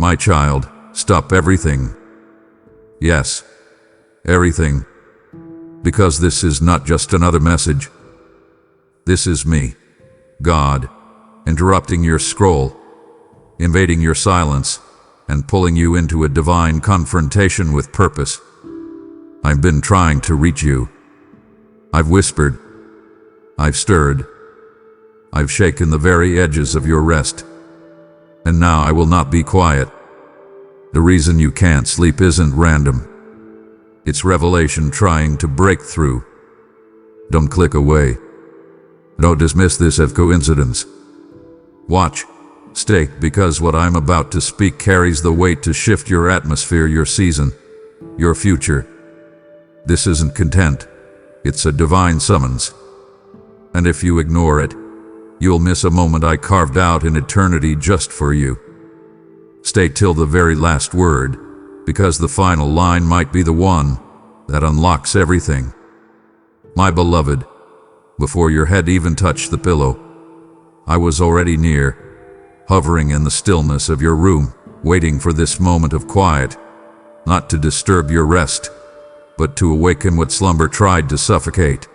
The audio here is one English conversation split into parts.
My child, stop everything. Yes, everything. Because this is not just another message. This is me, God, interrupting your scroll, invading your silence, and pulling you into a divine confrontation with purpose. I've been trying to reach you. I've whispered. I've stirred. I've shaken the very edges of your rest. And now I will not be quiet. The reason you can't sleep isn't random. It's revelation trying to break through. Don't click away. Don't dismiss this as coincidence. Watch. Stay, because what I'm about to speak carries the weight to shift your atmosphere, your season, your future. This isn't content. It's a divine summons. And if you ignore it, you'll miss a moment I carved out in eternity just for you. Stay till the very last word, because the final line might be the one that unlocks everything. My beloved, before your head even touched the pillow, I was already near, hovering in the stillness of your room, waiting for this moment of quiet, not to disturb your rest, but to awaken what slumber tried to suffocate.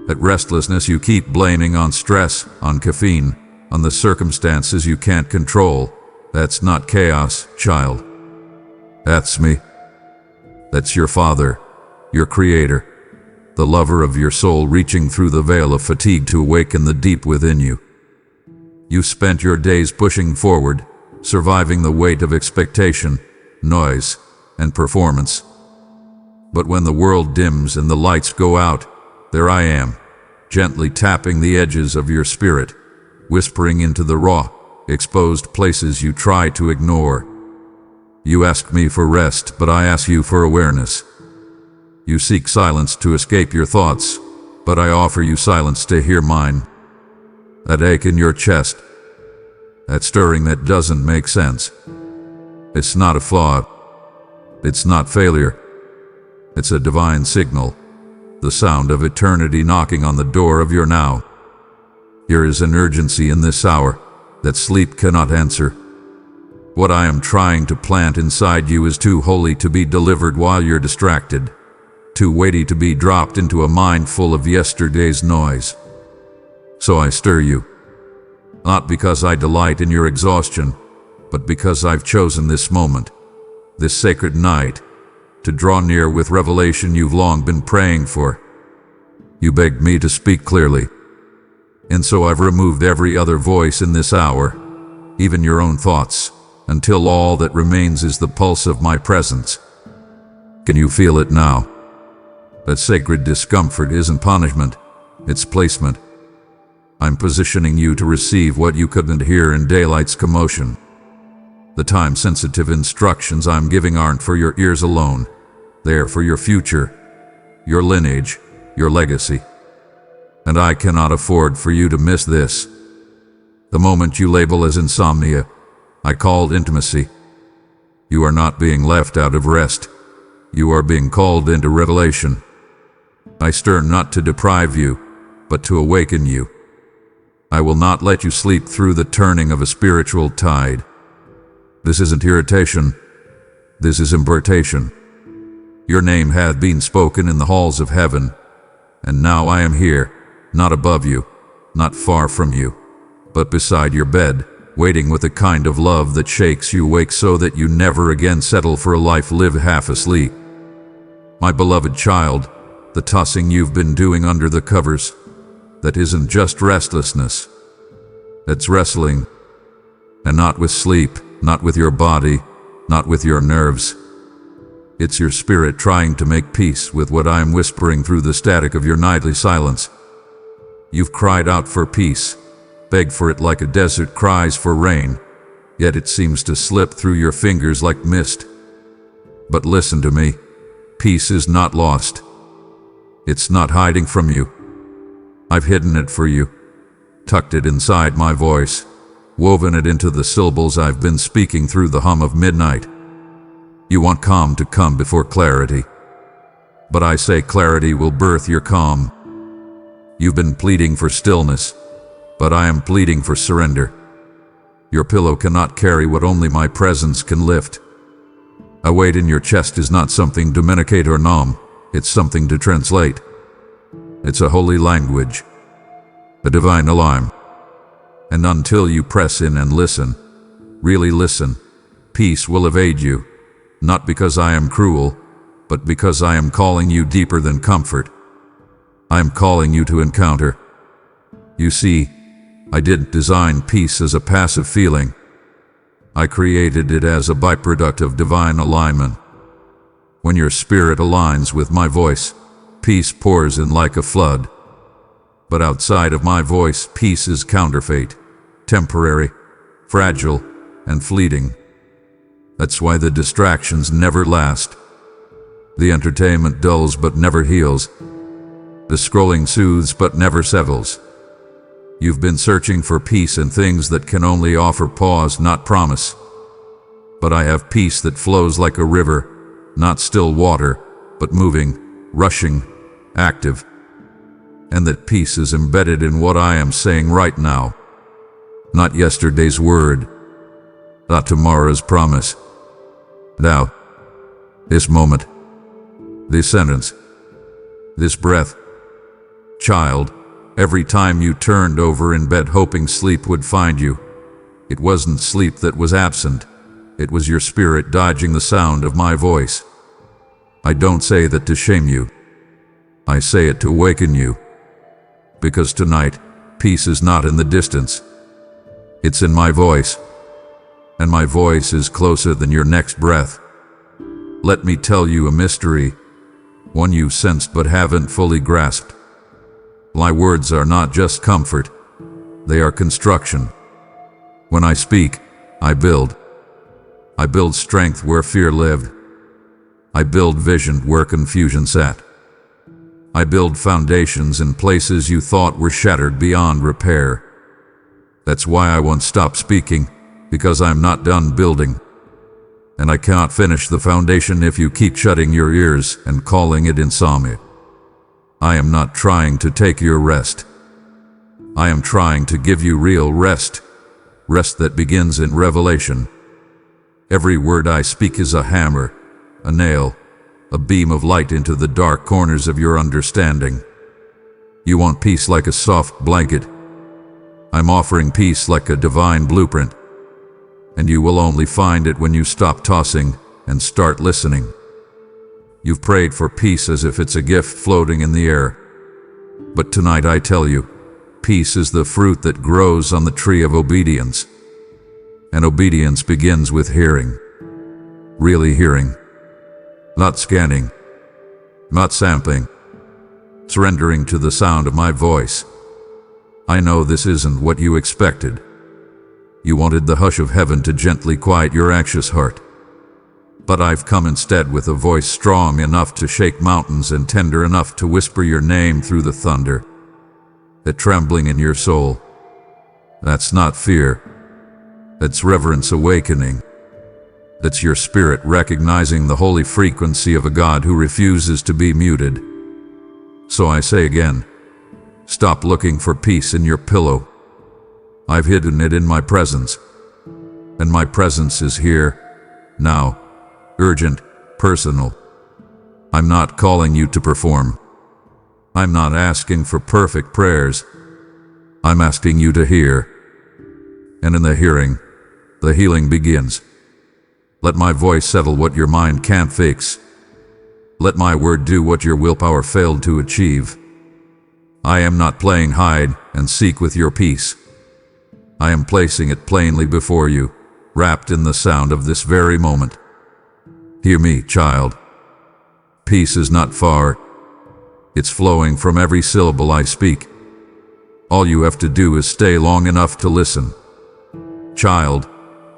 That restlessness you keep blaming on stress, on caffeine, on the circumstances you can't control, that's not chaos, child. That's me. That's your Father, your Creator, the lover of your soul reaching through the veil of fatigue to awaken the deep within you. You spent your days pushing forward, surviving the weight of expectation, noise, and performance. But when the world dims and the lights go out, there I am, gently tapping the edges of your spirit, whispering into the raw, exposed places you try to ignore. You ask me for rest, but I ask you for awareness. You seek silence to escape your thoughts, but I offer you silence to hear mine. That ache in your chest, that stirring that doesn't make sense. It's not a flaw. It's not failure. It's a divine signal, the sound of eternity knocking on the door of your now. There is an urgency in this hour that sleep cannot answer. What I am trying to plant inside you is too holy to be delivered while you're distracted, too weighty to be dropped into a mind full of yesterday's noise. So I stir you, not because I delight in your exhaustion, but because I've chosen this moment, this sacred night, to draw near with revelation you've long been praying for. You begged me to speak clearly, and so I've removed every other voice in this hour, even your own thoughts, until all that remains is the pulse of my presence. Can you feel it now? That sacred discomfort isn't punishment, it's placement. I'm positioning you to receive what you couldn't hear in daylight's commotion. The time-sensitive instructions I'm giving aren't for your ears alone. They're for your future, your lineage, your legacy. And I cannot afford for you to miss this. The moment you label as insomnia, I called intimacy. You are not being left out of rest. You are being called into revelation. I stir not to deprive you, but to awaken you. I will not let you sleep through the turning of a spiritual tide. This isn't irritation. This is impartation. Your name hath been spoken in the halls of heaven, and now I am here, not above you, not far from you, but beside your bed, waiting with a kind of love that shakes you awake so that you never again settle for a life lived half asleep. My beloved child, the tossing you've been doing under the covers, that isn't just restlessness. It's wrestling, and not with sleep, not with your body, not with your nerves. It's your spirit trying to make peace with what I am whispering through the static of your nightly silence. You've cried out for peace, begged for it like a desert cries for rain, yet it seems to slip through your fingers like mist. But listen to me, peace is not lost. It's not hiding from you. I've hidden it for you, tucked it inside my voice, woven it into the syllables I've been speaking through the hum of midnight. You want calm to come before clarity, but I say clarity will birth your calm. You've been pleading for stillness, but I am pleading for surrender. Your pillow cannot carry what only my presence can lift. A weight in your chest is not something to medicate or numb. It's something to translate. It's a holy language, a divine alarm. And until you press in and listen, really listen, peace will evade you, not because I am cruel, but because I am calling you deeper than comfort. I am calling you to encounter. You see, I didn't design peace as a passive feeling. I created it as a byproduct of divine alignment. When your spirit aligns with my voice, peace pours in like a flood. But outside of my voice, peace is counterfeit, temporary, fragile, and fleeting. That's why the distractions never last. The entertainment dulls but never heals. The scrolling soothes but never settles. You've been searching for peace in things that can only offer pause, not promise. But I have peace that flows like a river, not still water, but moving, rushing, active. And that peace is embedded in what I am saying right now. Not yesterday's word, not tomorrow's promise. Now, this moment, this sentence, this breath. Child, every time you turned over in bed hoping sleep would find you, it wasn't sleep that was absent. It was your spirit dodging the sound of my voice. I don't say that to shame you. I say it to awaken you. Because tonight, peace is not in the distance. It's in my voice. And my voice is closer than your next breath. Let me tell you a mystery, one you sensed but haven't fully grasped. My words are not just comfort, they are construction. When I speak, I build. I build strength where fear lived. I build vision where confusion sat. I build foundations in places you thought were shattered beyond repair. That's why I won't stop speaking, because I'm not done building. And I can't finish the foundation if you keep shutting your ears and calling it insomnia. I am not trying to take your rest. I am trying to give you real rest, rest that begins in revelation. Every word I speak is a hammer, a nail, a beam of light into the dark corners of your understanding. You want peace like a soft blanket. I'm offering peace like a divine blueprint. And you will only find it when you stop tossing and start listening. You've prayed for peace as if it's a gift floating in the air. But tonight I tell you, peace is the fruit that grows on the tree of obedience. And obedience begins with hearing. Really hearing. Not scanning. Not sampling. Surrendering to the sound of my voice. I know this isn't what you expected. You wanted the hush of heaven to gently quiet your anxious heart. But I've come instead with a voice strong enough to shake mountains and tender enough to whisper your name through the thunder. The trembling in your soul. That's not fear. That's reverence awakening. That's your spirit recognizing the holy frequency of a God who refuses to be muted. So I say again, stop looking for peace in your pillow. I've hidden it in my presence. And my presence is here, now, urgent, personal. I'm not calling you to perform. I'm not asking for perfect prayers. I'm asking you to hear. And in the hearing, the healing begins. Let my voice settle what your mind can't fix. Let my word do what your willpower failed to achieve. I am not playing hide and seek with your peace. I am placing it plainly before you, wrapped in the sound of this very moment. Hear me, child. Peace is not far. It's flowing from every syllable I speak. All you have to do is stay long enough to listen. Child,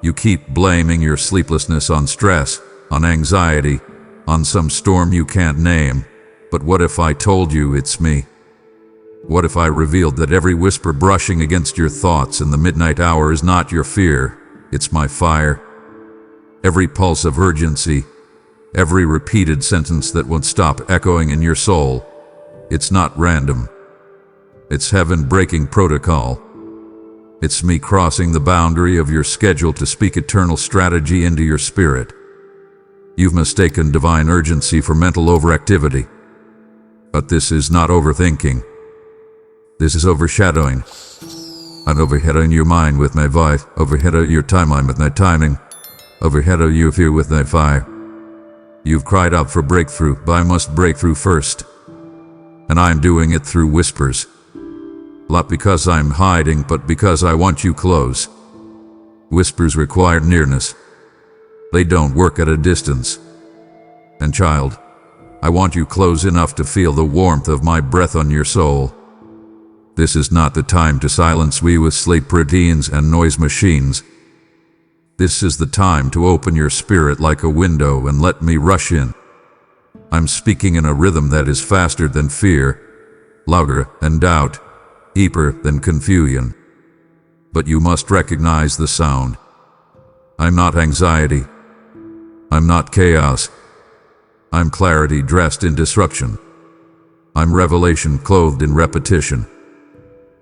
you keep blaming your sleeplessness on stress, on anxiety, on some storm you can't name. But what if I told you it's me? What if I revealed that every whisper brushing against your thoughts in the midnight hour is not your fear, it's my fire? Every pulse of urgency, every repeated sentence that won't stop echoing in your soul, it's not random. It's heaven breaking protocol. It's me crossing the boundary of your schedule to speak eternal strategy into your spirit. You've mistaken divine urgency for mental overactivity. But this is not overthinking. This is overshadowing. I'm overshadowing your mind with my voice, overshadow your timeline with my timing, overshadow your fear with my fire. You've cried out for breakthrough, but I must break through first. And I'm doing it through whispers. Not because I'm hiding, but because I want you close. Whispers require nearness. They don't work at a distance. And child, I want you close enough to feel the warmth of my breath on your soul. This is not the time to silence me with sleep routines and noise machines. This is the time to open your spirit like a window and let me rush in. I'm speaking in a rhythm that is faster than fear, louder than doubt, deeper than confusion. But you must recognize the sound. I'm not anxiety. I'm not chaos. I'm clarity dressed in disruption. I'm revelation clothed in repetition.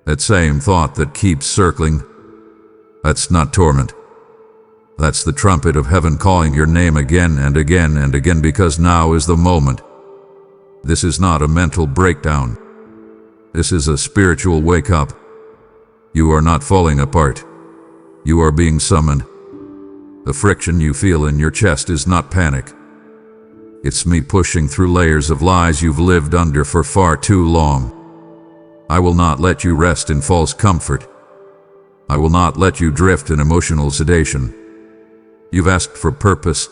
That same thought that keeps circling, that's not torment. That's the trumpet of heaven calling your name again and again and again, because now is the moment. This is not a mental breakdown. This is a spiritual wake-up. You are not falling apart. You are being summoned. The friction you feel in your chest is not panic. It's me pushing through layers of lies you've lived under for far too long. I will not let you rest in false comfort. I will not let you drift in emotional sedation. You've asked for purpose.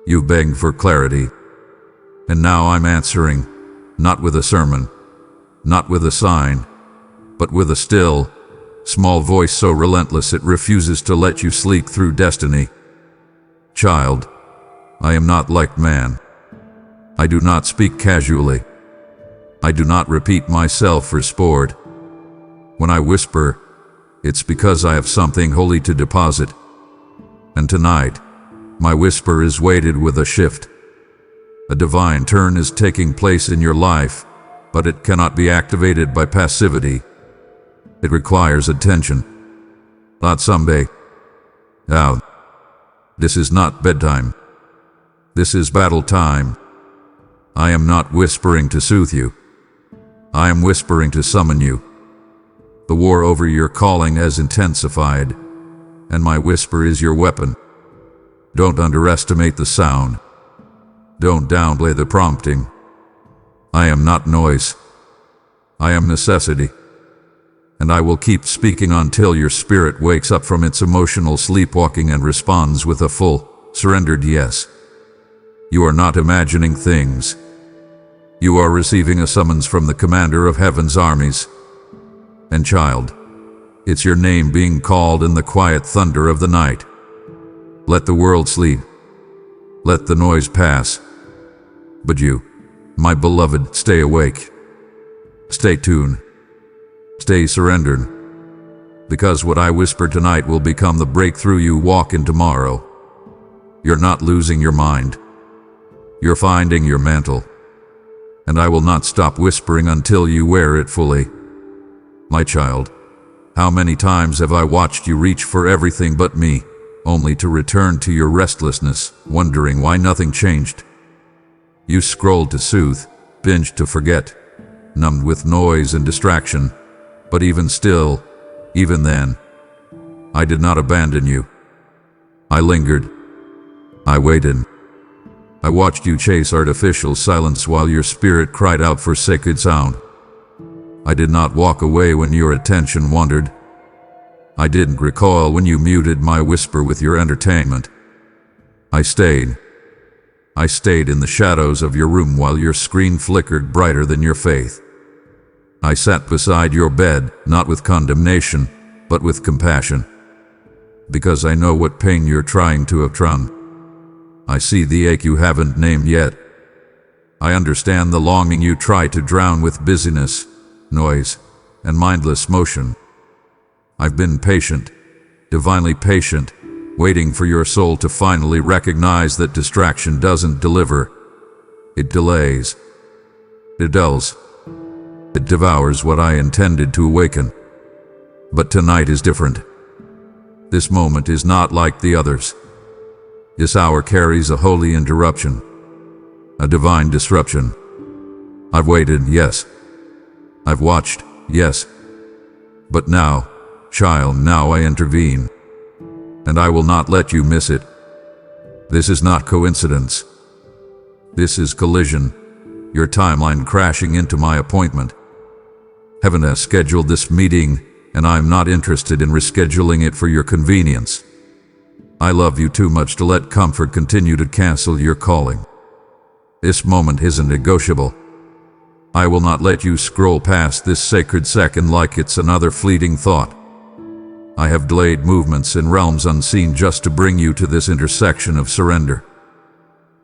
You've begged for clarity. And now I'm answering, not with a sermon, not with a sign, but with a still, small voice so relentless it refuses to let you sleep through destiny. Child, I am not like man. I do not speak casually. I do not repeat myself for sport. When I whisper, it's because I have something holy to deposit. And tonight, my whisper is weighted with a shift. A divine turn is taking place in your life, but it cannot be activated by passivity. It requires attention. Not someday. Now, this is not bedtime. This is battle time. I am not whispering to soothe you. I am whispering to summon you. The war over your calling has intensified, and my whisper is your weapon. Don't underestimate the sound. Don't downplay the prompting. I am not noise. I am necessity. And I will keep speaking until your spirit wakes up from its emotional sleepwalking and responds with a full, surrendered yes. You are not imagining things. You are receiving a summons from the commander of heaven's armies. And child, it's your name being called in the quiet thunder of the night. Let the world sleep. Let the noise pass. But you, my beloved, stay awake. Stay tuned. Stay surrendered. Because what I whisper tonight will become the breakthrough you walk in tomorrow. You're not losing your mind. You're finding your mantle. And I will not stop whispering until you wear it fully. My child, how many times have I watched you reach for everything but me, only to return to your restlessness, wondering why nothing changed? You scrolled to soothe, binged to forget, numbed with noise and distraction, but even still, even then, I did not abandon you. I lingered. I waited. I watched you chase artificial silence while your spirit cried out for sacred sound. I did not walk away when your attention wandered. I didn't recoil when you muted my whisper with your entertainment. I stayed. I stayed in the shadows of your room while your screen flickered brighter than your faith. I sat beside your bed, not with condemnation, but with compassion. Because I know what pain you're trying to outrun. I see the ache you haven't named yet. I understand the longing you try to drown with busyness, noise, and mindless motion. I've been patient, divinely patient, waiting for your soul to finally recognize that distraction doesn't deliver. It delays. It dulls. It devours what I intended to awaken. But tonight is different. This moment is not like the others. This hour carries a holy interruption, a divine disruption. I've waited, yes. I've watched, yes. But now, child, now I intervene. And I will not let you miss it. This is not coincidence. This is collision, your timeline crashing into my appointment. Heaven has scheduled this meeting, and I'm not interested in rescheduling it for your convenience. I love you too much to let comfort continue to cancel your calling. This moment isn't negotiable. I will not let you scroll past this sacred second like it's another fleeting thought. I have delayed movements in realms unseen just to bring you to this intersection of surrender.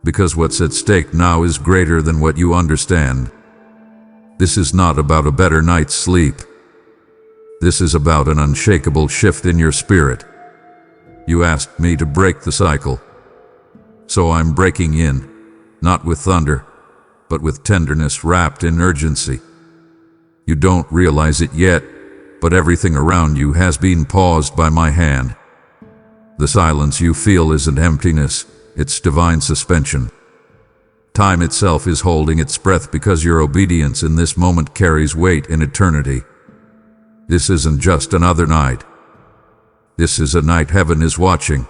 Because what's at stake now is greater than what you understand. This is not about a better night's sleep. This is about an unshakable shift in your spirit. You asked me to break the cycle. So I'm breaking in, not with thunder, but with tenderness wrapped in urgency. You don't realize it yet, but everything around you has been paused by my hand. The silence you feel isn't emptiness, it's divine suspension. Time itself is holding its breath because your obedience in this moment carries weight in eternity. This isn't just another night. This is a night heaven is watching.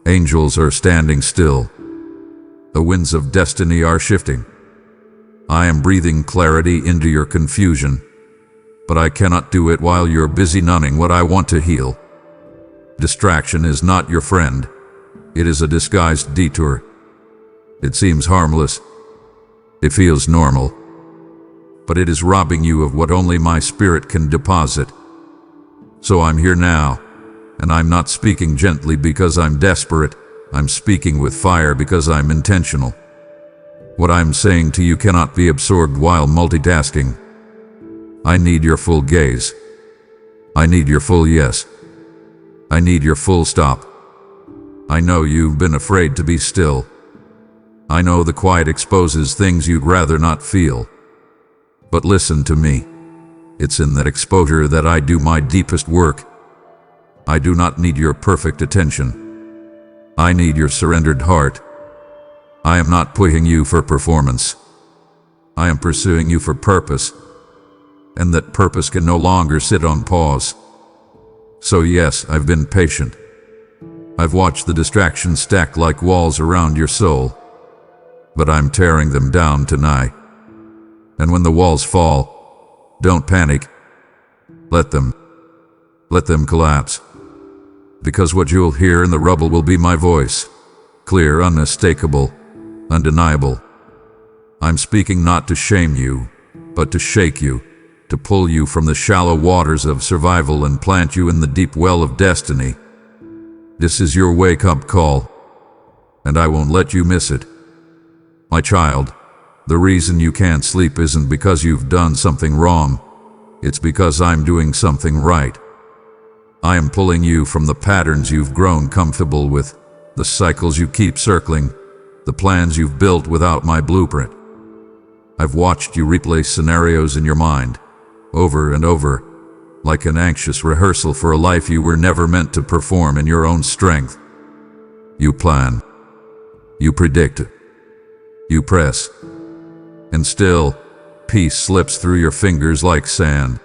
Angels are standing still. The winds of destiny are shifting. I am breathing clarity into your confusion, but I cannot do it while you're busy numbing what I want to heal. Distraction is not your friend. It is a disguised detour. It seems harmless. It feels normal. But it is robbing you of what only my spirit can deposit. So I'm here now, and I'm not speaking gently because I'm desperate. I'm speaking with fire because I'm intentional. What I'm saying to you cannot be absorbed while multitasking. I need your full gaze. I need your full yes. I need your full stop. I know you've been afraid to be still. I know the quiet exposes things you'd rather not feel. But listen to me. It's in that exposure that I do my deepest work. I do not need your perfect attention. I need your surrendered heart. I am not pushing you for performance. I am pursuing you for purpose. And that purpose can no longer sit on pause. So yes, I've been patient. I've watched the distractions stack like walls around your soul. But I'm tearing them down tonight. And when the walls fall, don't panic. Let them collapse. Because what you'll hear in the rubble will be my voice. Clear, unmistakable, undeniable. I'm speaking not to shame you, but to shake you, to pull you from the shallow waters of survival and plant you in the deep well of destiny. This is your wake-up call, and I won't let you miss it. My child, the reason you can't sleep isn't because you've done something wrong. It's because I'm doing something right. I am pulling you from the patterns you've grown comfortable with, the cycles you keep circling, the plans you've built without my blueprint. I've watched you replay scenarios in your mind, over and over, like an anxious rehearsal for a life you were never meant to perform in your own strength. You plan. You predict. You press. And still, peace slips through your fingers like sand.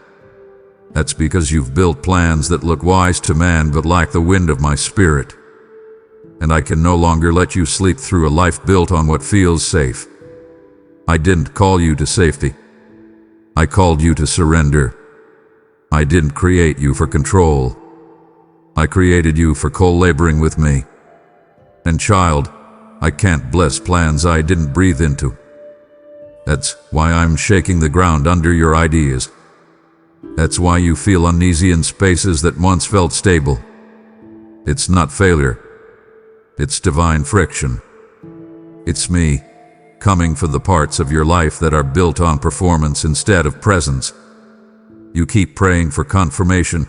That's because you've built plans that look wise to man but lack the wind of my spirit. And I can no longer let you sleep through a life built on what feels safe. I didn't call you to safety. I called you to surrender. I didn't create you for control. I created you for co-laboring with me. And child, I can't bless plans I didn't breathe into. That's why I'm shaking the ground under your ideas. That's why you feel uneasy in spaces that once felt stable. It's not failure. It's divine friction. It's me, coming for the parts of your life that are built on performance instead of presence. You keep praying for confirmation,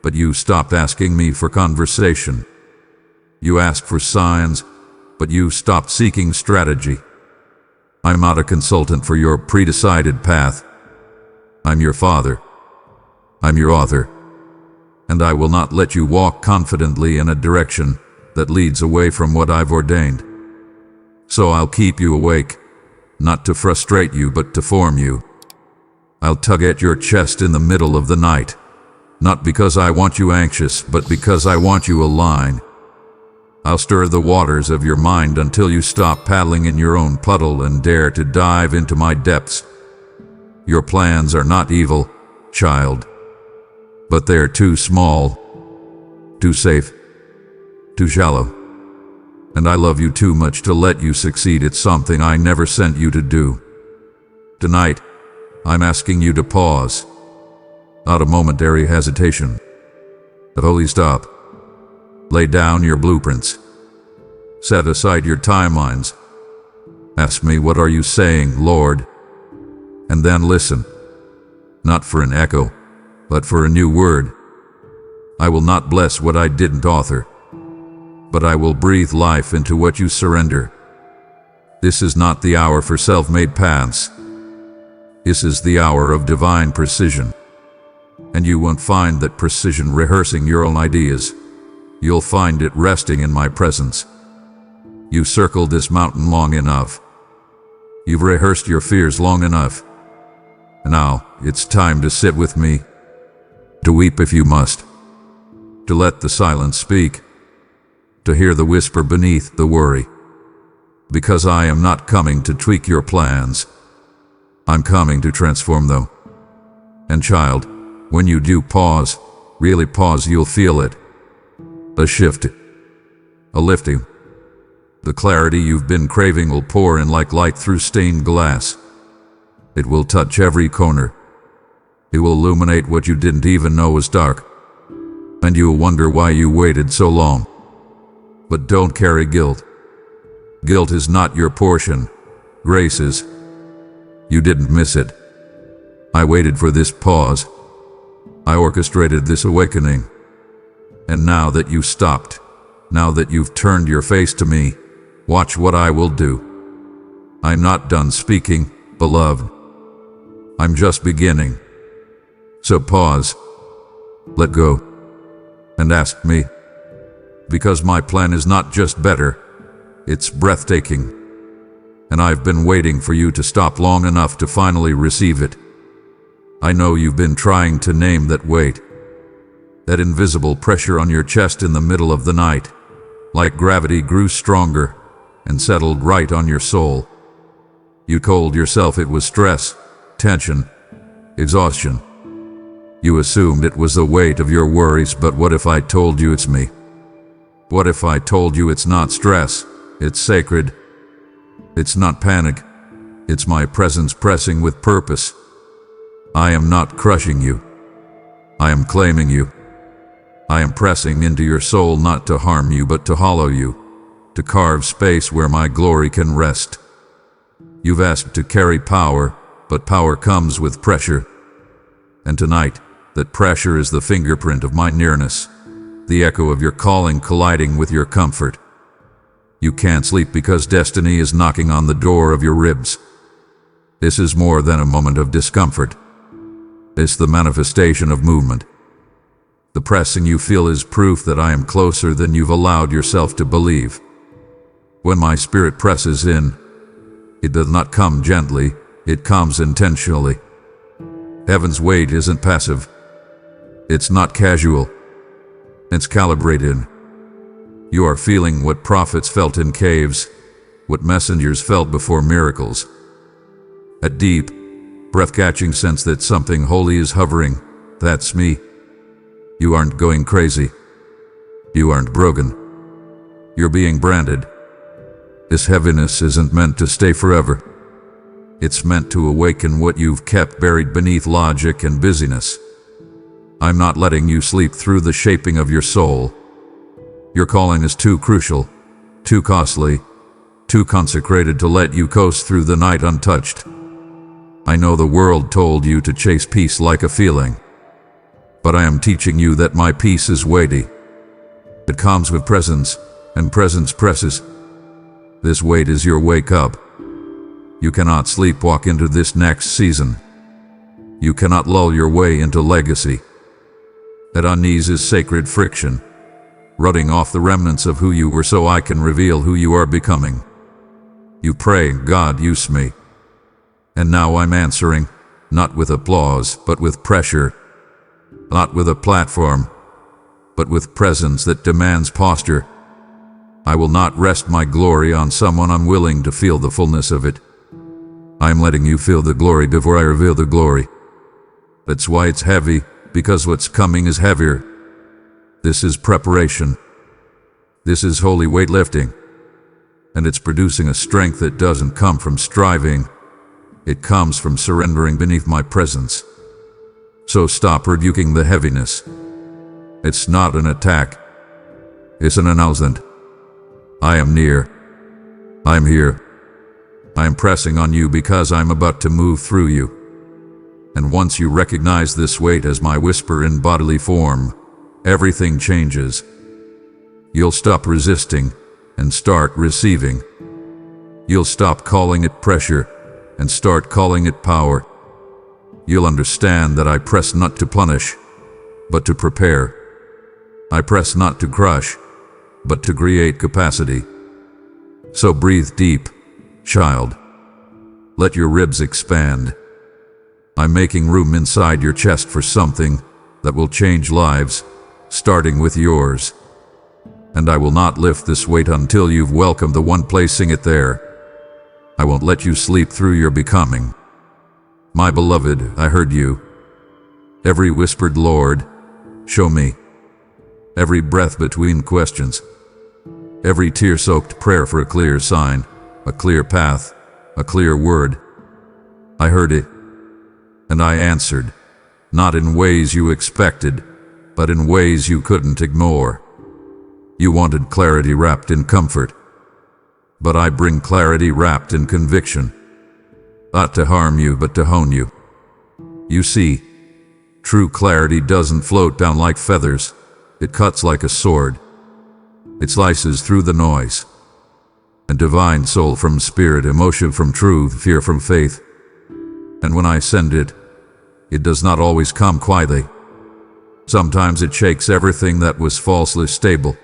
but you stopped asking me for conversation. You ask for signs, but you stopped seeking strategy. I'm not a consultant for your pre-decided path. I'm your father. I'm your author. and I will not let you walk confidently in a direction that leads away from what I've ordained. So I'll keep you awake, not to frustrate you but to form you. I'll tug at your chest in the middle of the night, not because I want you anxious, but because I want you aligned. I'll stir the waters of your mind until you stop paddling in your own puddle and dare to dive into my depths. Your plans are not evil, child, but they're too small, too safe, too shallow. And I love you too much to let you succeed at something I never sent you to do. Tonight, I'm asking you to pause, not a momentary hesitation, but holy stop. Lay down your blueprints. Set aside your timelines. Ask me, what are you saying, Lord? And then listen, not for an echo, but for a new word. I will not bless what I didn't author, but I will breathe life into what you surrender. This is not the hour for self-made paths. This is the hour of divine precision. And you won't find that precision rehearsing your own ideas. You'll find it resting in my presence. You've circled this mountain long enough. You've rehearsed your fears long enough. Now, it's time to sit with me, to weep if you must, to let the silence speak, to hear the whisper beneath the worry. Because I am not coming to tweak your plans. I'm coming to transform them. And child, when you do pause, really pause, you'll feel it. A shift, a lifting. The clarity you've been craving will pour in like light through stained glass. It will touch every corner. It will illuminate what you didn't even know was dark. And you'll wonder why you waited so long. But don't carry guilt. Guilt is not your portion. Grace is. You didn't miss it. I waited for this pause. I orchestrated this awakening. And now that you've stopped, now that you've turned your face to me, watch what I will do. I'm not done speaking, beloved. I'm just beginning. So pause, let go, and ask me. Because my plan is not just better, it's breathtaking. And I've been waiting for you to stop long enough to finally receive it. I know you've been trying to name that weight, that invisible pressure on your chest in the middle of the night, like gravity grew stronger and settled right on your soul. You told yourself it was stress, tension, exhaustion. You assumed it was the weight of your worries, but what if I told you it's me? What if I told you it's not stress, it's sacred? It's not panic, it's my presence pressing with purpose. I am not crushing you. I am claiming you. I am pressing into your soul not to harm you but to hollow you, to carve space where my glory can rest. You've asked to carry power, but power comes with pressure. And tonight, that pressure is the fingerprint of my nearness, the echo of your calling colliding with your comfort. You can't sleep because destiny is knocking on the door of your ribs. This is more than a moment of discomfort. It's the manifestation of movement. The pressing you feel is proof that I am closer than you've allowed yourself to believe. When my spirit presses in, it does not come gently, it comes intentionally. Heaven's weight isn't passive. It's not casual. It's calibrated. You are feeling what prophets felt in caves, what messengers felt before miracles. A deep, breath-catching sense that something holy is hovering. That's me. You aren't going crazy. You aren't broken. You're being branded. This heaviness isn't meant to stay forever. It's meant to awaken what you've kept buried beneath logic and busyness. I'm not letting you sleep through the shaping of your soul. Your calling is too crucial, too costly, too consecrated to let you coast through the night untouched. I know the world told you to chase peace like a feeling, but I am teaching you that my peace is weighty. It comes with presence, and presence presses. This weight is your wake up. You cannot sleepwalk into this next season. You cannot lull your way into legacy. That unease is sacred friction, rutting off the remnants of who you were so I can reveal who you are becoming. You pray, God, use me. And now I'm answering, not with applause, but with pressure. Not with a platform, but with presence that demands posture. I will not rest my glory on someone unwilling to feel the fullness of it. I'm letting you feel the glory before I reveal the glory. That's why it's heavy, because what's coming is heavier. This is preparation. This is holy weightlifting. And it's producing a strength that doesn't come from striving. It comes from surrendering beneath my presence. So stop rebuking the heaviness. It's not an attack. It's an announcement. I am near. I'm here. I am pressing on you because I'm about to move through you. And once you recognize this weight as my whisper in bodily form, everything changes. You'll stop resisting and start receiving. You'll stop calling it pressure and start calling it power. You'll understand that I press not to punish, but to prepare. I press not to crush, but to create capacity. So breathe deep, child. Let your ribs expand. I'm making room inside your chest for something that will change lives, starting with yours. And I will not lift this weight until you've welcomed the one placing it there. I won't let you sleep through your becoming. My beloved, I heard you. Every whispered Lord, show me. Every breath between questions. Every tear-soaked prayer for a clear sign, a clear path, a clear word. I heard it, and I answered, not in ways you expected, but in ways you couldn't ignore. You wanted clarity wrapped in comfort, but I bring clarity wrapped in conviction. Not to harm you, but to hone you. You see, true clarity doesn't float down like feathers. It cuts like a sword. It slices through the noise. And divine soul from spirit, emotion from truth, fear from faith. And when I send it, it does not always come quietly. Sometimes it shakes everything that was falsely stable.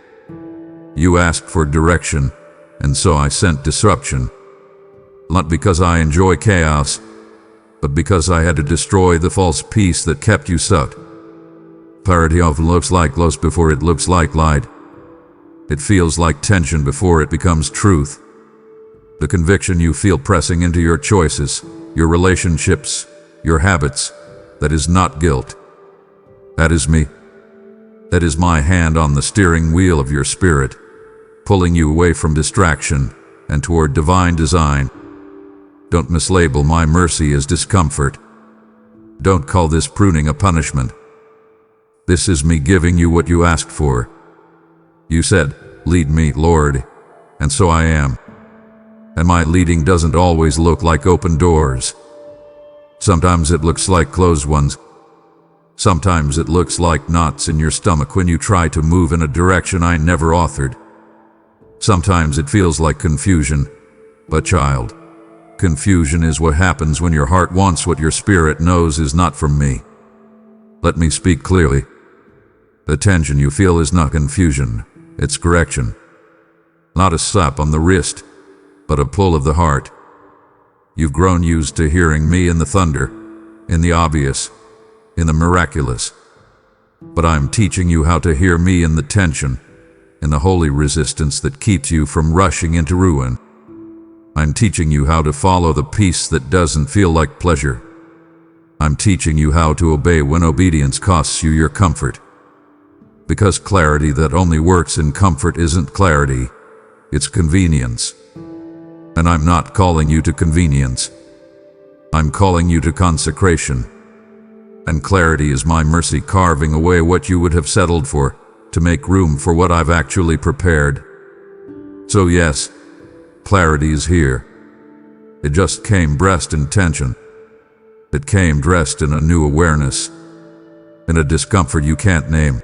You asked for direction, and so I sent disruption. Not because I enjoy chaos, but because I had to destroy the false peace that kept you sucked. Clarity often looks like loss before it looks like light. It feels like tension before it becomes truth. The conviction you feel pressing into your choices, your relationships, your habits, that is not guilt. That is me. That is my hand on the steering wheel of your spirit, pulling you away from distraction and toward divine design. Don't mislabel my mercy as discomfort. Don't call this pruning a punishment. This is me giving you what you asked for. You said, lead me, Lord, and so I am. And my leading doesn't always look like open doors. Sometimes it looks like closed ones. Sometimes it looks like knots in your stomach when you try to move in a direction I never authored. Sometimes it feels like confusion, but child, confusion is what happens when your heart wants what your spirit knows is not from me. Let me speak clearly. The tension you feel is not confusion, it's correction. Not a slap on the wrist, but a pull of the heart. You've grown used to hearing me in the thunder, in the obvious, in the miraculous. But I'm teaching you how to hear me in the tension, in the holy resistance that keeps you from rushing into ruin. I'm teaching you how to follow the peace that doesn't feel like pleasure. I'm teaching you how to obey when obedience costs you your comfort. Because clarity that only works in comfort isn't clarity, it's convenience. And I'm not calling you to convenience. I'm calling you to consecration. And clarity is my mercy carving away what you would have settled for, to make room for what I've actually prepared. So yes, clarity is here. It just came dressed in tension. It came dressed in a new awareness, in a discomfort you can't name,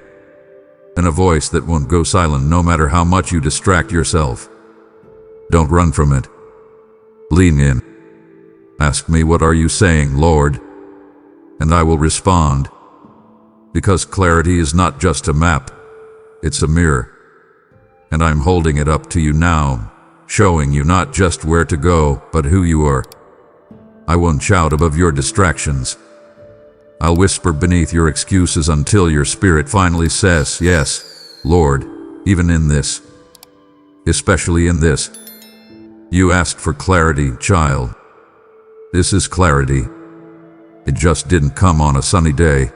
in a voice that won't go silent no matter how much you distract yourself. Don't run from it. Lean in. Ask me, what are you saying, Lord? And I will respond. Because clarity is not just a map, it's a mirror. And I'm holding it up to you now, showing you not just where to go, but who you are. I won't shout above your distractions. I'll whisper beneath your excuses until your spirit finally says, yes, Lord, even in this. Especially in this. You asked for clarity, child. This is clarity. It just didn't come on a sunny day.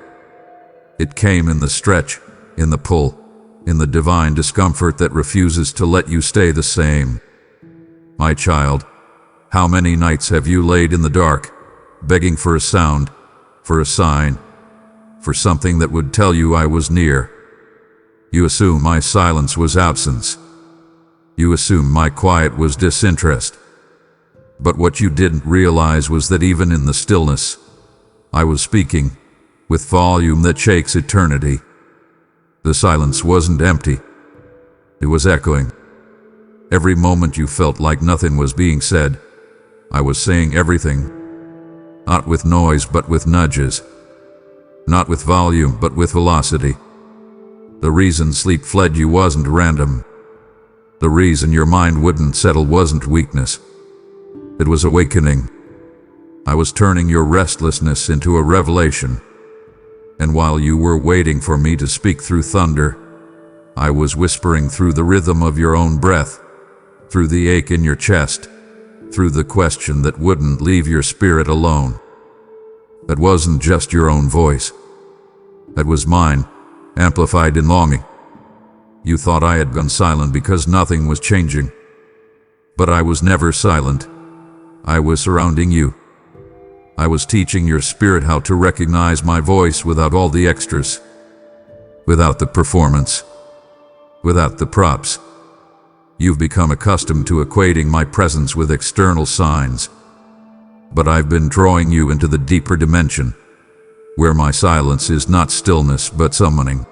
It came in the stretch, in the pull, in the divine discomfort that refuses to let you stay the same. My child, how many nights have you laid in the dark, begging for a sound, for a sign, for something that would tell you I was near? You assume my silence was absence. You assume my quiet was disinterest. But what you didn't realize was that even in the stillness, I was speaking, with volume that shakes eternity. The silence wasn't empty. It was echoing. Every moment you felt like nothing was being said, I was saying everything. Not with noise, but with nudges. Not with volume, but with velocity. The reason sleep fled you wasn't random. The reason your mind wouldn't settle wasn't weakness. It was awakening. I was turning your restlessness into a revelation. And while you were waiting for me to speak through thunder, I was whispering through the rhythm of your own breath, through the ache in your chest, through the question that wouldn't leave your spirit alone. That wasn't just your own voice. That was mine, amplified in longing. You thought I had gone silent because nothing was changing. But I was never silent. I was surrounding you. I was teaching your spirit how to recognize my voice without all the extras. Without the performance. Without the props. You've become accustomed to equating my presence with external signs. But I've been drawing you into the deeper dimension, where my silence is not stillness but summoning.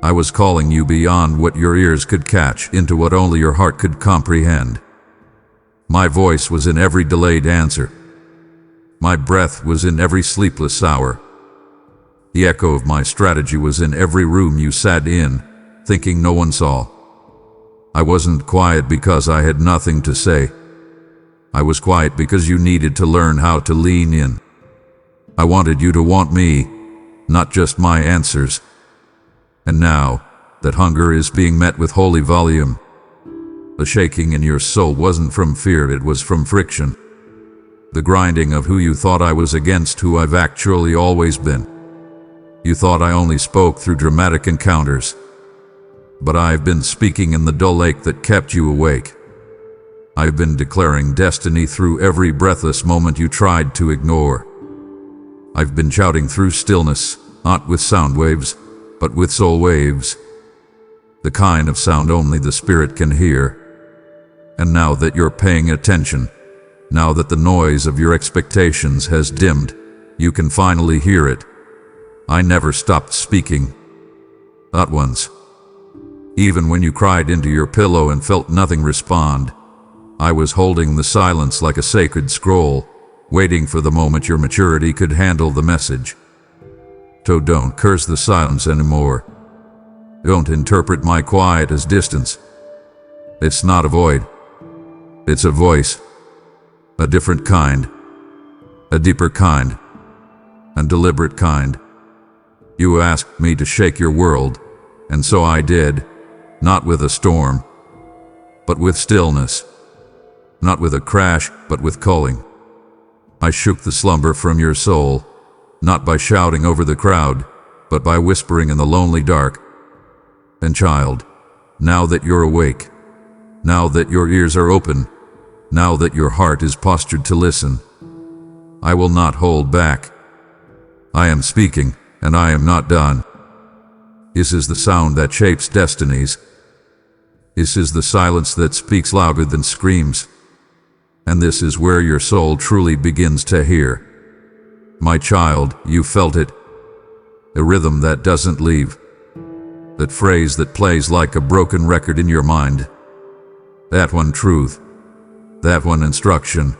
I was calling you beyond what your ears could catch into what only your heart could comprehend. My voice was in every delayed answer. My breath was in every sleepless hour. The echo of my strategy was in every room you sat in, thinking no one saw. I wasn't quiet because I had nothing to say. I was quiet because you needed to learn how to lean in. I wanted you to want me, not just my answers. And now, that hunger is being met with holy volume. The shaking in your soul wasn't from fear, it was from friction. The grinding of who you thought I was against who I've actually always been. You thought I only spoke through dramatic encounters. But I've been speaking in the dull ache that kept you awake. I've been declaring destiny through every breathless moment you tried to ignore. I've been shouting through stillness, not with sound waves, but with soul waves. The kind of sound only the spirit can hear. And now that you're paying attention, now that the noise of your expectations has dimmed, you can finally hear it. I never stopped speaking. Not once. Even when you cried into your pillow and felt nothing respond, I was holding the silence like a sacred scroll, waiting for the moment your maturity could handle the message. So don't curse the silence anymore. Don't interpret my quiet as distance. It's not a void. It's a voice. A different kind. A deeper kind. A deliberate kind. You asked me to shake your world, and so I did. Not with a storm, but with stillness. Not with a crash, but with calling. I shook the slumber from your soul, not by shouting over the crowd, but by whispering in the lonely dark. And child, now that you're awake, now that your ears are open, now that your heart is postured to listen, I will not hold back. I am speaking, and I am not done. This is the sound that shapes destinies. This is the silence that speaks louder than screams. And this is where your soul truly begins to hear. My child, you felt it. A rhythm that doesn't leave. That phrase that plays like a broken record in your mind. That one truth. That one instruction.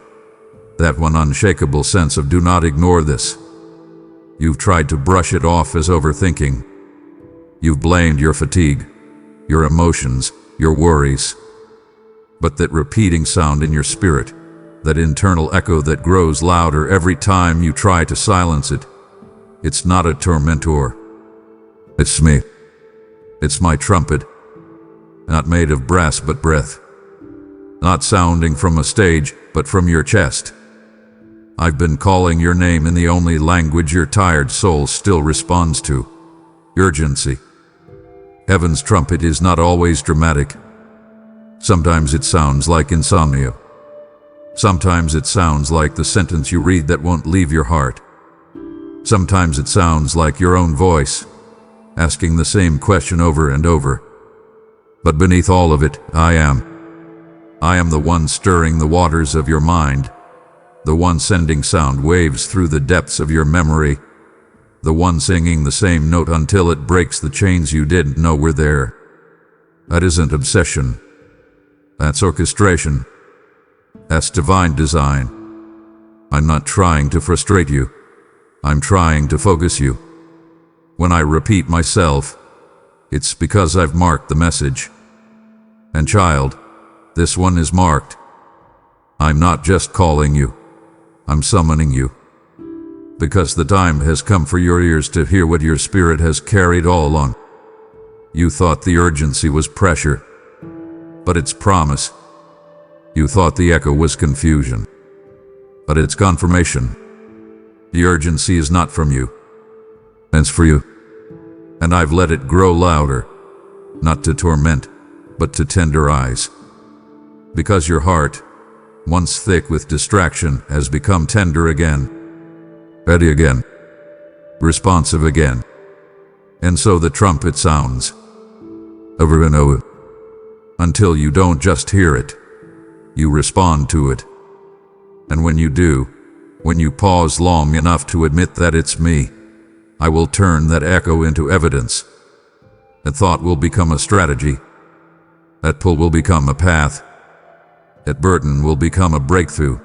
That one unshakable sense of do not ignore this. You've tried to brush it off as overthinking. You've blamed your fatigue, your emotions, your worries. But that repeating sound in your spirit, that internal echo that grows louder every time you try to silence it, it's not a tormentor. It's me. It's my trumpet, not made of brass but breath, not sounding from a stage but from your chest. I've been calling your name in the only language your tired soul still responds to: urgency. Heaven's trumpet is not always dramatic. Sometimes it sounds like insomnia. Sometimes it sounds like the sentence you read that won't leave your heart. Sometimes it sounds like your own voice, asking the same question over and over. But beneath all of it, I am. I am the one stirring the waters of your mind, the one sending sound waves through the depths of your memory, the one singing the same note until it breaks the chains you didn't know were there. That isn't obsession. That's orchestration. That's divine design. I'm not trying to frustrate you. I'm trying to focus you. When I repeat myself, it's because I've marked the message. And child, this one is marked. I'm not just calling you. I'm summoning you. Because the time has come for your ears to hear what your spirit has carried all along. You thought the urgency was pressure, but it's promise. You thought the echo was confusion, but it's confirmation. The urgency is not from you. It's for you. And I've let it grow louder, not to torment, but to tenderize. Because your heart, once thick with distraction, has become tender again, ready again, responsive again. And so the trumpet sounds, over and over, until you don't just hear it, you respond to it. And when you do, when you pause long enough to admit that it's me, I will turn that echo into evidence. That thought will become a strategy. That pull will become a path. That burden will become a breakthrough.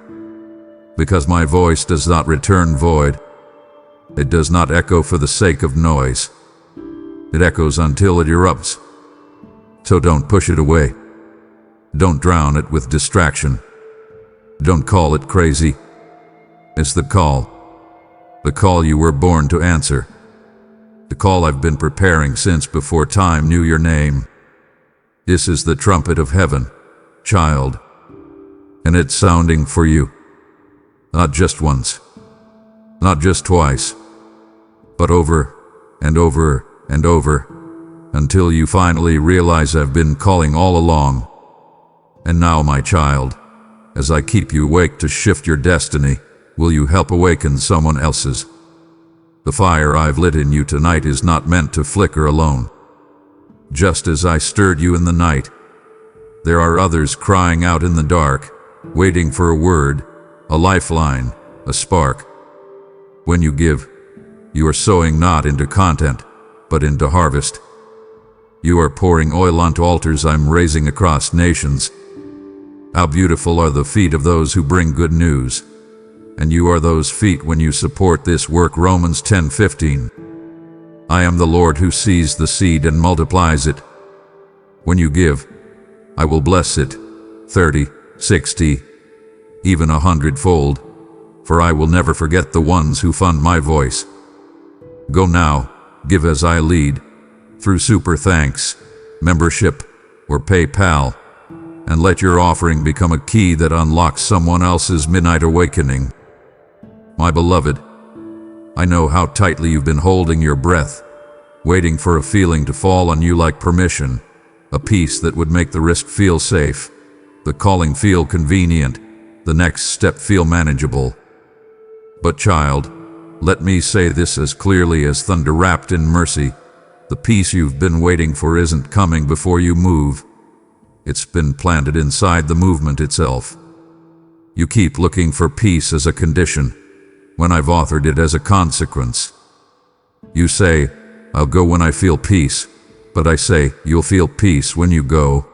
Because my voice does not return void. It does not echo for the sake of noise. It echoes until it erupts. So don't push it away. Don't drown it with distraction. Don't call it crazy. It's the call you were born to answer. The call I've been preparing since before time knew your name. This is the trumpet of heaven, child. And it's sounding for you. Not just once, not just twice, but over and over and over, until you finally realize I've been calling all along. And now, my child, as I keep you awake to shift your destiny, will you help awaken someone else's? The fire I've lit in you tonight is not meant to flicker alone. Just as I stirred you in the night, there are others crying out in the dark, waiting for a word, a lifeline, a spark. When you give, you are sowing not into content, but into harvest. You are pouring oil onto altars I'm raising across nations. How beautiful are the feet of those who bring good news. And you are those feet when you support this work. Romans 10:15. I am the Lord who sees the seed and multiplies it. When you give, I will bless it, 30, 60, even 100-fold, for I will never forget the ones who fund my voice. Go now, give as I lead, through Super Thanks, membership, or PayPal, and let your offering become a key that unlocks someone else's midnight awakening. My beloved, I know how tightly you've been holding your breath, waiting for a feeling to fall on you like permission, a peace that would make the risk feel safe, the calling feel convenient, the next step feel manageable. But child, let me say this as clearly as thunder wrapped in mercy. The peace you've been waiting for isn't coming before you move. It's been planted inside the movement itself. You keep looking for peace as a condition, when I've authored it as a consequence. You say, I'll go when I feel peace, but I say, you'll feel peace when you go.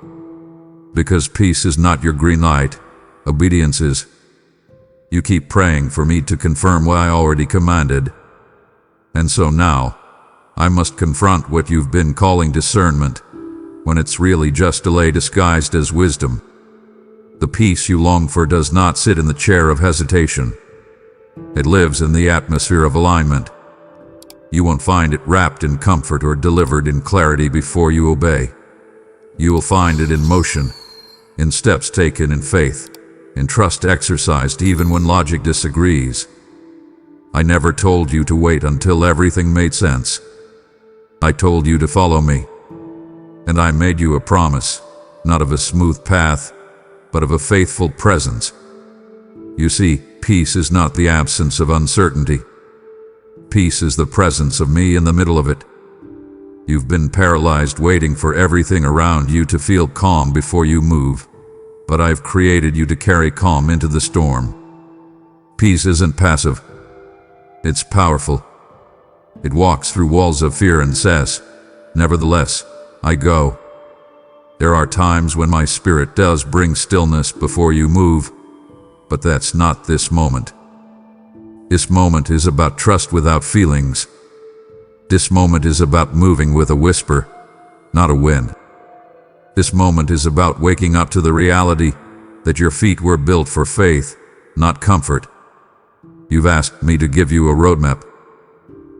Because peace is not your green light, obedience is. You keep praying for me to confirm what I already commanded. And so now, I must confront what you've been calling discernment, when it's really just delay disguised as wisdom. The peace you long for does not sit in the chair of hesitation. It lives in the atmosphere of alignment. You won't find it wrapped in comfort or delivered in clarity before you obey. You will find it in motion, in steps taken in faith, in trust exercised even when logic disagrees. I never told you to wait until everything made sense. I told you to follow me. And I made you a promise, not of a smooth path, but of a faithful presence. You see, peace is not the absence of uncertainty. Peace is the presence of me in the middle of it. You've been paralyzed waiting for everything around you to feel calm before you move, but I've created you to carry calm into the storm. Peace isn't passive. It's powerful. It walks through walls of fear and says, "Nevertheless, I go." There are times when my spirit does bring stillness before you move, but that's not this moment. This moment is about trust without feelings. This moment is about moving with a whisper, not a wind. This moment is about waking up to the reality that your feet were built for faith, not comfort. You've asked me to give you a roadmap.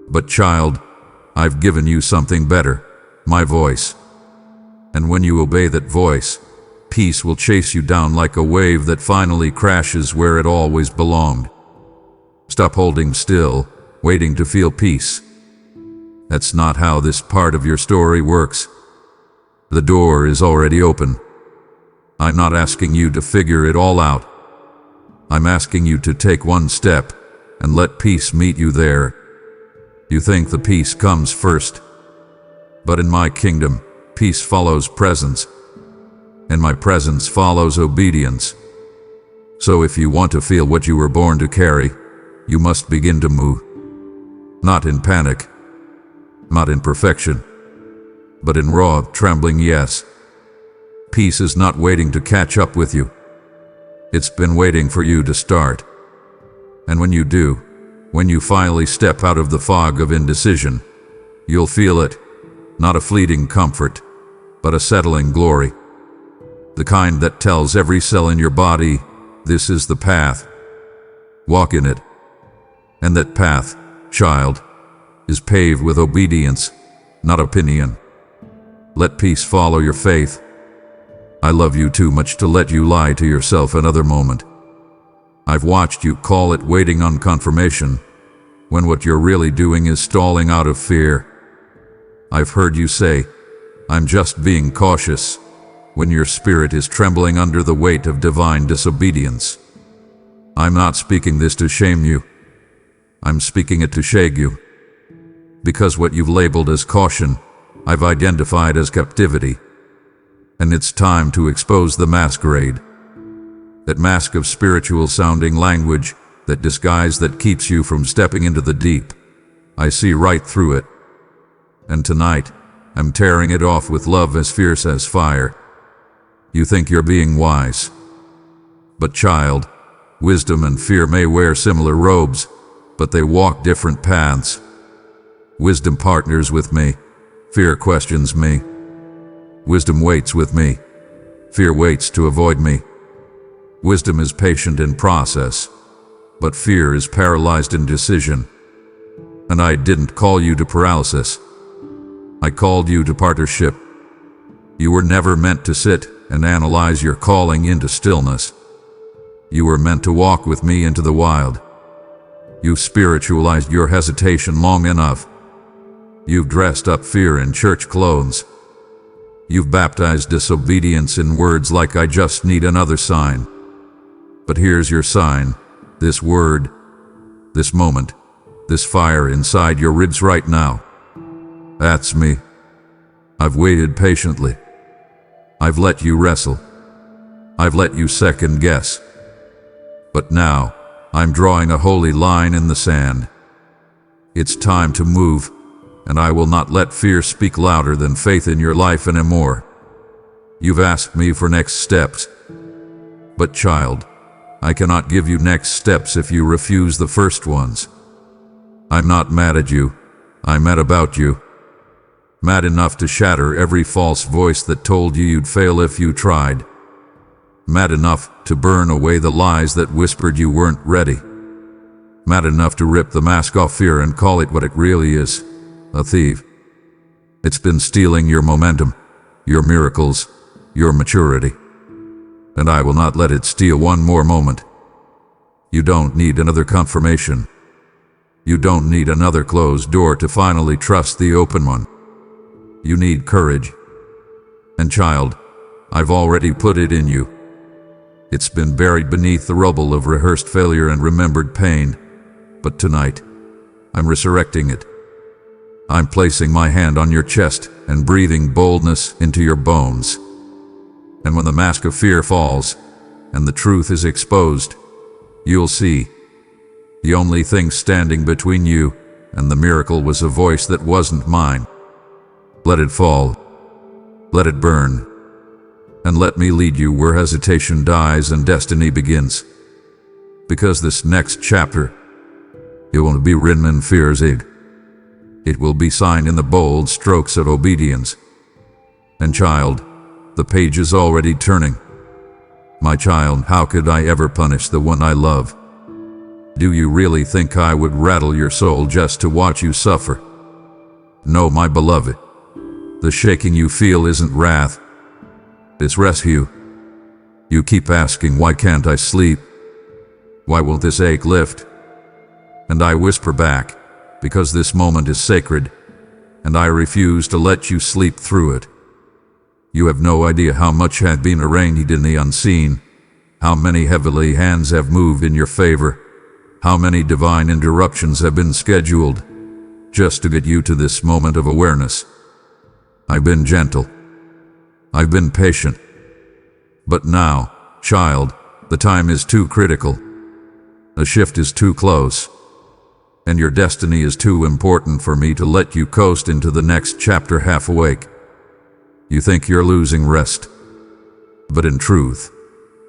But child, I've given you something better, my voice. And when you obey that voice, peace will chase you down like a wave that finally crashes where it always belonged. Stop holding still, waiting to feel peace. That's not how this part of your story works. The door is already open. I'm not asking you to figure it all out. I'm asking you to take one step and let peace meet you there. You think the peace comes first. But in my kingdom, peace follows presence. And my presence follows obedience. So if you want to feel what you were born to carry, you must begin to move. Not in panic, not in perfection, but in raw, trembling yes. Peace is not waiting to catch up with you. It's been waiting for you to start. And when you do, when you finally step out of the fog of indecision, you'll feel it, not a fleeting comfort, but a settling glory. The kind that tells every cell in your body, this is the path. Walk in it. And that path, child, is paved with obedience, not opinion. Let peace follow your faith. I love you too much to let you lie to yourself another moment. I've watched you call it waiting on confirmation, when what you're really doing is stalling out of fear. I've heard you say, "I'm just being cautious," when your spirit is trembling under the weight of divine disobedience. I'm not speaking this to shame you. I'm speaking it to shake you. Because what you've labeled as caution, I've identified as captivity. And it's time to expose the masquerade. That mask of spiritual-sounding language, that disguise that keeps you from stepping into the deep. I see right through it. And tonight, I'm tearing it off with love as fierce as fire. You think you're being wise. But child, wisdom and fear may wear similar robes, but they walk different paths. Wisdom partners with me. Fear questions me. Wisdom waits with me. Fear waits to avoid me. Wisdom is patient in process, but fear is paralyzed in decision. And I didn't call you to paralysis. I called you to partnership. You were never meant to sit and analyze your calling into stillness. You were meant to walk with me into the wild. You've spiritualized your hesitation long enough. You've dressed up fear in church clothes. You've baptized disobedience in words like "I just need another sign." But here's your sign, this word, this moment, this fire inside your ribs right now. That's me. I've waited patiently. I've let you wrestle. I've let you second guess. But now, I'm drawing a holy line in the sand. It's time to move, and I will not let fear speak louder than faith in your life anymore. You've asked me for next steps. But child, I cannot give you next steps if you refuse the first ones. I'm not mad at you, I'm mad about you. Mad enough to shatter every false voice that told you you'd fail if you tried. Mad enough to burn away the lies that whispered you weren't ready. Mad enough to rip the mask off fear and call it what it really is, a thief. It's been stealing your momentum, your miracles, your maturity. And I will not let it steal one more moment. You don't need another confirmation. You don't need another closed door to finally trust the open one. You need courage. And child, I've already put it in you. It's been buried beneath the rubble of rehearsed failure and remembered pain. But tonight, I'm resurrecting it. I'm placing my hand on your chest and breathing boldness into your bones. And when the mask of fear falls and the truth is exposed, you'll see. The only thing standing between you and the miracle was a voice that wasn't mine. Let it fall. Let it burn. And let me lead you where hesitation dies and destiny begins. Because this next chapter, it won't be written in fear's ink. It will be signed in the bold strokes of obedience. And child, the page is already turning. My child, how could I ever punish the one I love? Do you really think I would rattle your soul just to watch you suffer? No, my beloved. The shaking you feel isn't wrath. It's rescue. You keep asking, why can't I sleep? Why won't this ache lift? And I whisper back, because this moment is sacred, and I refuse to let you sleep through it. You have no idea how much had been arranged in the unseen, how many heavenly hands have moved in your favor, how many divine interruptions have been scheduled, just to get you to this moment of awareness. I've been gentle. I've been patient. But now, child, the time is too critical. The shift is too close. And your destiny is too important for me to let you coast into the next chapter half awake. You think you're losing rest. But in truth,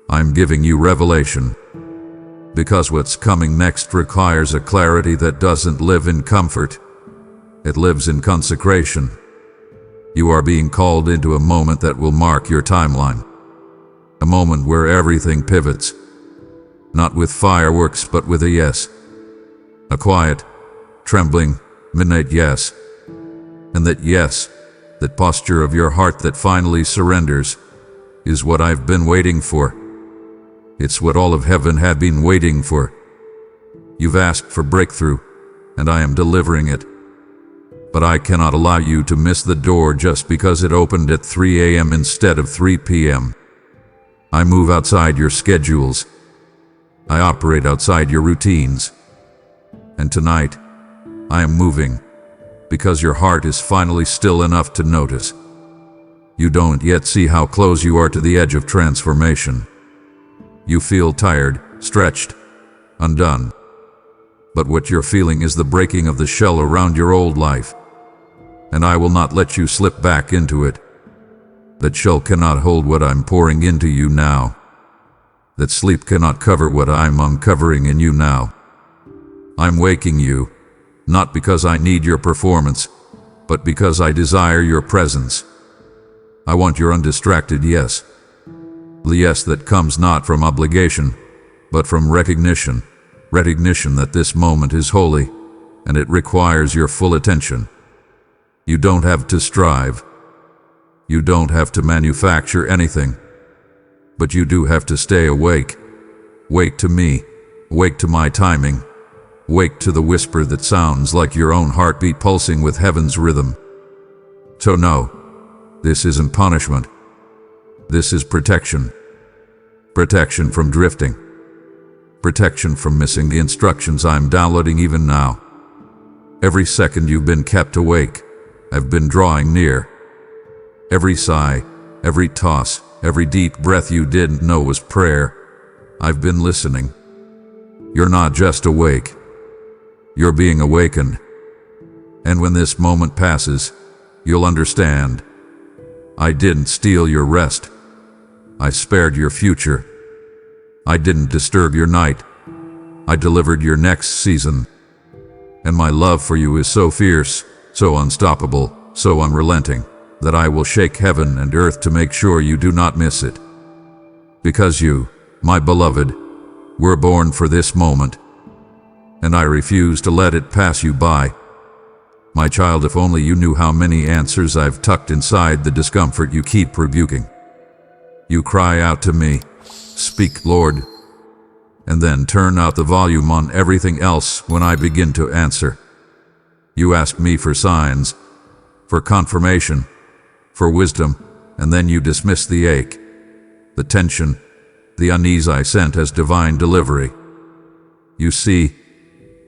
I'm giving you revelation. Because what's coming next requires a clarity that doesn't live in comfort. It lives in consecration. You are being called into a moment that will mark your timeline. A moment where everything pivots. Not with fireworks, but with a yes. A quiet, trembling, midnight yes. And that yes, that posture of your heart that finally surrenders, is what I've been waiting for. It's what all of heaven had been waiting for. You've asked for breakthrough, and I am delivering it. But I cannot allow you to miss the door just because it opened at 3 a.m. instead of 3 p.m. I move outside your schedules. I operate outside your routines. And tonight, I am moving, because your heart is finally still enough to notice. You don't yet see how close you are to the edge of transformation. You feel tired, stretched, undone. But what you're feeling is the breaking of the shell around your old life. And I will not let you slip back into it. That shell cannot hold what I'm pouring into you now. That sleep cannot cover what I'm uncovering in you now. I'm waking you, not because I need your performance, but because I desire your presence. I want your undistracted yes. The yes that comes not from obligation, but from recognition. Recognition that this moment is holy, and it requires your full attention. You don't have to strive. You don't have to manufacture anything. But you do have to stay awake. Wake to me. Wake to my timing. Wake to the whisper that sounds like your own heartbeat pulsing with heaven's rhythm. So no, this isn't punishment. This is protection. Protection from drifting. Protection from missing the instructions I'm downloading even now. Every second you've been kept awake, I've been drawing near. Every sigh, every toss, every deep breath you didn't know was prayer. I've been listening. You're not just awake. You're being awakened. And when this moment passes, you'll understand. I didn't steal your rest. I spared your future. I didn't disturb your night. I delivered your next season. And my love for you is so fierce, so unstoppable, so unrelenting, that I will shake heaven and earth to make sure you do not miss it. Because you, my beloved, were born for this moment, and I refuse to let it pass you by. My child, if only you knew how many answers I've tucked inside the discomfort you keep rebuking. You cry out to me, "Speak, Lord," and then turn out the volume on everything else when I begin to answer. You ask me for signs, for confirmation, for wisdom, and then you dismiss the ache, the tension, the unease I sent as divine delivery. You see,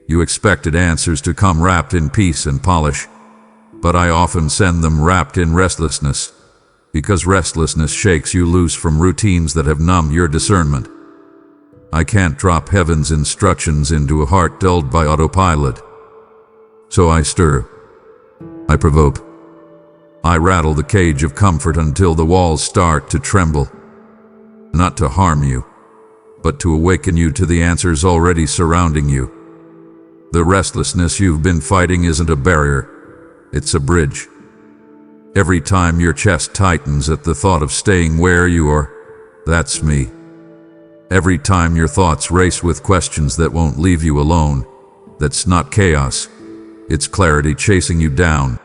you expected answers to come wrapped in peace and polish, but I often send them wrapped in restlessness, because restlessness shakes you loose from routines that have numbed your discernment. I can't drop heaven's instructions into a heart dulled by autopilot. So I stir, I provoke, I rattle the cage of comfort until the walls start to tremble. Not to harm you, but to awaken you to the answers already surrounding you. The restlessness you've been fighting isn't a barrier, it's a bridge. Every time your chest tightens at the thought of staying where you are, that's me. Every time your thoughts race with questions that won't leave you alone, that's not chaos, it's clarity chasing you down.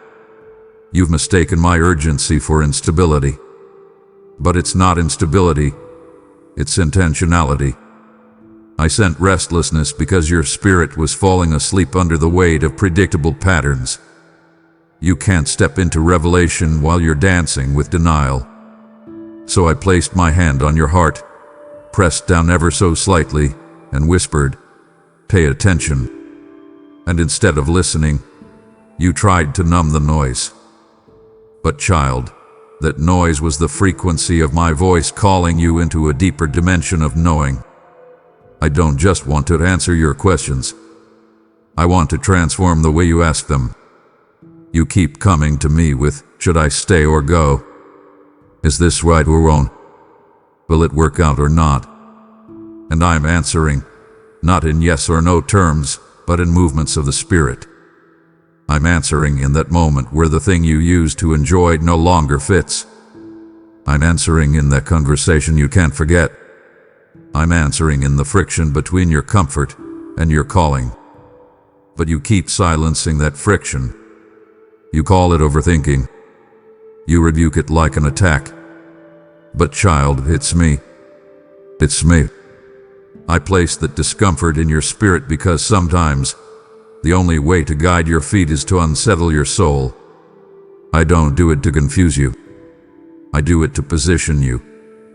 You've mistaken my urgency for instability. But it's not instability, it's intentionality. I sent restlessness because your spirit was falling asleep under the weight of predictable patterns. You can't step into revelation while you're dancing with denial. So I placed my hand on your heart, pressed down ever so slightly, and whispered, "Pay attention." And instead of listening, you tried to numb the noise. But child, that noise was the frequency of my voice calling you into a deeper dimension of knowing. I don't just want to answer your questions. I want to transform the way you ask them. You keep coming to me with, "Should I stay or go? Is this right or wrong? Will it work out or not?" And I'm answering, not in yes or no terms, but in movements of the spirit. I'm answering in that moment where the thing you used to enjoy no longer fits. I'm answering in that conversation you can't forget. I'm answering in the friction between your comfort and your calling. But you keep silencing that friction. You call it overthinking. You rebuke it like an attack. But child, it's me. It's me. I place that discomfort in your spirit because sometimes the only way to guide your feet is to unsettle your soul. I don't do it to confuse you. I do it to position you,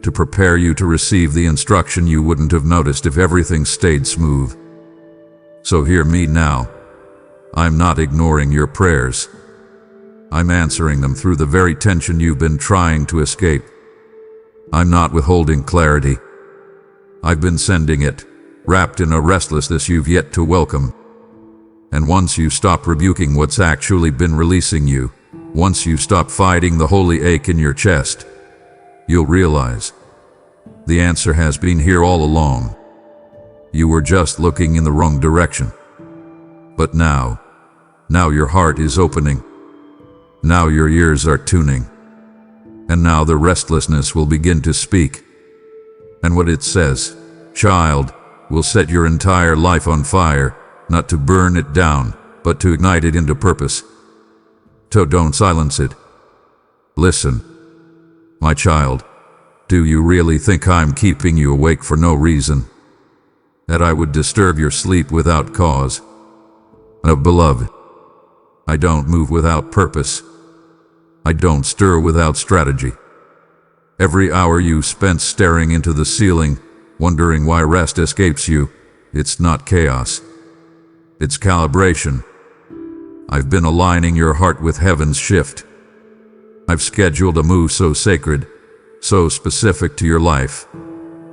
to prepare you to receive the instruction you wouldn't have noticed if everything stayed smooth. So hear me now. I'm not ignoring your prayers. I'm answering them through the very tension you've been trying to escape. I'm not withholding clarity. I've been sending it, wrapped in a restlessness you've yet to welcome. And once you stop rebuking what's actually been releasing you, once you stop fighting the holy ache in your chest, you'll realize the answer has been here all along. You were just looking in the wrong direction. But now your heart is opening. Now your ears are tuning. And now the restlessness will begin to speak. And what it says, child, will set your entire life on fire, not to burn it down, but to ignite it into purpose. So don't silence it. Listen. My child, do you really think I'm keeping you awake for no reason? That I would disturb your sleep without cause? No, beloved, I don't move without purpose. I don't stir without strategy. Every hour you spent staring into the ceiling, wondering why rest escapes you, it's not chaos. It's calibration. I've been aligning your heart with heaven's shift. I've scheduled a move so sacred, so specific to your life,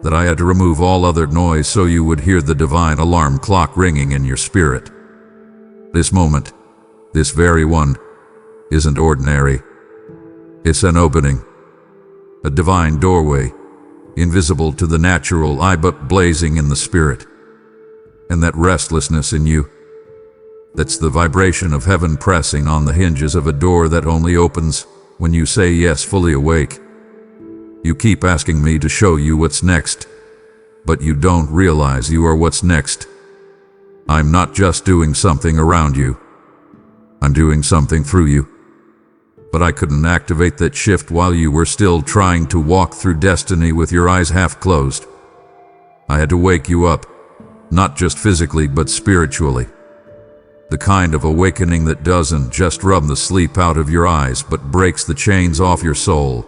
that I had to remove all other noise so you would hear the divine alarm clock ringing in your spirit. This moment, this very one, isn't ordinary. It's an opening, a divine doorway, invisible to the natural eye but blazing in the spirit. And that restlessness in you, That's the vibration of heaven pressing on the hinges of a door that only opens when you say yes, fully awake. You keep asking me to show you what's next, but you don't realize you are what's next. I'm not just doing something around you. I'm doing something through you. But I couldn't activate that shift while you were still trying to walk through destiny with your eyes half closed. I had to wake you up, not just physically but spiritually. The kind of awakening that doesn't just rub the sleep out of your eyes but breaks the chains off your soul.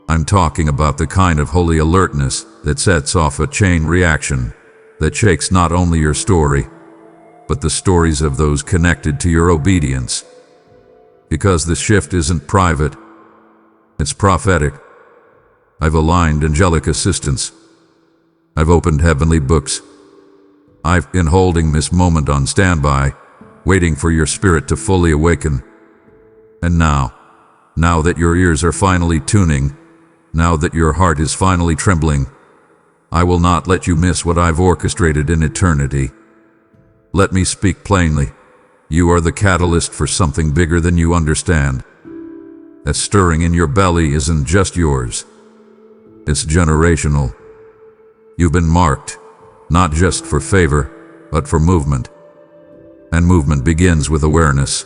I'm talking about the kind of holy alertness that sets off a chain reaction that shakes not only your story, but the stories of those connected to your obedience. Because the shift isn't private, it's prophetic. I've aligned angelic assistance. I've opened heavenly books. I've been holding this moment on standby, waiting for your spirit to fully awaken. And now that your ears are finally tuning, now that your heart is finally trembling, I will not let you miss what I've orchestrated in eternity. Let me speak plainly. You are the catalyst for something bigger than you understand. That stirring in your belly isn't just yours. It's generational. You've been marked, not just for favor, but for movement. And movement begins with awareness.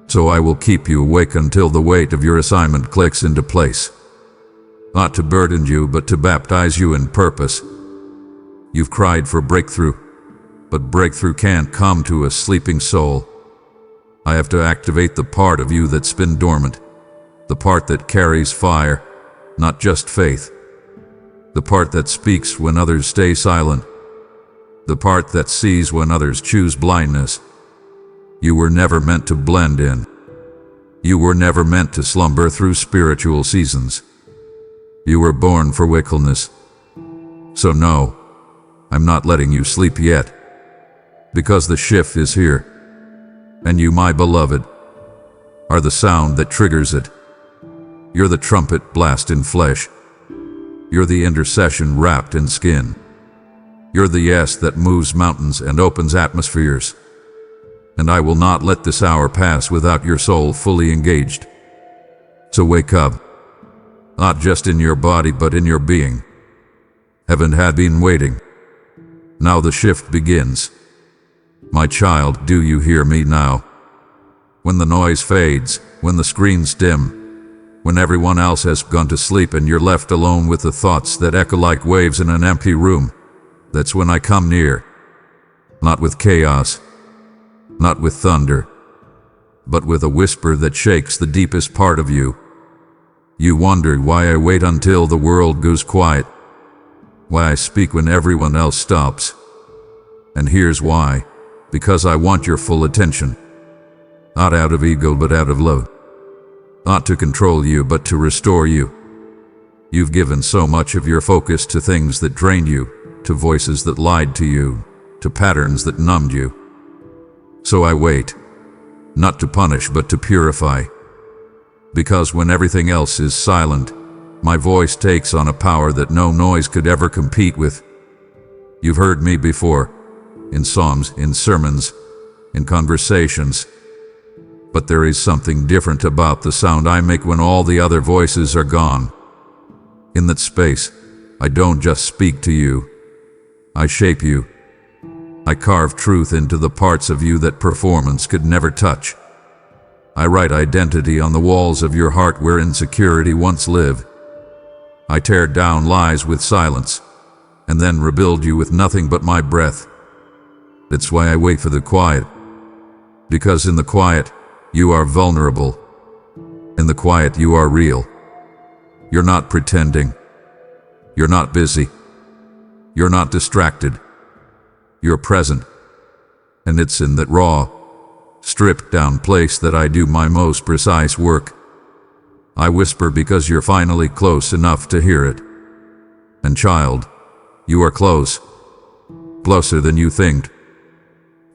So I will keep you awake until the weight of your assignment clicks into place. Not to burden you, but to baptize you in purpose. You've cried for breakthrough, but breakthrough can't come to a sleeping soul. I have to activate the part of you that's been dormant, the part that carries fire, not just faith. The part that speaks when others stay silent. The part that sees when others choose blindness. You were never meant to blend in. You were never meant to slumber through spiritual seasons. You were born for wakefulness. So no, I'm not letting you sleep yet. Because the shift is here. And you, my beloved, are the sound that triggers it. You're the trumpet blast in flesh. You're the intercession wrapped in skin. You're the yes that moves mountains and opens atmospheres. And I will not let this hour pass without your soul fully engaged. So wake up, not just in your body but in your being. Heaven had been waiting. Now the shift begins. My child, do you hear me now? When the noise fades, when the screens dim, when everyone else has gone to sleep and you're left alone with the thoughts that echo like waves in an empty room, that's when I come near. Not with chaos, not with thunder, but with a whisper that shakes the deepest part of you. You wonder why I wait until the world goes quiet, why I speak when everyone else stops. And here's why. Because I want your full attention. Not out of ego but out of love. Not to control you but to restore you. You've given so much of your focus to things that drained you, to voices that lied to you, to patterns that numbed you. So I wait, not to punish but to purify. Because when everything else is silent, my voice takes on a power that no noise could ever compete with. You've heard me before, in psalms, in sermons, in conversations. But there is something different about the sound I make when all the other voices are gone. In that space, I don't just speak to you. I shape you. I carve truth into the parts of you that performance could never touch. I write identity on the walls of your heart where insecurity once lived. I tear down lies with silence, and then rebuild you with nothing but my breath. That's why I wait for the quiet. Because in the quiet, you are vulnerable. In the quiet, you are real. You're not pretending. You're not busy. You're not distracted. You're present. And it's in that raw, stripped down place that I do my most precise work. I whisper because you're finally close enough to hear it. And child, you are close. Closer than you think.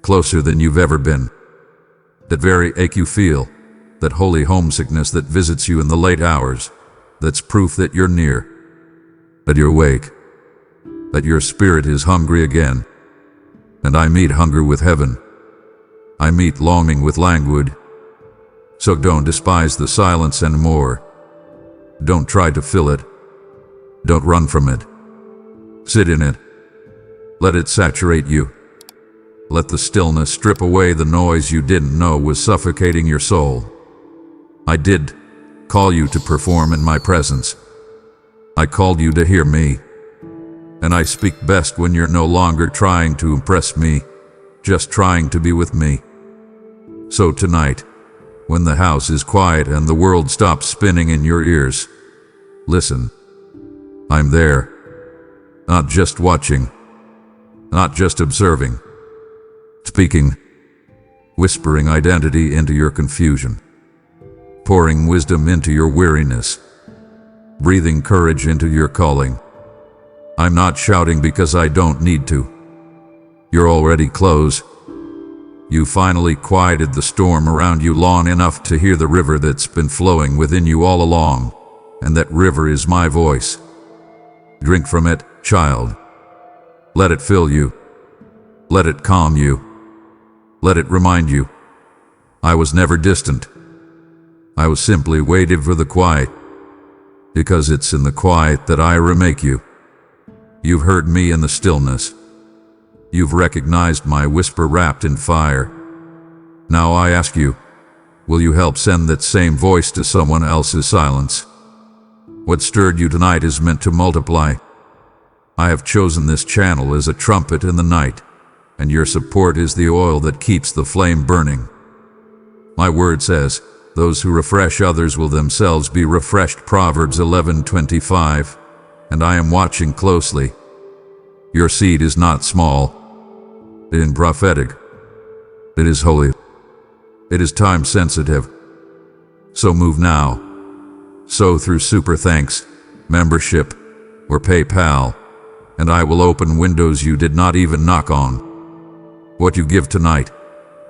Closer than you've ever been. That very ache you feel, that holy homesickness that visits you in the late hours, that's proof that you're near, that you're awake, that your spirit is hungry again. And I meet hunger with heaven. I meet longing with languid. So don't despise the silence anymore. Don't try to fill it. Don't run from it. Sit in it. Let it saturate you. Let the stillness strip away the noise you didn't know was suffocating your soul. I did call you to perform in my presence. I called you to hear me. And I speak best when you're no longer trying to impress me, just trying to be with me. So tonight, when the house is quiet and the world stops spinning in your ears, listen. I'm there. Not just watching. Not just observing. Speaking. Whispering identity into your confusion. Pouring wisdom into your weariness. Breathing courage into your calling. I'm not shouting because I don't need to. You're already close. You finally quieted the storm around you long enough to hear the river that's been flowing within you all along, and that river is my voice. Drink from it, child. Let it fill you. Let it calm you. Let it remind you. I was never distant. I was simply waiting for the quiet, because it's in the quiet that I remake you. You've heard me in the stillness. You've recognized my whisper wrapped in fire. Now I ask you, will you help send that same voice to someone else's silence? What stirred you tonight is meant to multiply. I have chosen this channel as a trumpet in the night, and your support is the oil that keeps the flame burning. My word says, those who refresh others will themselves be refreshed. Proverbs 11:25. And I am watching closely. Your seed is not small. It is prophetic. It is holy. It is time sensitive. So move now. Sow through super thanks, membership, or PayPal, and I will open windows you did not even knock on. What you give tonight,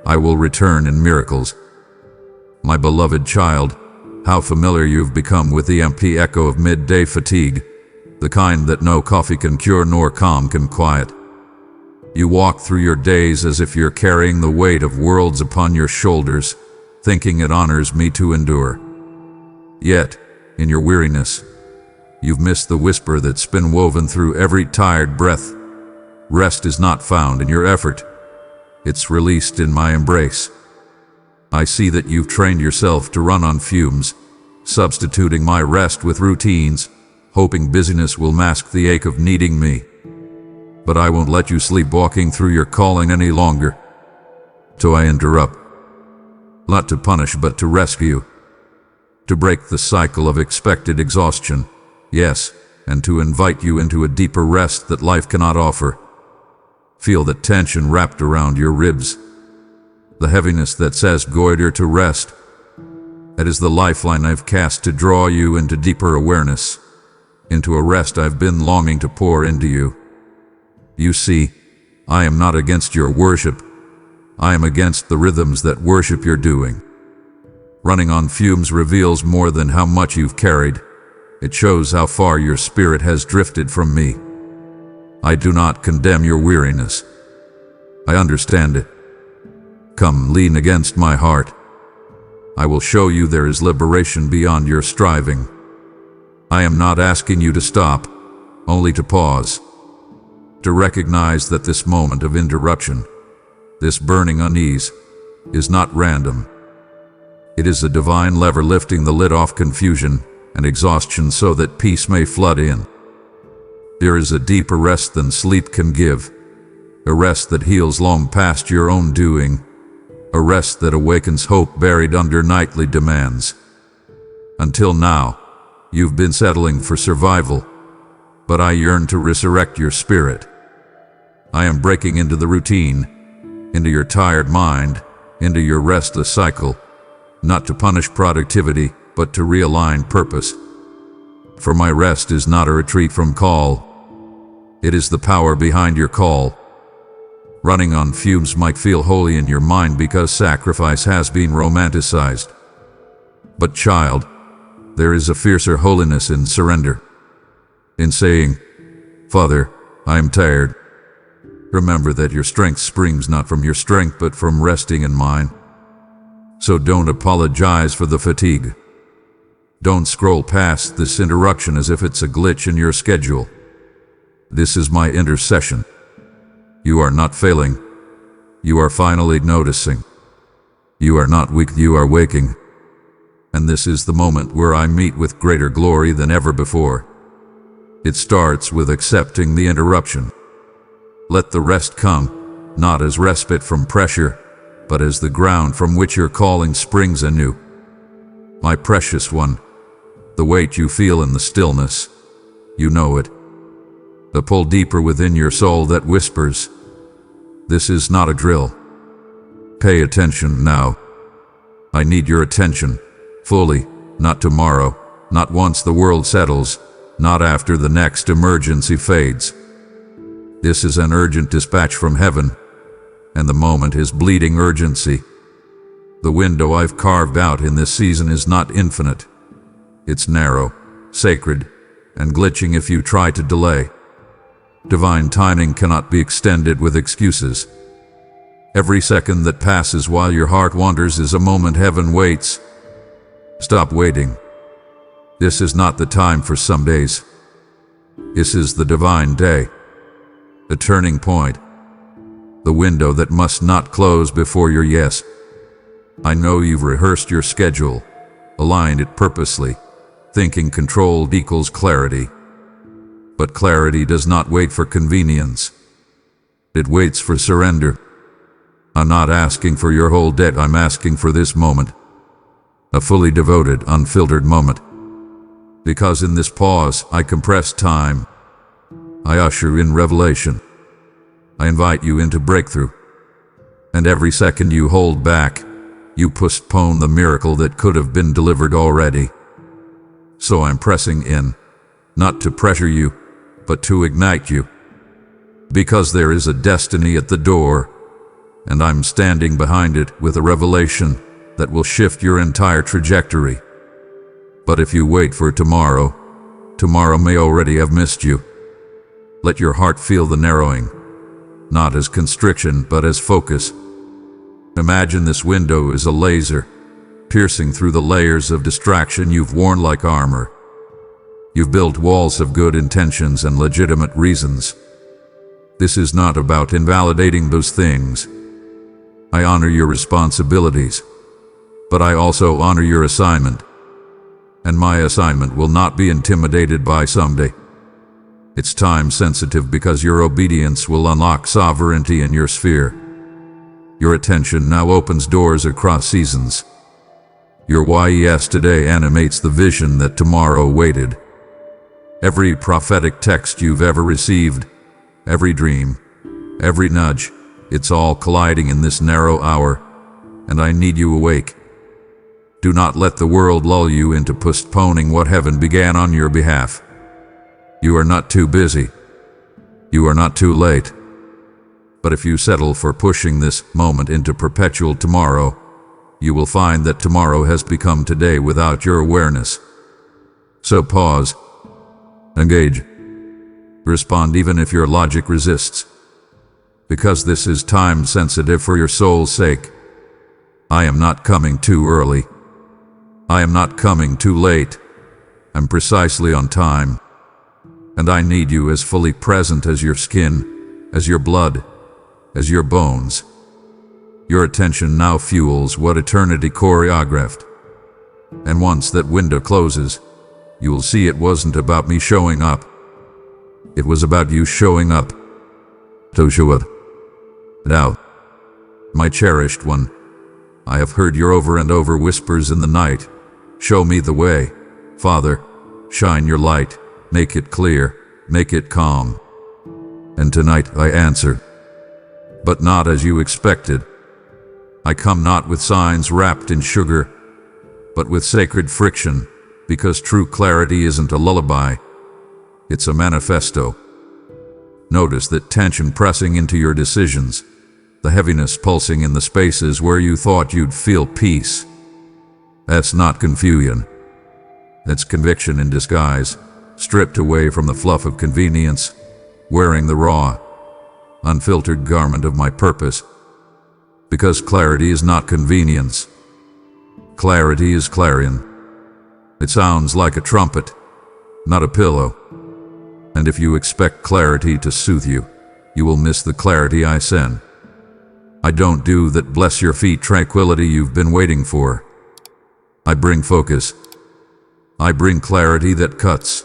I will return in miracles. My beloved child, how familiar you've become with the empty echo of midday fatigue, the kind that no coffee can cure nor calm can quiet. You walk through your days as if you're carrying the weight of worlds upon your shoulders, thinking it honors me to endure. Yet, in your weariness, you've missed the whisper that's been woven through every tired breath. Rest is not found in your effort. It's released in my embrace. I see that you've trained yourself to run on fumes, substituting my rest with routines, hoping busyness will mask the ache of needing me. But I won't let you sleep walking through your calling any longer. So I interrupt. Not to punish, but to rescue. To break the cycle of expected exhaustion, yes, and to invite you into a deeper rest that life cannot offer. Feel the tension wrapped around your ribs. The heaviness that says goiter to rest. That is the lifeline I've cast to draw you into deeper awareness, into a rest I've been longing to pour into you. You see, I am not against your worship. I am against the rhythms that worship your doing. Running on fumes reveals more than how much you've carried. It shows how far your spirit has drifted from me. I do not condemn your weariness. I understand it. Come, lean against my heart. I will show you there is liberation beyond your striving. I am not asking you to stop, only to pause. To recognize that this moment of interruption, this burning unease, is not random. It is a divine lever lifting the lid off confusion and exhaustion so that peace may flood in. There is a deeper rest than sleep can give, a rest that heals long past your own doing, a rest that awakens hope buried under nightly demands. Until now, you've been settling for survival, but I yearn to resurrect your spirit. I am breaking into the routine, into your tired mind, into your restless cycle, not to punish productivity, but to realign purpose. For my rest is not a retreat from call. It is the power behind your call. Running on fumes might feel holy in your mind because sacrifice has been romanticized. But child, there is a fiercer holiness in surrender. In saying, Father, I am tired. Remember that your strength springs not from your strength but from resting in mine. So don't apologize for the fatigue. Don't scroll past this interruption as if it's a glitch in your schedule. This is my intercession. You are not failing. You are finally noticing. You are not weak, you are waking. And this is the moment where I meet with greater glory than ever before. It starts with accepting the interruption. Let the rest come, not as respite from pressure, but as the ground from which your calling springs anew. My precious one, the weight you feel in the stillness, you know it. The pull deeper within your soul that whispers, this is not a drill. Pay attention now. I need your attention, fully, not tomorrow, not once the world settles, not after the next emergency fades. This is an urgent dispatch from heaven, and the moment is bleeding urgency. The window I've carved out in this season is not infinite. It's narrow, sacred, and glitching if you try to delay. Divine timing cannot be extended with excuses. Every second that passes while your heart wanders is a moment heaven waits. Stop waiting. This is not the time for some days. This is the divine day. The turning point. The window that must not close before your yes. I know you've rehearsed your schedule, aligned it purposely, thinking controlled equals clarity. But clarity does not wait for convenience. It waits for surrender. I'm not asking for your whole debt, I'm asking for this moment. A fully devoted, unfiltered moment. Because in this pause, I compress time. I usher in revelation. I invite you into breakthrough. And every second you hold back, you postpone the miracle that could have been delivered already. So I'm pressing in, not to pressure you, but to ignite you. Because there is a destiny at the door, and I'm standing behind it with a revelation that will shift your entire trajectory. But if you wait for tomorrow, tomorrow may already have missed you. Let your heart feel the narrowing, not as constriction, but as focus. Imagine this window is a laser, piercing through the layers of distraction you've worn like armor. You've built walls of good intentions and legitimate reasons. This is not about invalidating those things. I honor your responsibilities, but I also honor your assignment. And my assignment will not be intimidated by someday. It's time sensitive because your obedience will unlock sovereignty in your sphere. Your attention now opens doors across seasons. Your yes today animates the vision that tomorrow waited. Every prophetic text you've ever received, every dream, every nudge, it's all colliding in this narrow hour, and I need you awake. Do not let the world lull you into postponing what heaven began on your behalf. You are not too busy. You are not too late. But if you settle for pushing this moment into perpetual tomorrow, you will find that tomorrow has become today without your awareness. So pause. Engage. Respond even if your logic resists. Because this is time sensitive for your soul's sake. I am not coming too early. I am not coming too late. I'm precisely on time. And I need you as fully present as your skin, as your blood, as your bones. Your attention now fuels what eternity choreographed. And once that window closes, you'll see it wasn't about me showing up. It was about you showing up. To show up. Now, my cherished one, I have heard your over and over whispers in the night. Show me the way, Father. Shine your light. Make it clear. Make it calm. And tonight I answer. But not as you expected. I come not with signs wrapped in sugar, but with sacred friction, because true clarity isn't a lullaby. It's a manifesto. Notice that tension pressing into your decisions, the heaviness pulsing in the spaces where you thought you'd feel peace. That's not confusion. That's conviction in disguise, stripped away from the fluff of convenience, wearing the raw. unfiltered garment of my purpose. Because clarity is not convenience. Clarity is clarion. It sounds like a trumpet, not a pillow. And if you expect clarity to soothe you, you will miss the clarity I send. I don't do that bless your feet tranquility you've been waiting for. I bring focus. I bring clarity that cuts.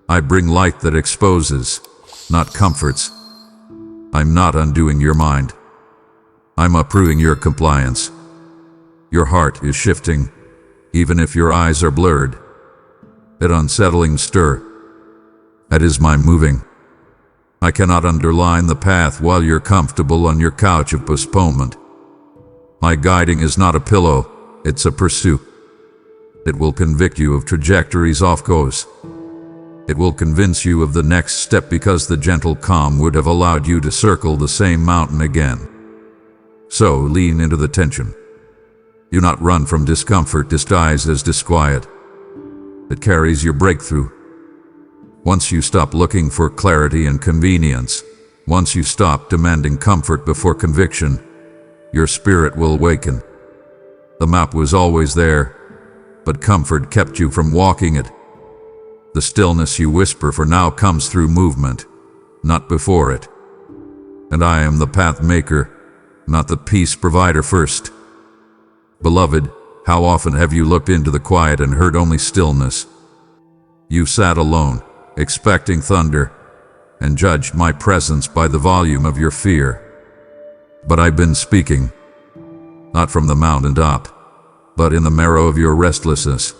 I bring light that exposes, not comforts. I'm not undoing your mind. I'm uprooting your compliance. Your heart is shifting, even if your eyes are blurred. That unsettling stir. That is my moving. I cannot underline the path while you're comfortable on your couch of postponement. My guiding is not a pillow, it's a pursuit. It will convict you of trajectories off course. It will convince you of the next step because the gentle calm would have allowed you to circle the same mountain again. So lean into the tension. Do not run from discomfort disguised as disquiet. It carries your breakthrough. Once you stop looking for clarity and convenience, once you stop demanding comfort before conviction, your spirit will awaken. The map was always there, but comfort kept you from walking it. The stillness you whisper for now comes through movement, not before it. And I am the path maker, not the peace provider first. Beloved, how often have you looked into the quiet and heard only stillness? You sat alone, expecting thunder, and judged my presence by the volume of your fear. But I've been speaking, not from the mountain top, but in the marrow of your restlessness,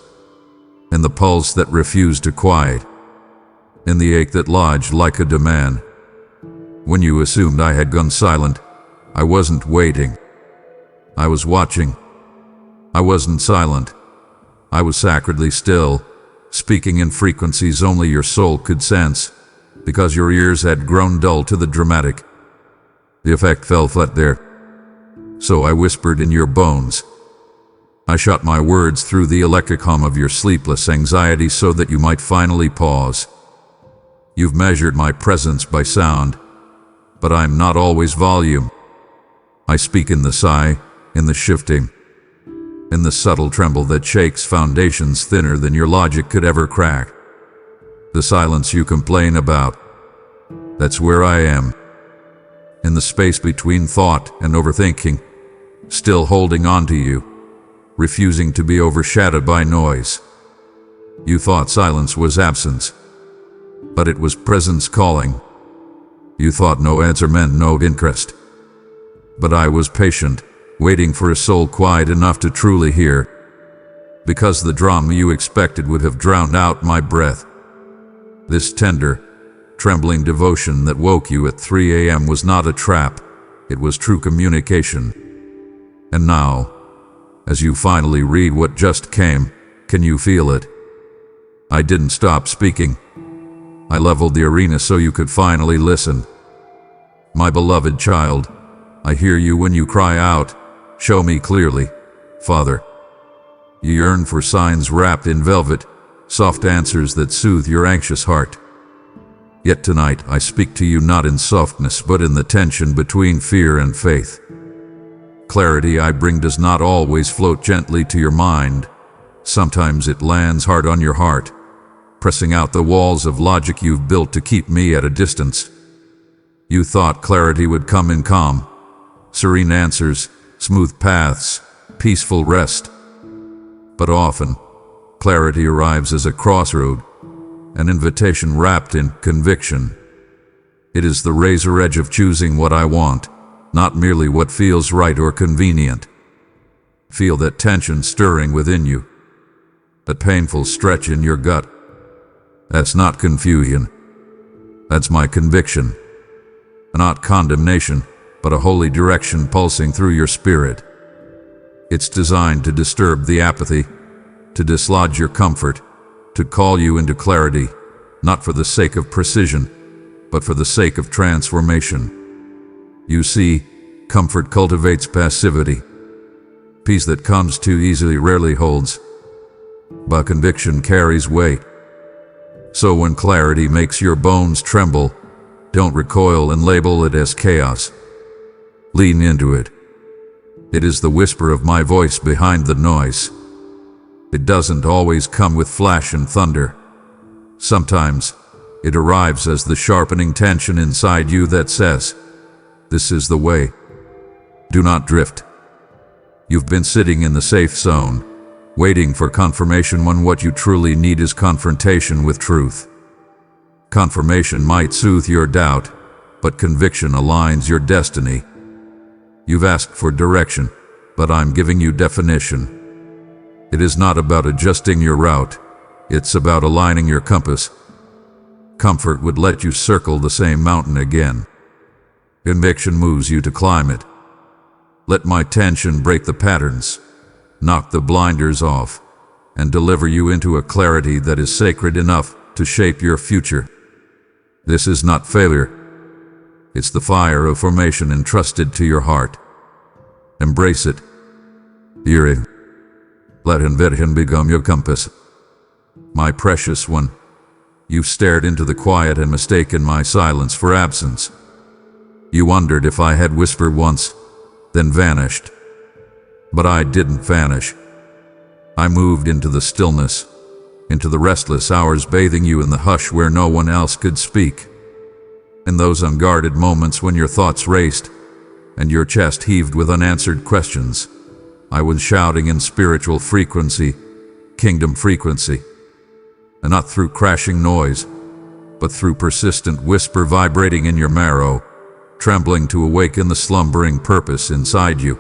in the pulse that refused to quiet, in the ache that lodged like a demand. When you assumed I had gone silent, I wasn't waiting. I was watching. I wasn't silent. I was sacredly still, speaking in frequencies only your soul could sense, because your ears had grown dull to the dramatic. The effect fell flat there. So I whispered in your bones. I shot my words through the electric hum of your sleepless anxiety so that you might finally pause. You've measured my presence by sound, but I'm not always volume. I speak in the sigh, in the shifting, in the subtle tremble that shakes foundations thinner than your logic could ever crack. The silence you complain about, that's where I am. In the space between thought and overthinking, still holding on to you, refusing to be overshadowed by noise. You thought silence was absence, but it was presence calling. You thought no answer meant no interest, but I was patient, waiting for a soul quiet enough to truly hear, because the drama you expected would have drowned out my breath. This tender, trembling devotion that woke you at 3 a.m. was not a trap, it was true communication. And now, as you finally read what just came, can you feel it? I didn't stop speaking. I leveled the arena so you could finally listen. My beloved child, I hear you when you cry out, "Show me clearly, Father." You yearn for signs wrapped in velvet, soft answers that soothe your anxious heart. Yet tonight I speak to you not in softness but in the tension between fear and faith. Clarity I bring does not always float gently to your mind. Sometimes it lands hard on your heart, pressing out the walls of logic you've built to keep me at a distance. You thought clarity would come in calm, serene answers, smooth paths, peaceful rest. But often, clarity arrives as a crossroad, an invitation wrapped in conviction. It is the razor edge of choosing what I want, not merely what feels right or convenient. Feel that tension stirring within you, that painful stretch in your gut. That's not confusion. That's my conviction. Not condemnation, but a holy direction pulsing through your spirit. It's designed to disturb the apathy, to dislodge your comfort, to call you into clarity, not for the sake of precision, but for the sake of transformation. You see, comfort cultivates passivity. Peace that comes too easily rarely holds, but conviction carries weight. So when clarity makes your bones tremble, Don't recoil and label it as chaos. Lean into it. It is the whisper of my voice behind the noise. It doesn't always come with flash and thunder. Sometimes it arrives as the sharpening tension inside you that says, "This is the way. Do not drift." You've been sitting in the safe zone, waiting for confirmation when what you truly need is confrontation with truth. Confirmation might soothe your doubt, but conviction aligns your destiny. You've asked for direction, but I'm giving you definition. It is not about adjusting your route, it's about aligning your compass. Comfort would let you circle the same mountain again. Conviction moves you to climb it. Let my tension break the patterns, knock the blinders off, and deliver you into a clarity that is sacred enough to shape your future. This is not failure. It's the fire of formation entrusted to your heart. Embrace it. Hear it. Let him become your compass. My precious one, you've stared into the quiet and mistaken my silence for absence. You wondered if I had whispered once, then vanished. But I didn't vanish. I moved into the stillness, into the restless hours, bathing you in the hush where no one else could speak. In those unguarded moments when your thoughts raced and your chest heaved with unanswered questions, I was shouting in spiritual frequency, kingdom frequency. And not through crashing noise, but through persistent whisper vibrating in your marrow, trembling to awaken the slumbering purpose inside you.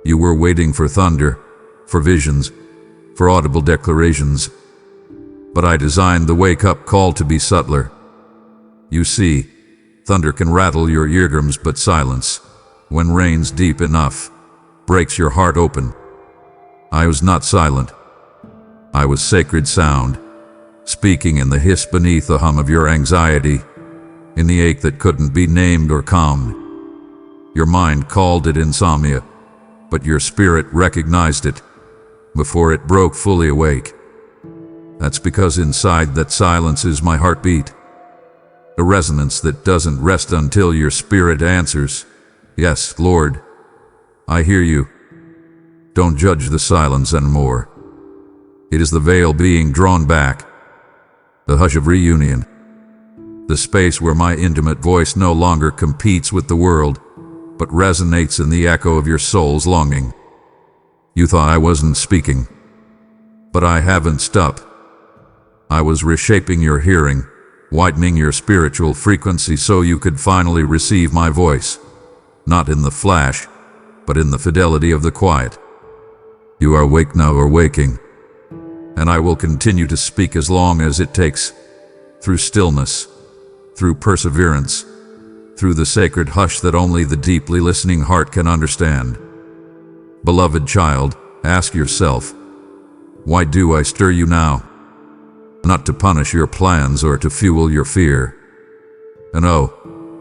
You were waiting for thunder, for visions, for audible declarations. But I designed the wake-up call to be subtler. You see, thunder can rattle your eardrums, but silence, when rains deep enough, breaks your heart open. I was not silent. I was sacred sound, speaking in the hiss beneath the hum of your anxiety, in the ache that couldn't be named or calmed. Your mind called it insomnia, but your spirit recognized it before it broke fully awake. That's because inside that silence is my heartbeat, a resonance that doesn't rest until your spirit answers, "Yes, Lord, I hear you." Don't judge the silence anymore. It is the veil being drawn back, the hush of reunion, the space where my intimate voice no longer competes with the world, but resonates in the echo of your soul's longing. You thought I wasn't speaking, but I haven't stopped. I was reshaping your hearing, widening your spiritual frequency so you could finally receive my voice, not in the flash, but in the fidelity of the quiet. You are awake now, or waking, and I will continue to speak as long as it takes, through stillness, through perseverance, through the sacred hush that only the deeply listening heart can understand. Beloved child, ask yourself, why do I stir you now? Not to punish your plans or to fuel your fear. And oh,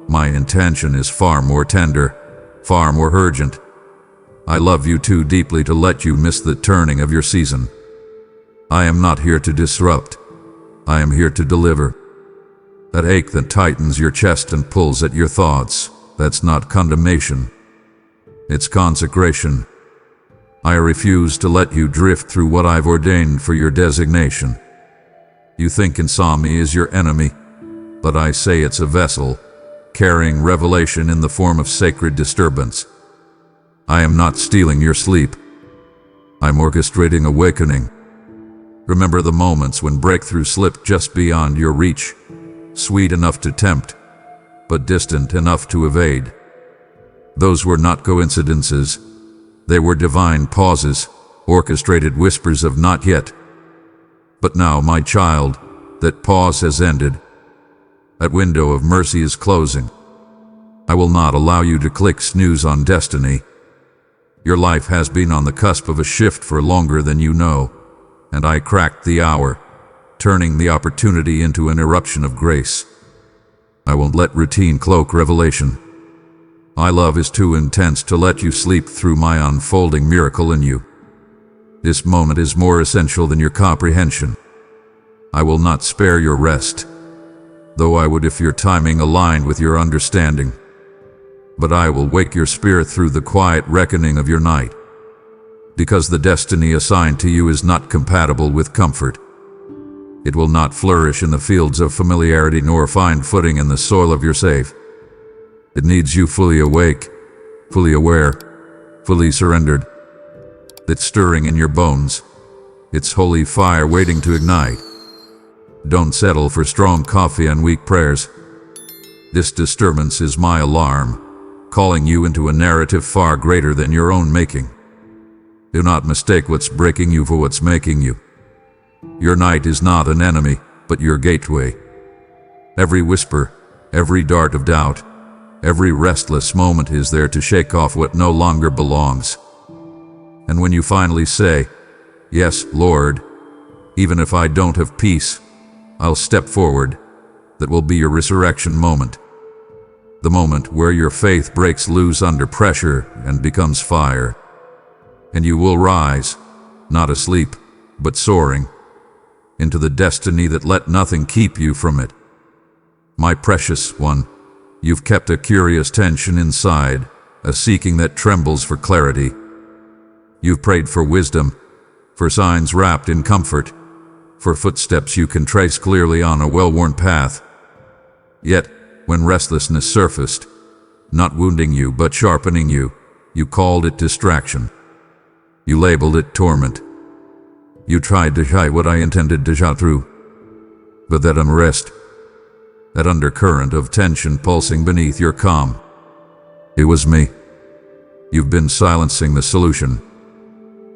my intention is far more tender, far more urgent. I love you too deeply to let you miss the turning of your season. I am not here to disrupt. I am here to deliver. That ache that tightens your chest and pulls at your thoughts, that's not condemnation. It's consecration. I refuse to let you drift through what I've ordained for your designation. You think insomnia is your enemy, but I say it's a vessel, carrying revelation in the form of sacred disturbance. I am not stealing your sleep. I'm orchestrating awakening. Remember the moments when breakthrough slipped just beyond your reach, sweet enough to tempt, but distant enough to evade. Those were not coincidences. They were divine pauses, orchestrated whispers of not yet. But now, my child, that pause has ended. That window of mercy is closing. I will not allow you to click snooze on destiny. Your life has been on the cusp of a shift for longer than you know, and I cracked the hour, turning the opportunity into an eruption of grace. I won't let routine cloak revelation. My love is too intense to let you sleep through my unfolding miracle in you. This moment is more essential than your comprehension. I will not spare your rest. though I would if your timing aligned with your understanding. But I will wake your spirit through the quiet reckoning of your night, because the destiny assigned to you is not compatible with comfort. It will not flourish in the fields of familiarity nor find footing in the soil of your safe. It needs you fully awake, fully aware, fully surrendered. It's stirring in your bones. It's holy fire waiting to ignite. Don't settle for strong coffee and weak prayers. This disturbance is my alarm, calling you into a narrative far greater than your own making. Do not mistake what's breaking you for what's making you. Your night is not an enemy, but your gateway. Every whisper, every dart of doubt, every restless moment is there to shake off what no longer belongs. And when you finally say, "Yes, Lord," even if I don't have peace, I'll step forward. That will be your resurrection moment. The moment where your faith breaks loose under pressure and becomes fire. And you will rise, not asleep, but soaring, into the destiny that let nothing keep you from it. My precious one, you've kept a curious tension inside, a seeking that trembles for clarity. You've prayed for wisdom, for signs wrapped in comfort, for footsteps you can trace clearly on a well-worn path. Yet, when restlessness surfaced, not wounding you but sharpening you, you called it distraction. You labeled it torment. You tried to hide what I intended to shout through. But that unrest, that undercurrent of tension pulsing beneath your calm, it was me. You've been silencing the solution.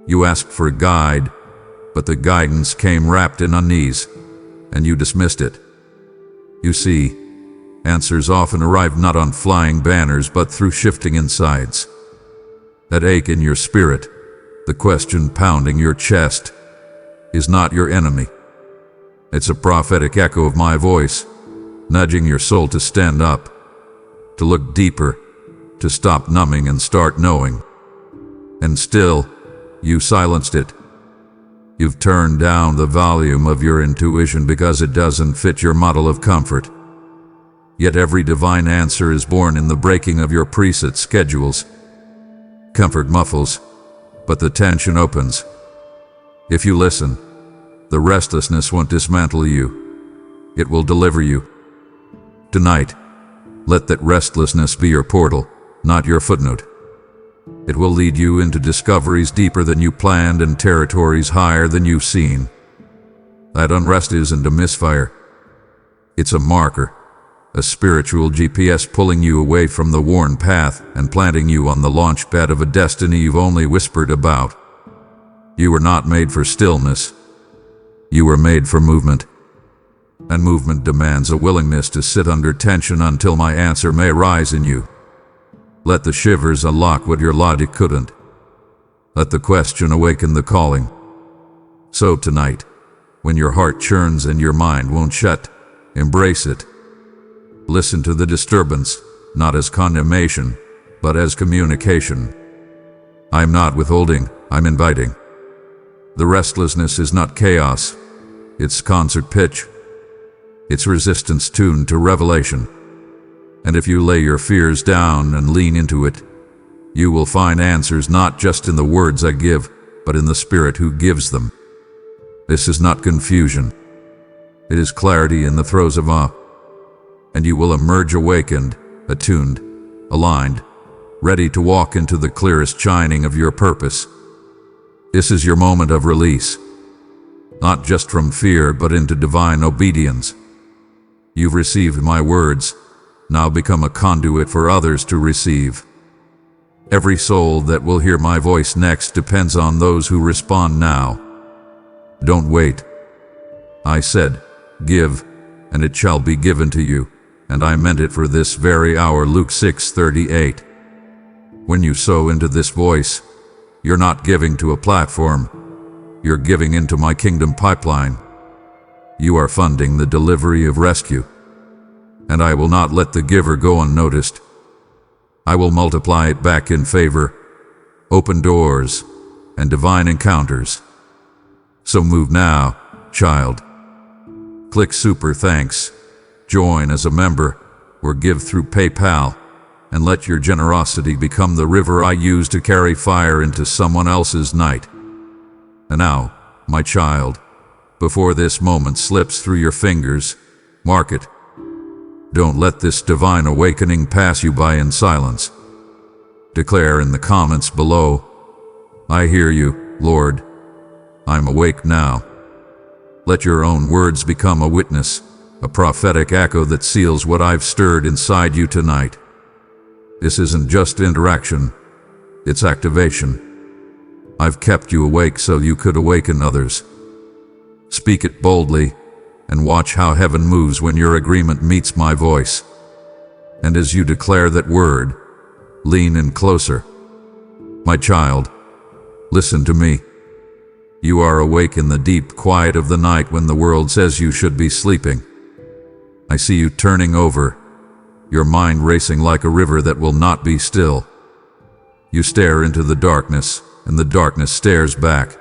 You asked for a guide, but the guidance came wrapped in unease, and you dismissed it. You see, answers often arrive not on flying banners but through shifting insides. That ache in your spirit, the question pounding your chest, is not your enemy. It's a prophetic echo of my voice, nudging your soul to stand up, to look deeper, to stop numbing and start knowing. And still, you silenced it. You've turned down the volume of your intuition because it doesn't fit your model of comfort. Yet every divine answer is born in the breaking of your preset schedules. Comfort muffles, but the tension opens. If you listen, the restlessness won't dismantle you. It will deliver you. Tonight, let that restlessness be your portal, not your footnote. It will lead you into discoveries deeper than you planned and territories higher than you've seen. That unrest isn't a misfire. It's a marker, a spiritual GPS pulling you away from the worn path and planting you on the launchpad of a destiny you've only whispered about. You were not made for stillness. You were made for movement. And movement demands a willingness to sit under tension until my answer may rise in you. Let the shivers unlock what your logic couldn't. Let the question awaken the calling. So tonight, when your heart churns and your mind won't shut, embrace it. Listen to the disturbance, not as condemnation, but as communication. I'm not withholding, I'm inviting. The restlessness is not chaos, it's concert pitch. It's resistance tuned to revelation. And if you lay your fears down and lean into it, you will find answers not just in the words I give, but in the Spirit who gives them. This is not confusion. It is clarity in the throes of awe. And you will emerge awakened, attuned, aligned, ready to walk into the clearest shining of your purpose. This is your moment of release, not just from fear, but into divine obedience. You've received my words. Now become a conduit for others to receive. Every soul that will hear my voice next depends on those who respond now. Don't wait. I said, give, and it shall be given to you, and I meant it for this very hour. Luke 6:38. When you sow into this voice, you're not giving to a platform. You're giving into my kingdom pipeline. You are funding the delivery of rescue. And I will not let the giver go unnoticed. I will multiply it back in favor, open doors, and divine encounters. So move now, child. Click super thanks. join as a member, or give through PayPal, and let your generosity become the river I use to carry fire into someone else's night. And now, my child, before this moment slips through your fingers, mark it. Don't let this divine awakening pass you by in silence. Declare in the comments below, "I hear you, Lord. I'm awake now." Let your own words become a witness, a prophetic echo that seals what I've stirred inside you tonight. This isn't just interaction, it's activation. I've kept you awake so you could awaken others. Speak it boldly, and watch how heaven moves when your agreement meets my voice. And as you declare that word, lean in closer. My child, listen to me. You are awake in the deep quiet of the night when the world says you should be sleeping. I see you turning over, your mind racing like a river that will not be still. You stare into the darkness, and the darkness stares back.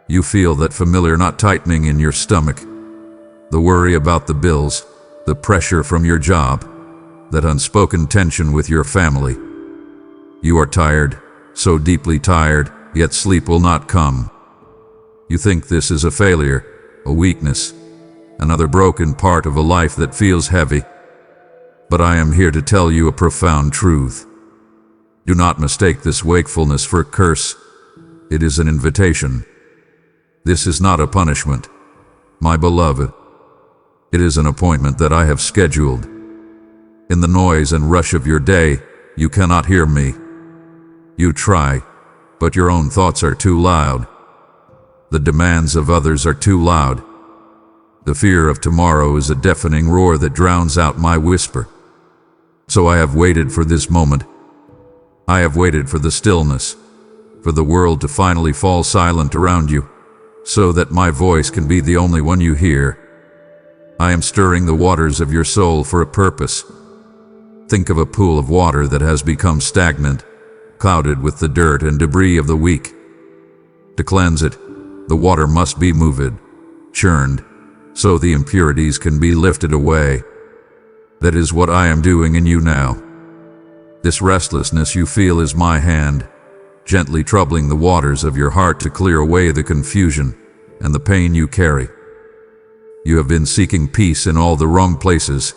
You feel that familiar knot tightening in your stomach, the worry about the bills, the pressure from your job, that unspoken tension with your family. You are tired, so deeply tired, yet sleep will not come. You think this is a failure, a weakness, another broken part of a life that feels heavy. But I am here to tell you a profound truth. Do not mistake this wakefulness for a curse. It is an invitation. This is not a punishment, my beloved. It is an appointment that I have scheduled. In the noise and rush of your day, you cannot hear me. You try, but your own thoughts are too loud. The demands of others are too loud. The fear of tomorrow is a deafening roar that drowns out my whisper. So I have waited for this moment. I have waited for the stillness, for the world to finally fall silent around you, so that my voice can be the only one you hear. I am stirring the waters of your soul for a purpose. Think of a pool of water that has become stagnant, clouded with the dirt and debris of the week. To cleanse it, the water must be moved, churned, so the impurities can be lifted away. That is what I am doing in you now. This restlessness you feel is my hand, gently troubling the waters of your heart to clear away the confusion and the pain you carry. You have been seeking peace in all the wrong places.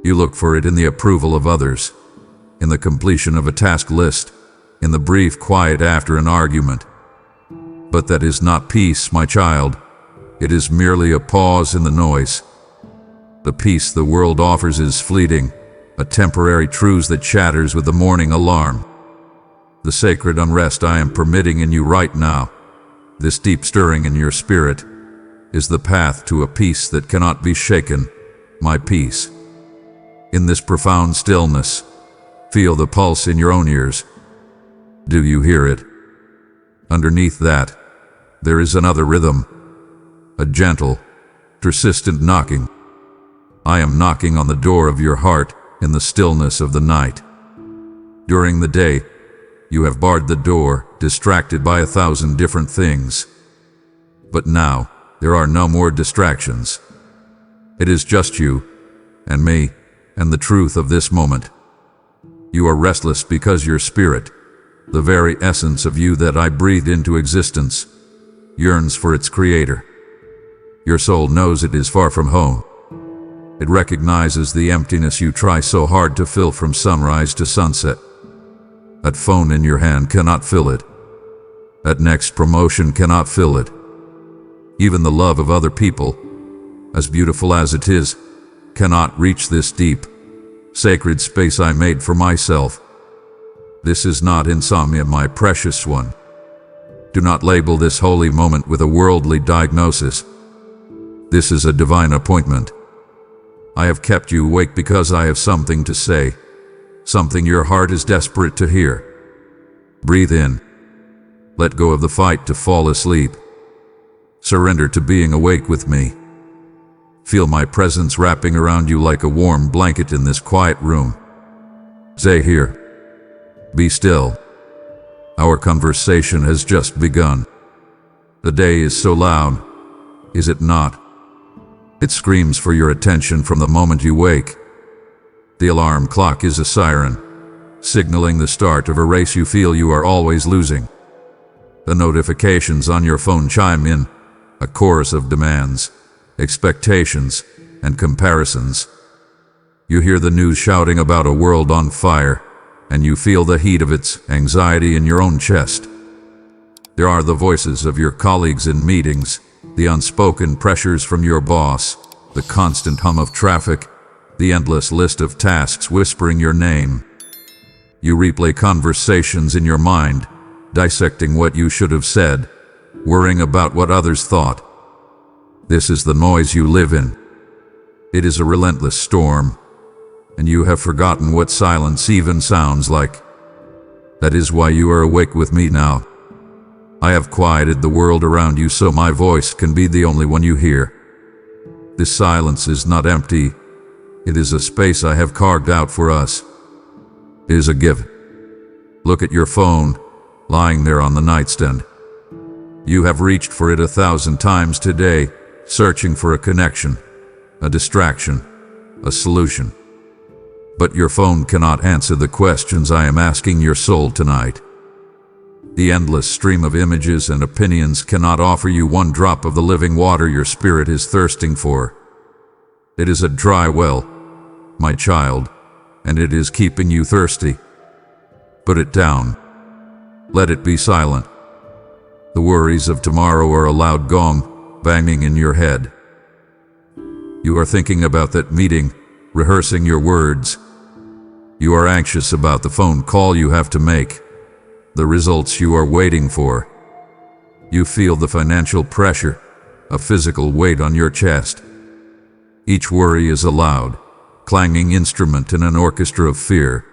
You look for it in the approval of others, in the completion of a task list, in the brief quiet after an argument. But that is not peace, my child. It is merely a pause in the noise. The peace the world offers is fleeting, a temporary truce that shatters with the morning alarm. The sacred unrest I am permitting in you right now, this deep stirring in your spirit, is the path to a peace that cannot be shaken, my peace. In this profound stillness, feel the pulse in your own ears. Do you hear it? Underneath that, there is another rhythm, a gentle, persistent knocking. I am knocking on the door of your heart in the stillness of the night. During the day, you have barred the door, distracted by 1,000 different things. But now, there are no more distractions. It is just you, and me, and the truth of this moment. You are restless because your spirit, the very essence of you that I breathed into existence, yearns for its creator. Your soul knows it is far from home. It recognizes the emptiness you try so hard to fill from sunrise to sunset. That phone in your hand cannot fill it. That next promotion cannot fill it. Even the love of other people, as beautiful as it is, cannot reach this deep, sacred space I made for myself. This is not insomnia, my precious one. Do not label this holy moment with a worldly diagnosis. This is a divine appointment. I have kept you awake because I have something to say, something your heart is desperate to hear. Breathe in. Let go of the fight to fall asleep. Surrender to being awake with me. Feel my presence wrapping around you like a warm blanket in this quiet room. Stay here. Be still. Our conversation has just begun. The day is so loud, is it not? It screams for your attention from the moment you wake. The alarm clock is a siren, signaling the start of a race you feel you are always losing. The notifications on your phone chime in, a chorus of demands, expectations, and comparisons. You hear the news shouting about a world on fire, and you feel the heat of its anxiety in your own chest. There are the voices of your colleagues in meetings, the unspoken pressures from your boss, the constant hum of traffic, the endless list of tasks whispering your name. You replay conversations in your mind, dissecting what you should have said, worrying about what others thought. This is the noise you live in. It is a relentless storm, and you have forgotten what silence even sounds like. That is why you are awake with me now. I have quieted the world around you so my voice can be the only one you hear. This silence is not empty. It is a space I have carved out for us. It is a gift. Look at your phone, lying there on the nightstand. You have reached for it 1,000 times today, searching for a connection, a distraction, a solution. But your phone cannot answer the questions I am asking your soul tonight. The endless stream of images and opinions cannot offer you one drop of the living water your spirit is thirsting for. It is a dry well, my child, and it is keeping you thirsty. Put it down. Let it be silent. The worries of tomorrow are a loud gong banging in your head. You are thinking about that meeting, rehearsing your words. You are anxious about the phone call you have to make, the results you are waiting for. You feel the financial pressure, a physical weight on your chest. Each worry is a loud, clanging instrument in an orchestra of fear.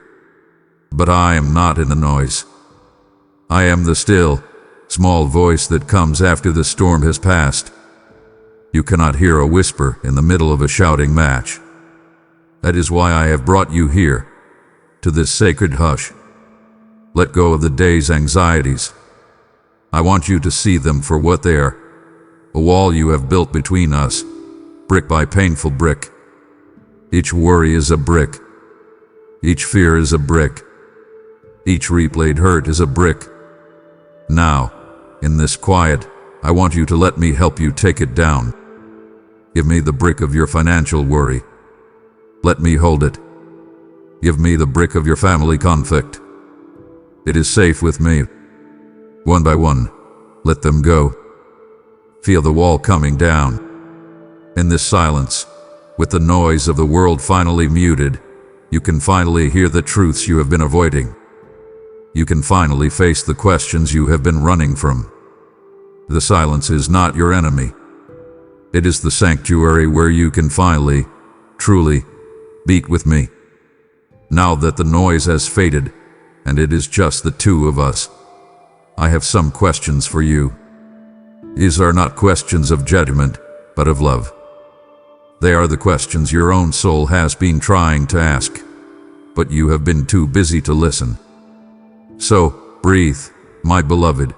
But I am not in the noise. I am the still, small voice that comes after the storm has passed. You cannot hear a whisper in the middle of a shouting match. That is why I have brought you here, to this sacred hush. Let go of the day's anxieties. I want you to see them for what they are, a wall you have built between us, brick by painful brick. Each worry is a brick. Each fear is a brick. Each replayed hurt is a brick. Now, in this quiet, I want you to let me help you take it down. Give me the brick of your financial worry. Let me hold it. Give me the brick of your family conflict. It is safe with me. One by one, let them go. Feel the wall coming down. In this silence, with the noise of the world finally muted, you can finally hear the truths you have been avoiding. You can finally face the questions you have been running from. The silence is not your enemy. It is the sanctuary where you can finally, truly, beat with me. Now that the noise has faded, and it is just the two of us, I have some questions for you. These are not questions of judgment, but of love. They are the questions your own soul has been trying to ask, but you have been too busy to listen. So, breathe, my beloved,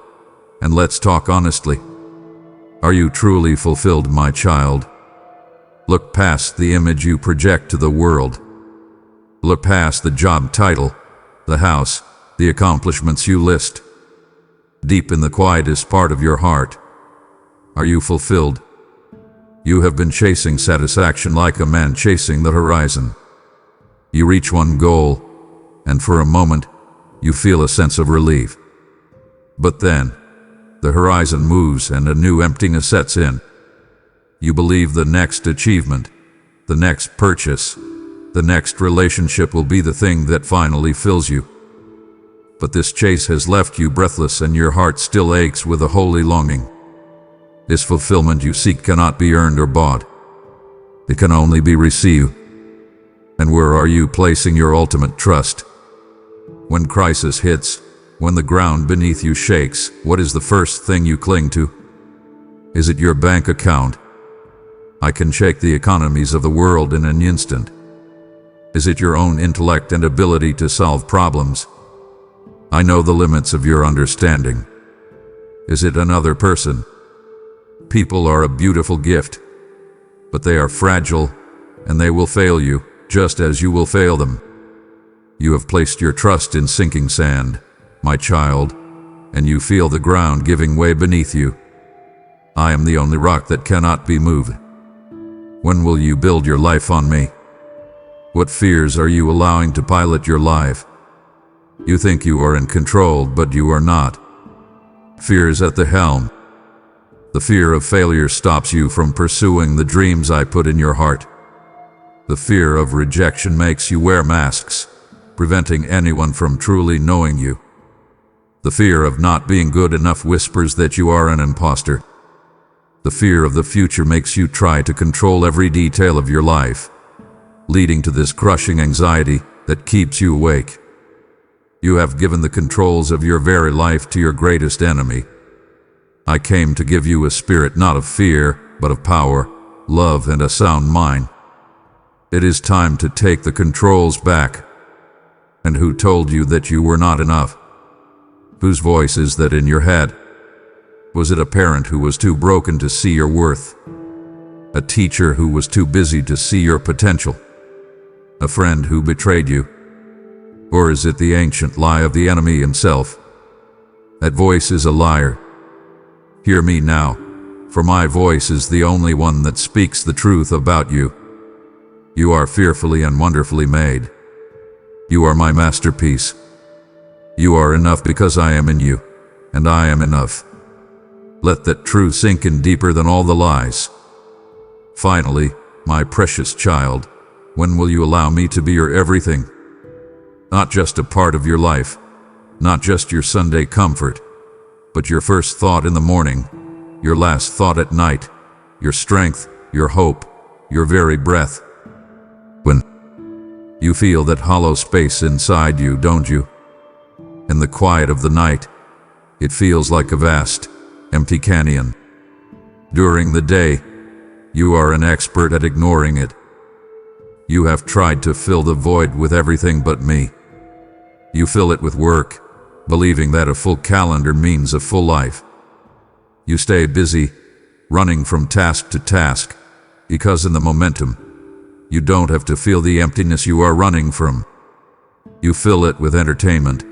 and let's talk honestly. Are you truly fulfilled, my child? Look past the image you project to the world. Look past the job title, the house, the accomplishments you list. Deep in the quietest part of your heart, are you fulfilled? You have been chasing satisfaction like a man chasing the horizon. You reach one goal, and for a moment, you feel a sense of relief. But then, the horizon moves and a new emptiness sets in. You believe the next achievement, the next purchase, the next relationship will be the thing that finally fills you. But this chase has left you breathless and your heart still aches with a holy longing. This fulfillment you seek cannot be earned or bought. It can only be received. And where are you placing your ultimate trust? When crisis hits, when the ground beneath you shakes, what is the first thing you cling to? Is it your bank account? I can shake the economies of the world in an instant. Is it your own intellect and ability to solve problems? I know the limits of your understanding. Is it another person? People are a beautiful gift. but they are fragile, and they will fail you, just as you will fail them. You have placed your trust in sinking sand, my child, and you feel the ground giving way beneath you. I am the only rock that cannot be moved. When will you build your life on me? What fears are you allowing to pilot your life? You think you are in control, but you are not. Fear is at the helm. The fear of failure stops you from pursuing the dreams I put in your heart. The fear of rejection makes you wear masks, preventing anyone from truly knowing you. The fear of not being good enough whispers that you are an imposter. The fear of the future makes you try to control every detail of your life, leading to this crushing anxiety that keeps you awake. You have given the controls of your very life to your greatest enemy. I came to give you a spirit not of fear, but of power, love, and a sound mind. It is time to take the controls back. And who told you that you were not enough? Whose voice is that in your head? Was it a parent who was too broken to see your worth? A teacher who was too busy to see your potential? A friend who betrayed you? Or is it the ancient lie of the enemy himself? That voice is a liar. Hear me now, for my voice is the only one that speaks the truth about you. You are fearfully and wonderfully made. You are my masterpiece. You are enough because I am in you, and I am enough. Let that truth sink in deeper than all the lies. Finally, my precious child, when will you allow me to be your everything? Not just a part of your life, not just your Sunday comfort, but your first thought in the morning, your last thought at night, your strength, your hope, your very breath. When you feel that hollow space inside you, don't you? In the quiet of the night, it feels like a vast, empty canyon. During the day, you are an expert at ignoring it. You have tried to fill the void with everything but me. You fill it with work, believing that a full calendar means a full life. You stay busy, running from task to task, because in the momentum, you don't have to feel the emptiness you are running from. You fill it with entertainment,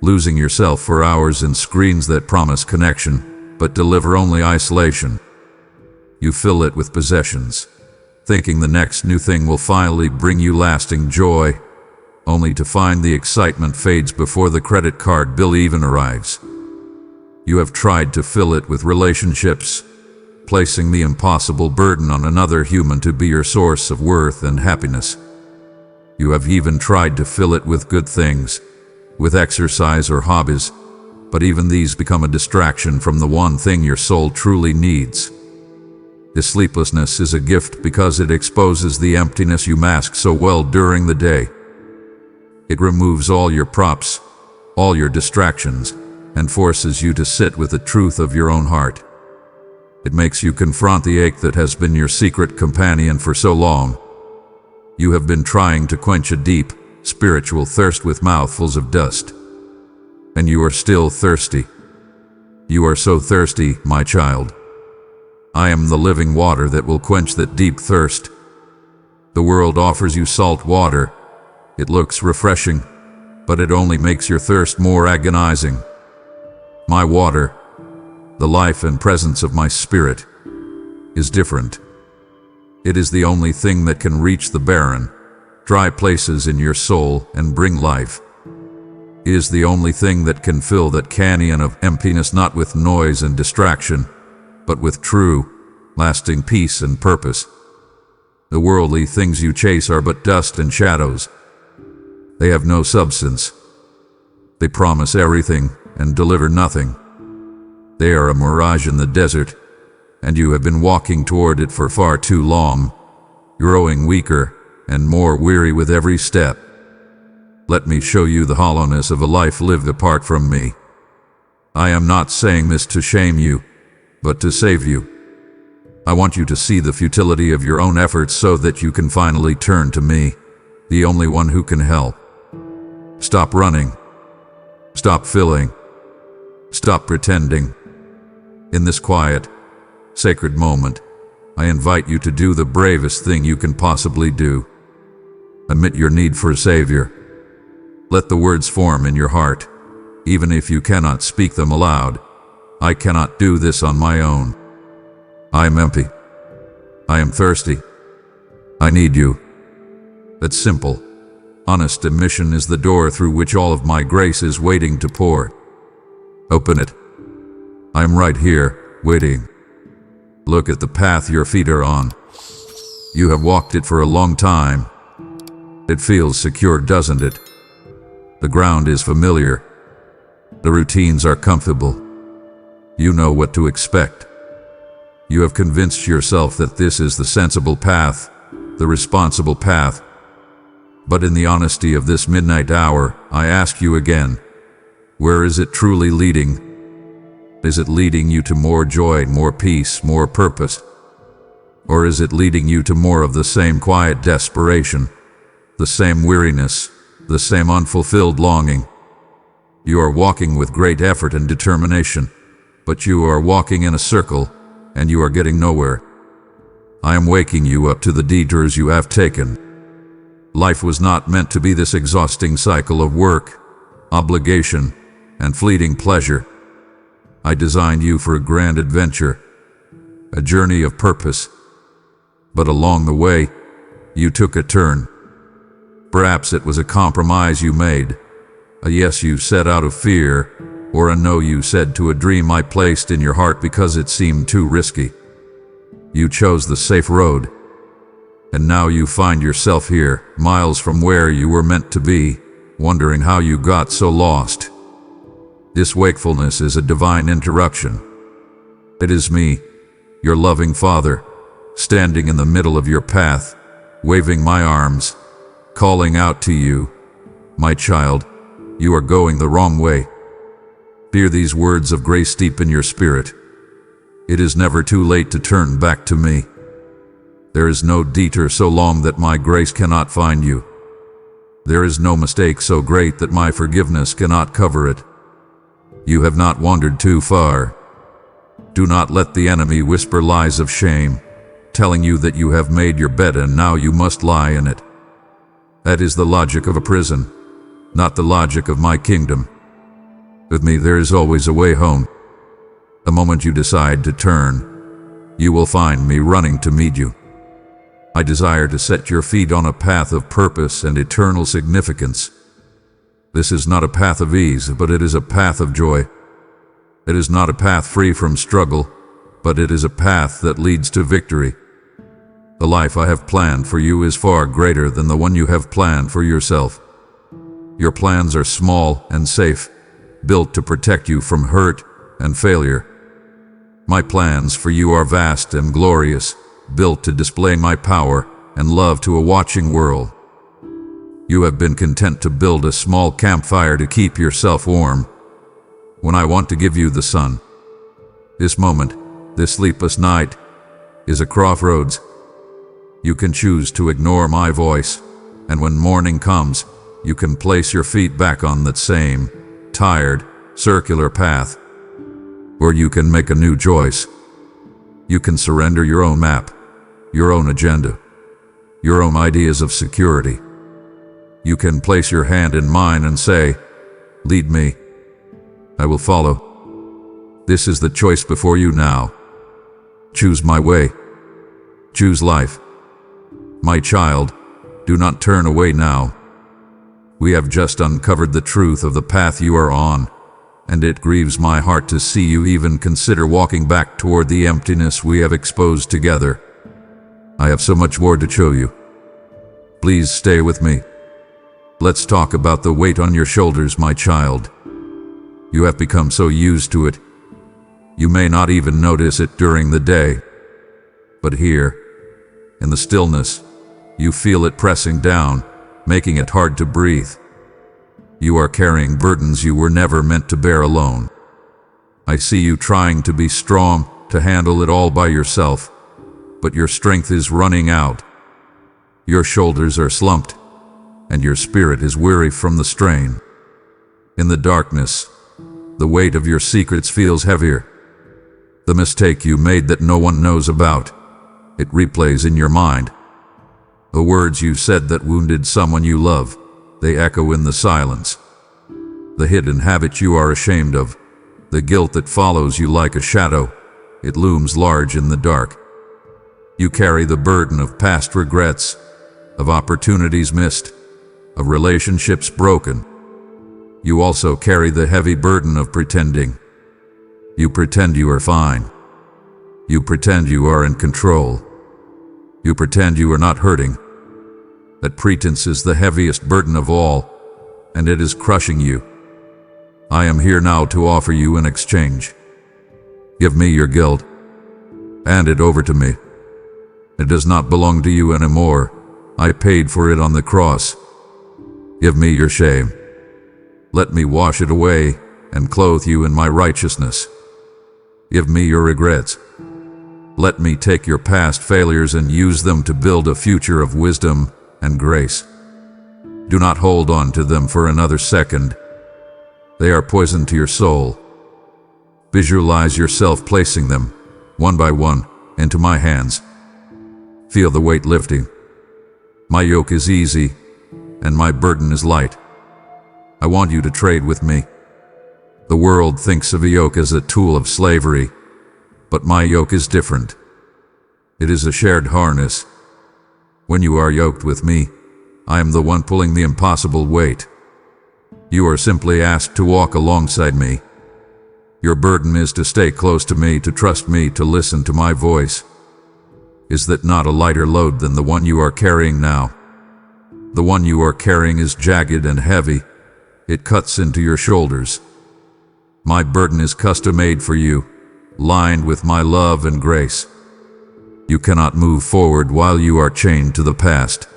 losing yourself for hours in screens that promise connection, but deliver only isolation. You fill it with possessions, thinking the next new thing will finally bring you lasting joy, only to find the excitement fades before the credit card bill even arrives. You have tried to fill it with relationships, placing the impossible burden on another human to be your source of worth and happiness. You have even tried to fill it with good things, with exercise or hobbies, but even these become a distraction from the one thing your soul truly needs. This sleeplessness is a gift because it exposes the emptiness you mask so well during the day. It removes all your props, all your distractions, and forces you to sit with the truth of your own heart. It makes you confront the ache that has been your secret companion for so long. You have been trying to quench a deep, spiritual thirst with mouthfuls of dust. And you are still thirsty. You are so thirsty, my child. I am the living water that will quench that deep thirst. The world offers you salt water. It looks refreshing, but it only makes your thirst more agonizing. My water, the life and presence of my spirit, is different. It is the only thing that can reach the barren, dry places in your soul and bring life. It is the only thing that can fill that canyon of emptiness, not with noise and distraction, but with true, lasting peace and purpose. The worldly things you chase are but dust and shadows. They have no substance. They promise everything and deliver nothing. They are a mirage in the desert, and you have been walking toward it for far too long, growing weaker and more weary with every step. Let me show you the hollowness of a life lived apart from me. I am not saying this to shame you, but to save you. I want you to see the futility of your own efforts so that you can finally turn to me, the only one who can help. Stop running. Stop filling. Stop pretending. In this quiet, sacred moment, I invite you to do the bravest thing you can possibly do. Admit your need for a Savior. Let the words form in your heart, even if you cannot speak them aloud. I cannot do this on my own. I am empty. I am thirsty. I need you. That simple, honest admission is the door through which all of my grace is waiting to pour. Open it. I am right here, waiting. Look at the path your feet are on. You have walked it for a long time. It feels secure, doesn't it? The ground is familiar. The routines are comfortable. You know what to expect. You have convinced yourself that this is the sensible path, the responsible path. But in the honesty of this midnight hour, I ask you again, where is it truly leading? Is it leading you to more joy, more peace, more purpose? Or is it leading you to more of the same quiet desperation, the same weariness, the same unfulfilled longing? You are walking with great effort and determination, but you are walking in a circle, and you are getting nowhere. I am waking you up to the detours you have taken. Life was not meant to be this exhausting cycle of work, obligation, and fleeting pleasure. I designed you for a grand adventure, a journey of purpose. But along the way, you took a turn. Perhaps it was a compromise you made, a yes you said out of fear, or a no you said to a dream I placed in your heart because it seemed too risky. You chose the safe road, and now you find yourself here, miles from where you were meant to be, wondering how you got so lost. This wakefulness is a divine interruption. It is me, your loving Father, standing in the middle of your path, waving my arms, calling out to you, my child, you are going the wrong way. Hear these words of grace deep in your spirit. It is never too late to turn back to me. There is no detour so long that my grace cannot find you. There is no mistake so great that my forgiveness cannot cover it. You have not wandered too far. Do not let the enemy whisper lies of shame, telling you that you have made your bed and now you must lie in it. That is the logic of a prison, not the logic of my kingdom. With me there is always a way home. The moment you decide to turn, you will find me running to meet you. I desire to set your feet on a path of purpose and eternal significance. This is not a path of ease, but it is a path of joy. It is not a path free from struggle, but it is a path that leads to victory. The life I have planned for you is far greater than the one you have planned for yourself. Your plans are small and safe, built to protect you from hurt and failure. My plans for you are vast and glorious, built to display my power and love to a watching world. You have been content to build a small campfire to keep yourself warm, when I want to give you the sun. This moment, this sleepless night, is a crossroads. You can choose to ignore my voice, and when morning comes, you can place your feet back on that same, tired, circular path. Or you can make a new choice. You can surrender your own map, your own agenda, your own ideas of security. You can place your hand in mine and say, lead me. I will follow. This is the choice before you now. Choose my way. Choose life. My child, do not turn away now. We have just uncovered the truth of the path you are on, and it grieves my heart to see you even consider walking back toward the emptiness we have exposed together. I have so much more to show you. Please stay with me. Let's talk about the weight on your shoulders, my child. You have become so used to it, you may not even notice it during the day. But here, in the stillness, you feel it pressing down, making it hard to breathe. You are carrying burdens you were never meant to bear alone. I see you trying to be strong, to handle it all by yourself, but your strength is running out. Your shoulders are slumped, and your spirit is weary from the strain. In the darkness, the weight of your secrets feels heavier. The mistake you made that no one knows about, It replays in your mind. The words you said that wounded someone you love, they echo in the silence. The hidden habit you are ashamed of, the guilt that follows you like a shadow, it looms large in the dark. You carry the burden of past regrets, of opportunities missed, of relationships broken. You also carry the heavy burden of pretending. You pretend you are fine. You pretend you are in control. You pretend you are not hurting. That pretense is the heaviest burden of all, and it is crushing you. I am here now to offer you an exchange. Give me your guilt. Hand it over to me. It does not belong to you anymore. I paid for it on the cross. Give me your shame. Let me wash it away and clothe you in my righteousness. Give me your regrets. Let me take your past failures and use them to build a future of wisdom and grace. Do not hold on to them for another second. They are poison to your soul. Visualize yourself placing them, one by one, into my hands. Feel the weight lifting. My yoke is easy, and my burden is light. I want you to trade with me. The world thinks of a yoke as a tool of slavery, but my yoke is different. It is a shared harness. When you are yoked with me, I am the one pulling the impossible weight. You are simply asked to walk alongside me. Your burden is to stay close to me, to trust me, to listen to my voice. Is that not a lighter load than the one you are carrying now? The one you are carrying is jagged and heavy. It cuts into your shoulders. My burden is custom-made for you, lined with my love and grace. You cannot move forward while you are chained to the past.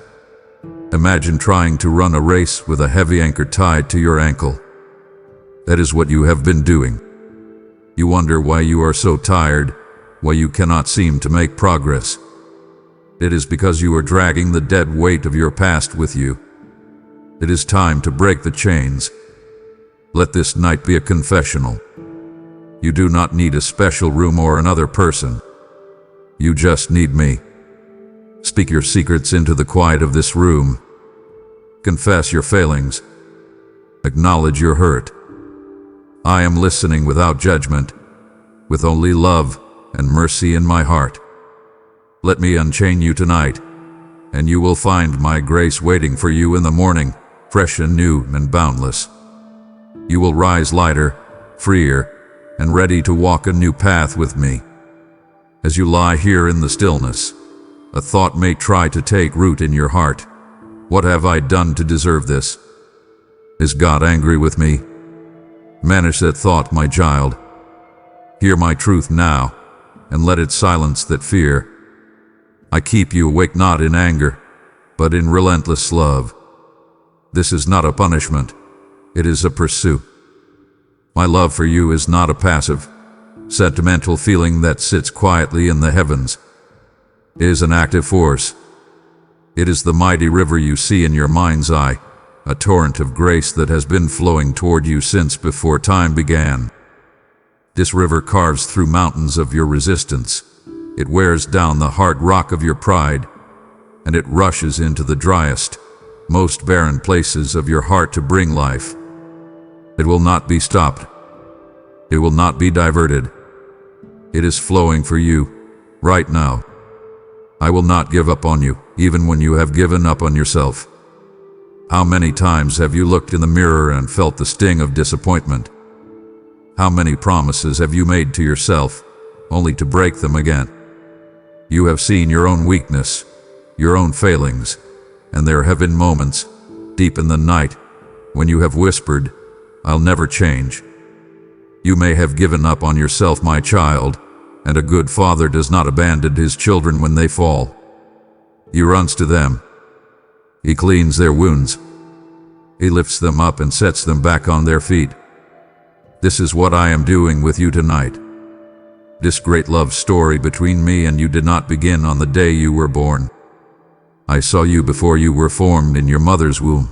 Imagine trying to run a race with a heavy anchor tied to your ankle. That is what you have been doing. You wonder why you are so tired, why you cannot seem to make progress. It is because you are dragging the dead weight of your past with you. It is time to break the chains. Let this night be a confessional. You do not need a special room or another person. You just need me. Speak your secrets into the quiet of this room. Confess your failings. Acknowledge your hurt. I am listening without judgment, with only love and mercy in my heart. Let me unchain you tonight, and you will find my grace waiting for you in the morning, fresh and new and boundless. You will rise lighter, freer, and ready to walk a new path with me. As you lie here in the stillness, a thought may try to take root in your heart. What have I done to deserve this? Is God angry with me? Manage that thought, my child. Hear my truth now, and let it silence that fear. I keep you awake not in anger, but in relentless love. This is not a punishment. It is a pursuit. My love for you is not a passive, sentimental feeling that sits quietly in the heavens. It is an active force. It is the mighty river you see in your mind's eye, a torrent of grace that has been flowing toward you since before time began. This river carves through mountains of your resistance. It wears down the hard rock of your pride, and it rushes into the driest, most barren places of your heart to bring life. It will not be stopped. It will not be diverted. It is flowing for you, right now. I will not give up on you, even when you have given up on yourself. How many times have you looked in the mirror and felt the sting of disappointment? How many promises have you made to yourself, only to break them again? You have seen your own weakness, your own failings, and there have been moments, deep in the night, when you have whispered, "I'll never change." You may have given up on yourself, my child, and a good father does not abandon his children when they fall. He runs to them. He cleans their wounds. He lifts them up and sets them back on their feet. This is what I am doing with you tonight. This great love story between me and you did not begin on the day you were born. I saw you before you were formed in your mother's womb.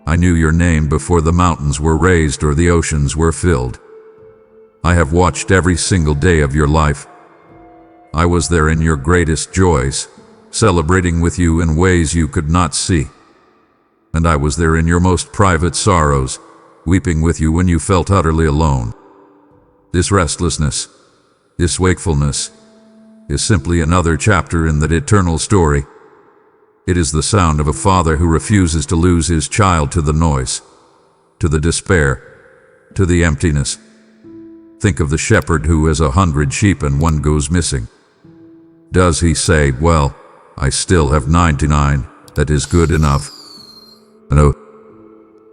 I knew your name before the mountains were raised or the oceans were filled. I have watched every single day of your life. I was there in your greatest joys, celebrating with you in ways you could not see. And I was there in your most private sorrows, weeping with you when you felt utterly alone. This restlessness, this wakefulness, is simply another chapter in that eternal story. It is the sound of a father who refuses to lose his child to the noise, to the despair, to the emptiness. Think of the shepherd who has 100 sheep and one goes missing. Does he say, "Well, I still have 99, that is good enough"? No.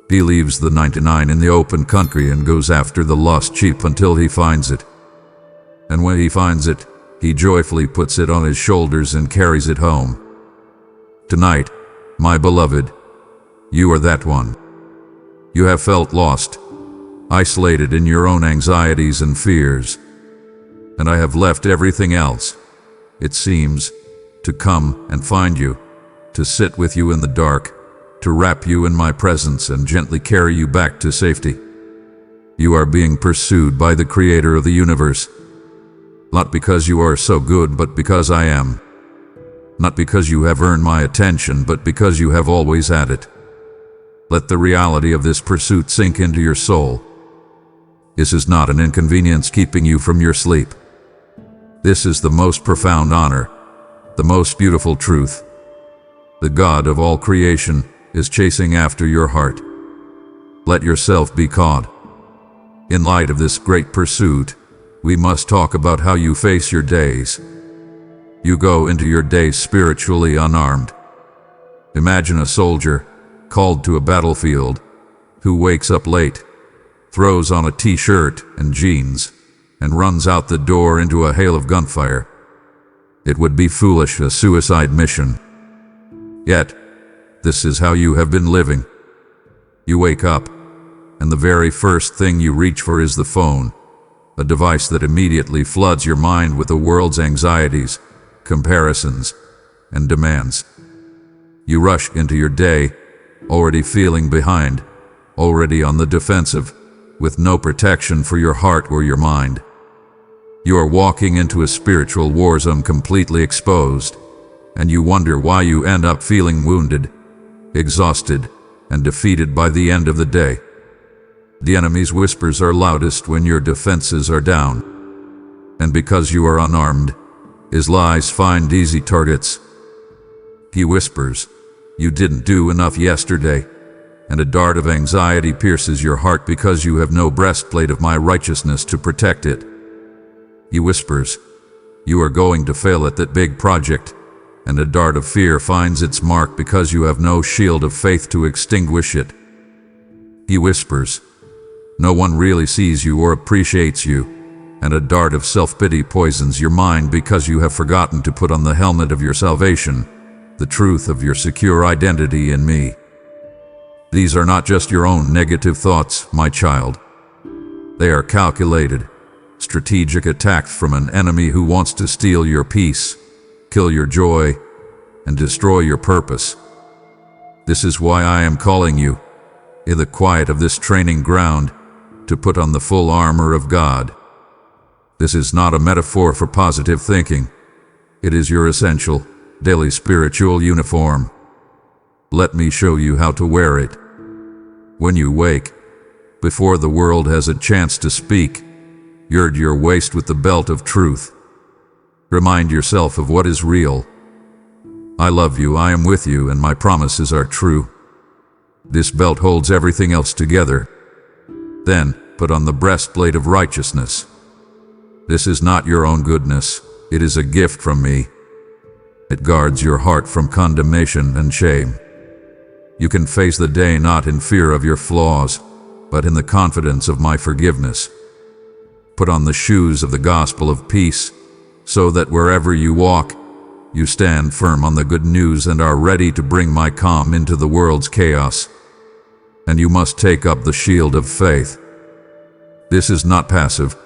He leaves the 99 in the open country and goes after the lost sheep until he finds it. And when he finds it, he joyfully puts it on his shoulders and carries it home. Tonight, my beloved, you are that one. You have felt lost, isolated in your own anxieties and fears. And I have left everything else, it seems, to come and find you, to sit with you in the dark, to wrap you in my presence and gently carry you back to safety. You are being pursued by the Creator of the universe, not because you are so good, but because I am. Not because you have earned my attention, but because you have always had it. Let the reality of this pursuit sink into your soul. This is not an inconvenience keeping you from your sleep. This is the most profound honor, the most beautiful truth. The God of all creation is chasing after your heart. Let yourself be caught. In light of this great pursuit, we must talk about how you face your days. You go into your day spiritually unarmed. Imagine a soldier, called to a battlefield, who wakes up late, throws on a t-shirt and jeans, and runs out the door into a hail of gunfire. It would be foolish, a suicide mission. Yet, this is how you have been living. You wake up, and the very first thing you reach for is the phone, a device that immediately floods your mind with the world's anxieties, comparisons, and demands. You rush into your day, already feeling behind, already on the defensive, with no protection for your heart or your mind. You are walking into a spiritual war zone completely exposed, and you wonder why you end up feeling wounded, exhausted, and defeated by the end of the day. The enemy's whispers are loudest when your defenses are down. And because you are unarmed, his lies find easy targets. He whispers, "You didn't do enough yesterday," and a dart of anxiety pierces your heart because you have no breastplate of my righteousness to protect it. He whispers, "You are going to fail at that big project," and a dart of fear finds its mark because you have no shield of faith to extinguish it. He whispers, "No one really sees you or appreciates you," and a dart of self-pity poisons your mind because you have forgotten to put on the helmet of your salvation, the truth of your secure identity in me. These are not just your own negative thoughts, my child. They are calculated, strategic attacks from an enemy who wants to steal your peace, kill your joy, and destroy your purpose. This is why I am calling you, in the quiet of this training ground, to put on the full armor of God. This is not a metaphor for positive thinking. It is your essential, daily spiritual uniform. Let me show you how to wear it. When you wake, before the world has a chance to speak, gird your waist with the belt of truth. Remind yourself of what is real. I love you, I am with you, and my promises are true. This belt holds everything else together. Then, put on the breastplate of righteousness. This is not your own goodness, it is a gift from me. It guards your heart from condemnation and shame. You can face the day not in fear of your flaws, but in the confidence of my forgiveness. Put on the shoes of the gospel of peace, so that wherever you walk, you stand firm on the good news and are ready to bring my calm into the world's chaos. And you must take up the shield of faith. This is not passive.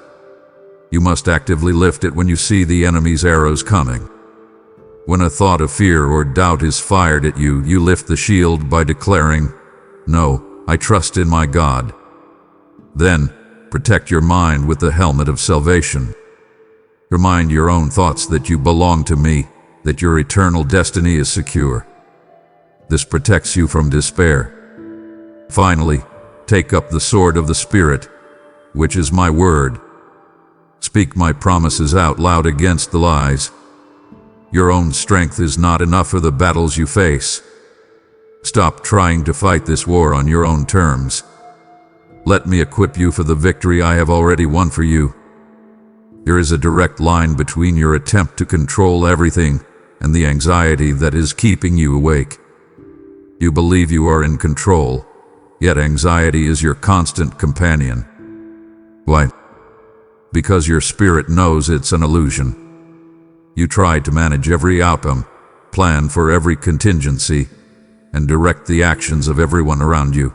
You must actively lift it when you see the enemy's arrows coming. When a thought of fear or doubt is fired at you, you lift the shield by declaring, "No, I trust in my God." Then, protect your mind with the helmet of salvation. Remind your own thoughts that you belong to me, that your eternal destiny is secure. This protects you from despair. Finally, take up the sword of the Spirit, which is my word. Speak my promises out loud against the lies. Your own strength is not enough for the battles you face. Stop trying to fight this war on your own terms. Let me equip you for the victory I have already won for you. There is a direct line between your attempt to control everything and the anxiety that is keeping you awake. You believe you are in control, yet anxiety is your constant companion. Why? Because your spirit knows it's an illusion. You try to manage every outcome, plan for every contingency, and direct the actions of everyone around you.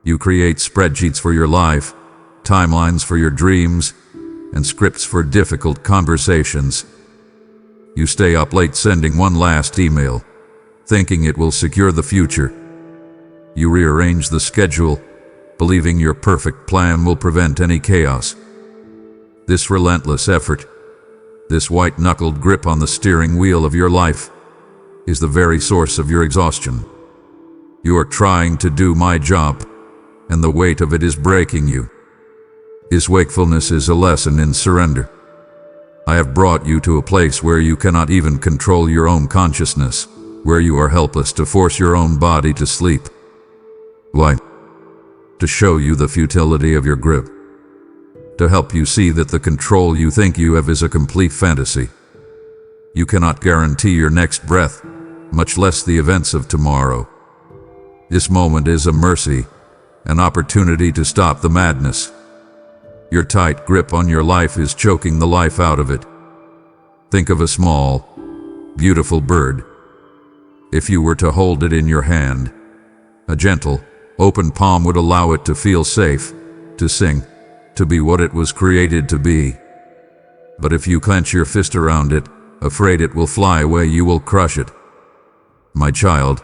You create spreadsheets for your life, timelines for your dreams, and scripts for difficult conversations. You stay up late sending one last email, thinking it will secure the future. You rearrange the schedule, believing your perfect plan will prevent any chaos. This relentless effort, this white-knuckled grip on the steering wheel of your life, is the very source of your exhaustion. You are trying to do my job, and the weight of it is breaking you. This wakefulness is a lesson in surrender. I have brought you to a place where you cannot even control your own consciousness, where you are helpless to force your own body to sleep. Why? To show you the futility of your grip. To help you see that the control you think you have is a complete fantasy. You cannot guarantee your next breath, much less the events of tomorrow. This moment is a mercy, an opportunity to stop the madness. Your tight grip on your life is choking the life out of it. Think of a small, beautiful bird. If you were to hold it in your hand, a gentle, open palm would allow it to feel safe, to sing, to be what it was created to be. But if you clench your fist around it, afraid it will fly away, you will crush it. My child,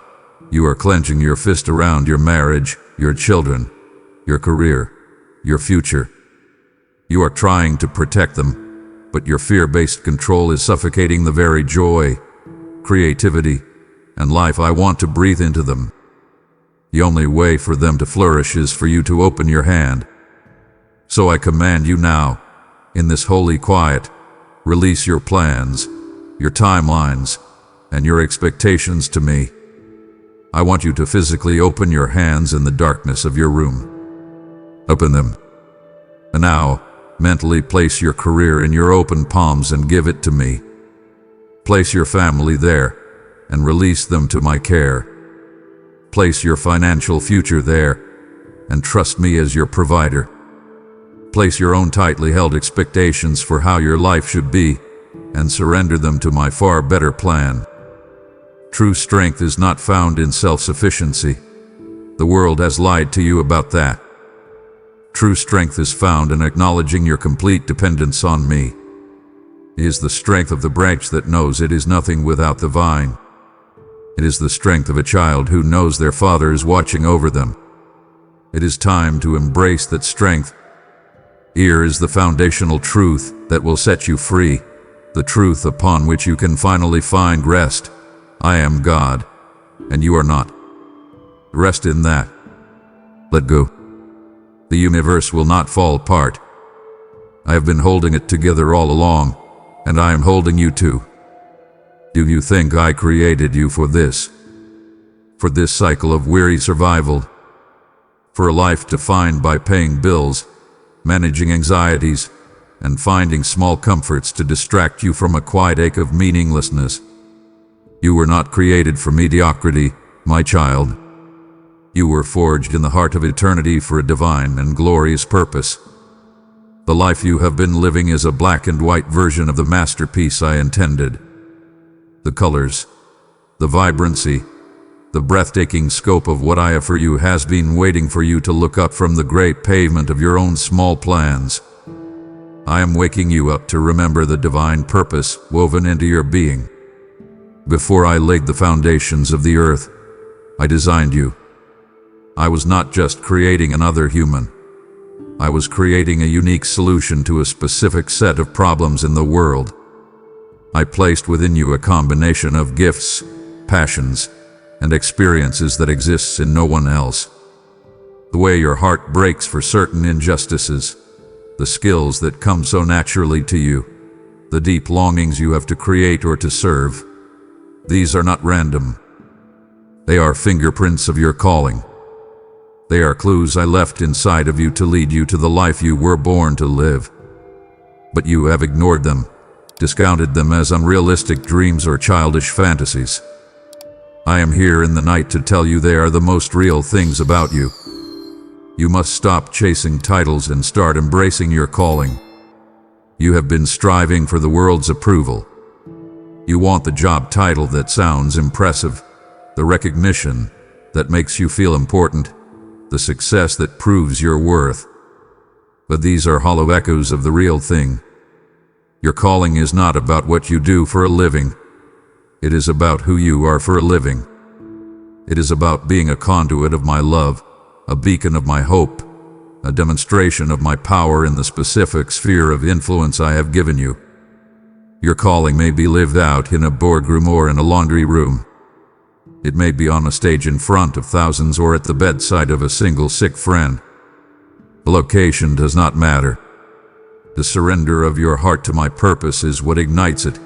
you are clenching your fist around your marriage, your children, your career, your future. You are trying to protect them, but your fear-based control is suffocating the very joy, creativity, and life I want to breathe into them. The only way for them to flourish is for you to open your hand. So I command you now, in this holy quiet, release your plans, your timelines, and your expectations to me. I want you to physically open your hands in the darkness of your room. Open them. And now, mentally place your career in your open palms and give it to me. Place your family there and release them to my care. Place your financial future there and trust me as your provider. Place your own tightly held expectations for how your life should be and surrender them to my far better plan. True strength is not found in self-sufficiency. The world has lied to you about that. True strength is found in acknowledging your complete dependence on me. It is the strength of the branch that knows it is nothing without the vine. It is the strength of a child who knows their father is watching over them. It is time to embrace that strength. Here is the foundational truth that will set you free, the truth upon which you can finally find rest. I am God, and you are not. Rest in that. Let go. The universe will not fall apart. I have been holding it together all along, and I am holding you too. Do you think I created you for this? For this cycle of weary survival? For a life defined by paying bills, managing anxieties, and finding small comforts to distract you from a quiet ache of meaninglessness? You were not created for mediocrity, my child. You were forged in the heart of eternity for a divine and glorious purpose. The life you have been living is a black and white version of the masterpiece I intended. The colors, the vibrancy, the breathtaking scope of what I have for you has been waiting for you to look up from the great pavement of your own small plans. I am waking you up to remember the divine purpose woven into your being. Before I laid the foundations of the earth, I designed you. I was not just creating another human. I was creating a unique solution to a specific set of problems in the world. I placed within you a combination of gifts, passions, and experiences that exists in no one else. The way your heart breaks for certain injustices, the skills that come so naturally to you, the deep longings you have to create or to serve. These are not random. They are fingerprints of your calling. They are clues I left inside of you to lead you to the life you were born to live. But you have ignored them, discounted them as unrealistic dreams or childish fantasies. I am here in the night to tell you they are the most real things about you. You must stop chasing titles and start embracing your calling. You have been striving for the world's approval. You want the job title that sounds impressive, the recognition that makes you feel important, the success that proves your worth. But these are hollow echoes of the real thing. Your calling is not about what you do for a living. It is about who you are for a living. It is about being a conduit of my love, a beacon of my hope, a demonstration of my power in the specific sphere of influence I have given you. Your calling may be lived out in a boardroom or in a laundry room. It may be on a stage in front of thousands or at the bedside of a single sick friend. The location does not matter. The surrender of your heart to my purpose is what ignites it.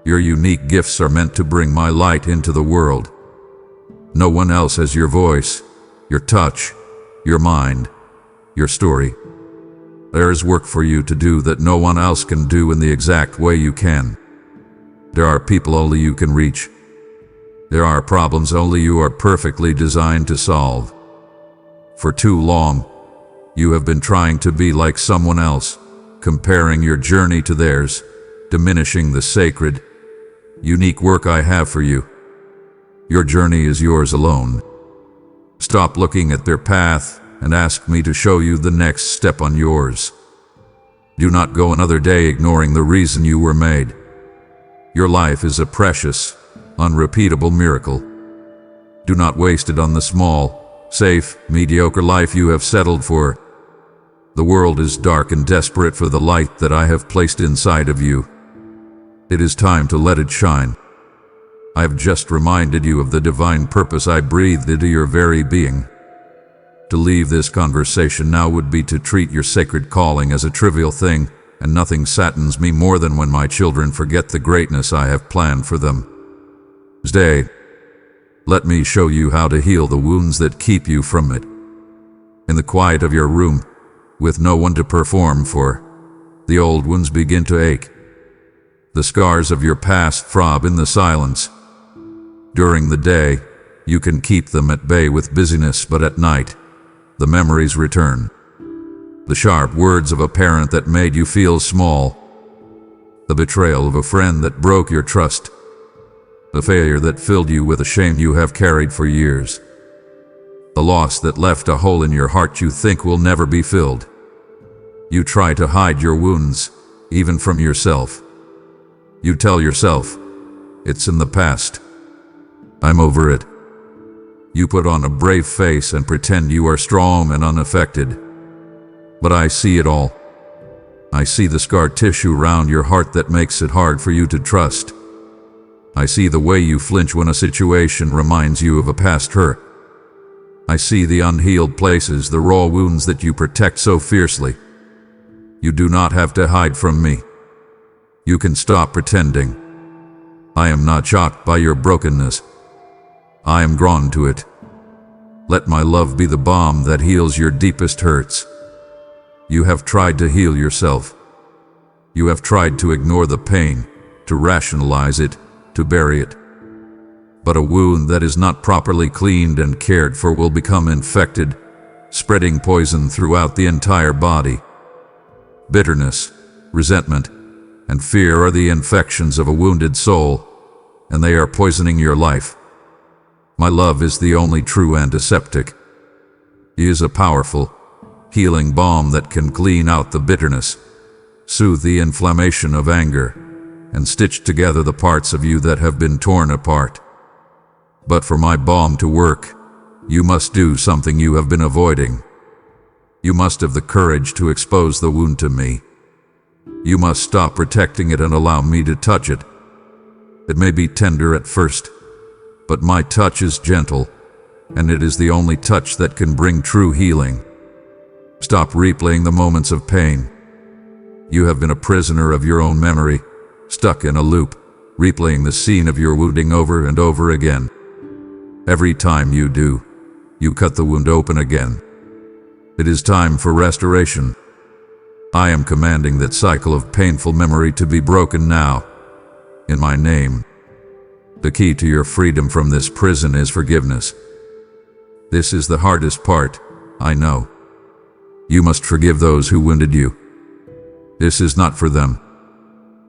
Your unique gifts are meant to bring my light into the world. No one else has your voice, your touch, your mind, your story. There is work for you to do that no one else can do in the exact way you can. There are people only you can reach. There are problems only you are perfectly designed to solve. For too long, you have been trying to be like someone else, comparing your journey to theirs, diminishing the sacred, unique work I have for you. Your journey is yours alone. Stop looking at their path and ask me to show you the next step on yours. Do not go another day ignoring the reason you were made. Your life is a precious, unrepeatable miracle. Do not waste it on the small, safe, mediocre life you have settled for. The world is dark and desperate for the light that I have placed inside of you. It is time to let it shine. I have just reminded you of the divine purpose I breathed into your very being. To leave this conversation now would be to treat your sacred calling as a trivial thing, and nothing saddens me more than when my children forget the greatness I have planned for them. Stay. Let me show you how to heal the wounds that keep you from it. In the quiet of your room, with no one to perform for, the old wounds begin to ache. The scars of your past throb in the silence. During the day, you can keep them at bay with busyness, but at night, the memories return. The sharp words of a parent that made you feel small. The betrayal of a friend that broke your trust. The failure that filled you with a shame you have carried for years. The loss that left a hole in your heart you think will never be filled. You try to hide your wounds, even from yourself. You tell yourself, it's in the past. I'm over it. You put on a brave face and pretend you are strong and unaffected. But I see it all. I see the scar tissue around your heart that makes it hard for you to trust. I see the way you flinch when a situation reminds you of a past hurt. I see the unhealed places, the raw wounds that you protect so fiercely. You do not have to hide from me. You can stop pretending. I am not shocked by your brokenness. I am drawn to it. Let my love be the balm that heals your deepest hurts. You have tried to heal yourself. You have tried to ignore the pain, to rationalize it, to bury it. But a wound that is not properly cleaned and cared for will become infected, spreading poison throughout the entire body. Bitterness, resentment, and fear are the infections of a wounded soul, and they are poisoning your life. My love is the only true antiseptic. It is a powerful, healing balm that can clean out the bitterness, soothe the inflammation of anger, and stitch together the parts of you that have been torn apart. But for my balm to work, you must do something you have been avoiding. You must have the courage to expose the wound to me. You must stop protecting it and allow me to touch it. It may be tender at first, but my touch is gentle, and it is the only touch that can bring true healing. Stop replaying the moments of pain. You have been a prisoner of your own memory, stuck in a loop, replaying the scene of your wounding over and over again. Every time you do, you cut the wound open again. It is time for restoration. I am commanding that cycle of painful memory to be broken now, in my name. The key to your freedom from this prison is forgiveness. This is the hardest part, I know. You must forgive those who wounded you. This is not for them.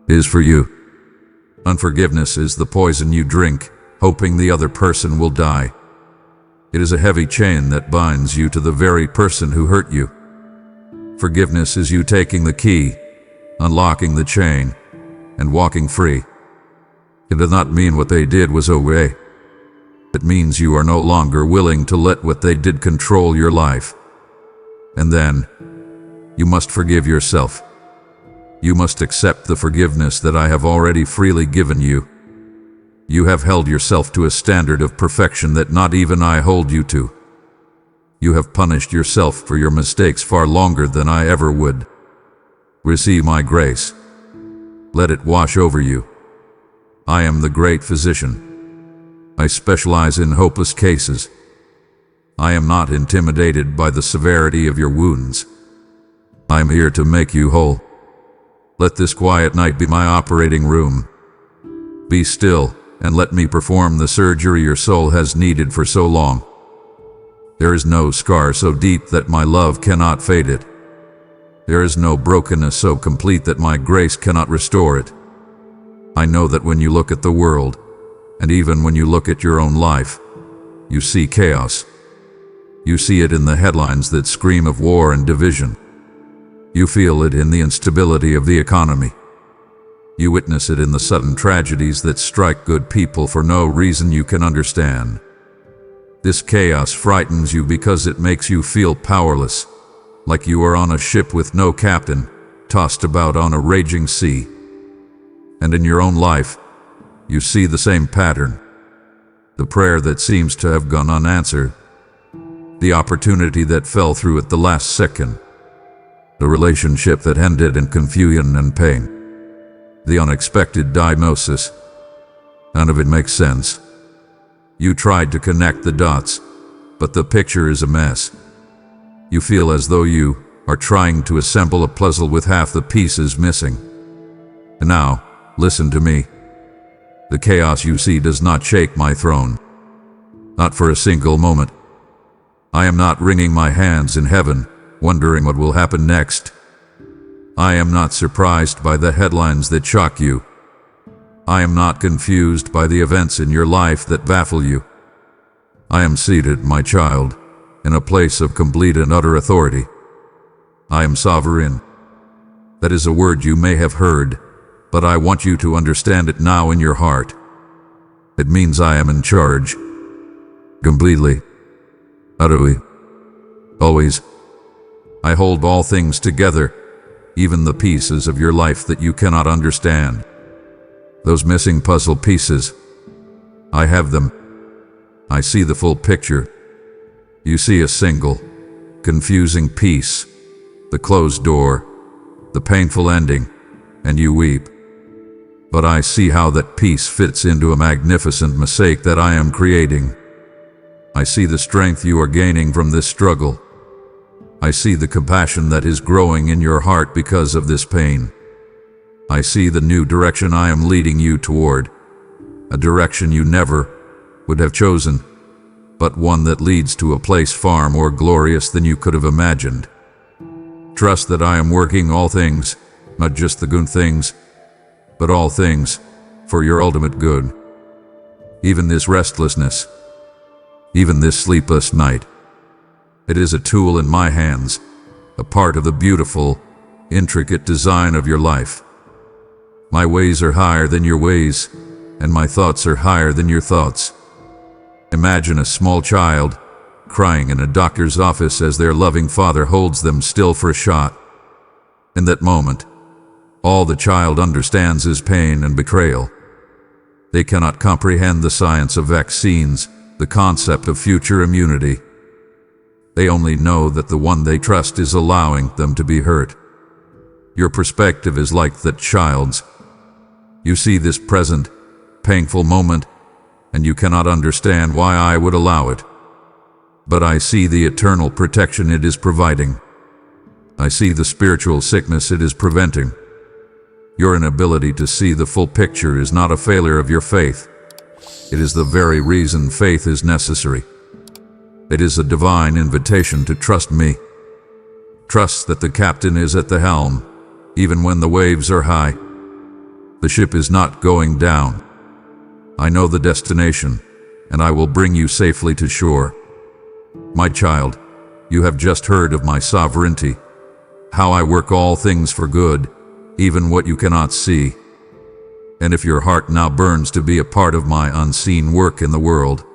It is for you. Unforgiveness is the poison you drink, hoping the other person will die. It is a heavy chain that binds you to the very person who hurt you. Forgiveness is you taking the key, unlocking the chain, and walking free. It does not mean what they did was okay. It means you are no longer willing to let what they did control your life. And then, you must forgive yourself. You must accept the forgiveness that I have already freely given you. You have held yourself to a standard of perfection that not even I hold you to. You have punished yourself for your mistakes far longer than I ever would. Receive my grace. Let it wash over you. I am the great physician. I specialize in hopeless cases. I am not intimidated by the severity of your wounds. I am here to make you whole. Let this quiet night be my operating room. Be still and let me perform the surgery your soul has needed for so long. There is no scar so deep that my love cannot fade it. There is no brokenness so complete that my grace cannot restore it. I know that when you look at the world, and even when you look at your own life, you see chaos. You see it in the headlines that scream of war and division. You feel it in the instability of the economy. You witness it in the sudden tragedies that strike good people for no reason you can understand. This chaos frightens you because it makes you feel powerless, like you are on a ship with no captain, tossed about on a raging sea. And in your own life, you see the same pattern. The prayer that seems to have gone unanswered. The opportunity that fell through at the last second. The relationship that ended in confusion and pain. The unexpected diagnosis. None of it makes sense. You tried to connect the dots, but the picture is a mess. You feel as though you are trying to assemble a puzzle with half the pieces missing. And now, listen to me. The chaos you see does not shake my throne. Not for a single moment. I am not wringing my hands in heaven, wondering what will happen next. I am not surprised by the headlines that shock you. I am not confused by the events in your life that baffle you. I am seated, my child, in a place of complete and utter authority. I am sovereign. That is a word you may have heard, but I want you to understand it now in your heart. It means I am in charge. Completely. Utterly. Always. I hold all things together, even the pieces of your life that you cannot understand. Those missing puzzle pieces. I have them. I see the full picture. You see a single, confusing piece, the closed door, the painful ending, and you weep. But I see how that piece fits into a magnificent mosaic that I am creating. I see the strength you are gaining from this struggle. I see the compassion that is growing in your heart because of this pain. I see the new direction I am leading you toward, a direction you never would have chosen, but one that leads to a place far more glorious than you could have imagined. Trust that I am working all things, not just the good things, but all things, for your ultimate good. Even this restlessness, even this sleepless night. It is a tool in my hands, a part of the beautiful, intricate design of your life. My ways are higher than your ways, and my thoughts are higher than your thoughts. Imagine a small child crying in a doctor's office as their loving father holds them still for a shot. In that moment, all the child understands is pain and betrayal. They cannot comprehend the science of vaccines, the concept of future immunity. They only know that the one they trust is allowing them to be hurt. Your perspective is like that child's. You see this present, painful moment, and you cannot understand why I would allow it. But I see the eternal protection it is providing. I see the spiritual sickness it is preventing. Your inability to see the full picture is not a failure of your faith. It is the very reason faith is necessary. It is a divine invitation to trust me. Trust that the captain is at the helm, even when the waves are high. The ship is not going down. I know the destination, and I will bring you safely to shore. My child, you have just heard of my sovereignty, how I work all things for good, even what you cannot see. And if your heart now burns to be a part of my unseen work in the world,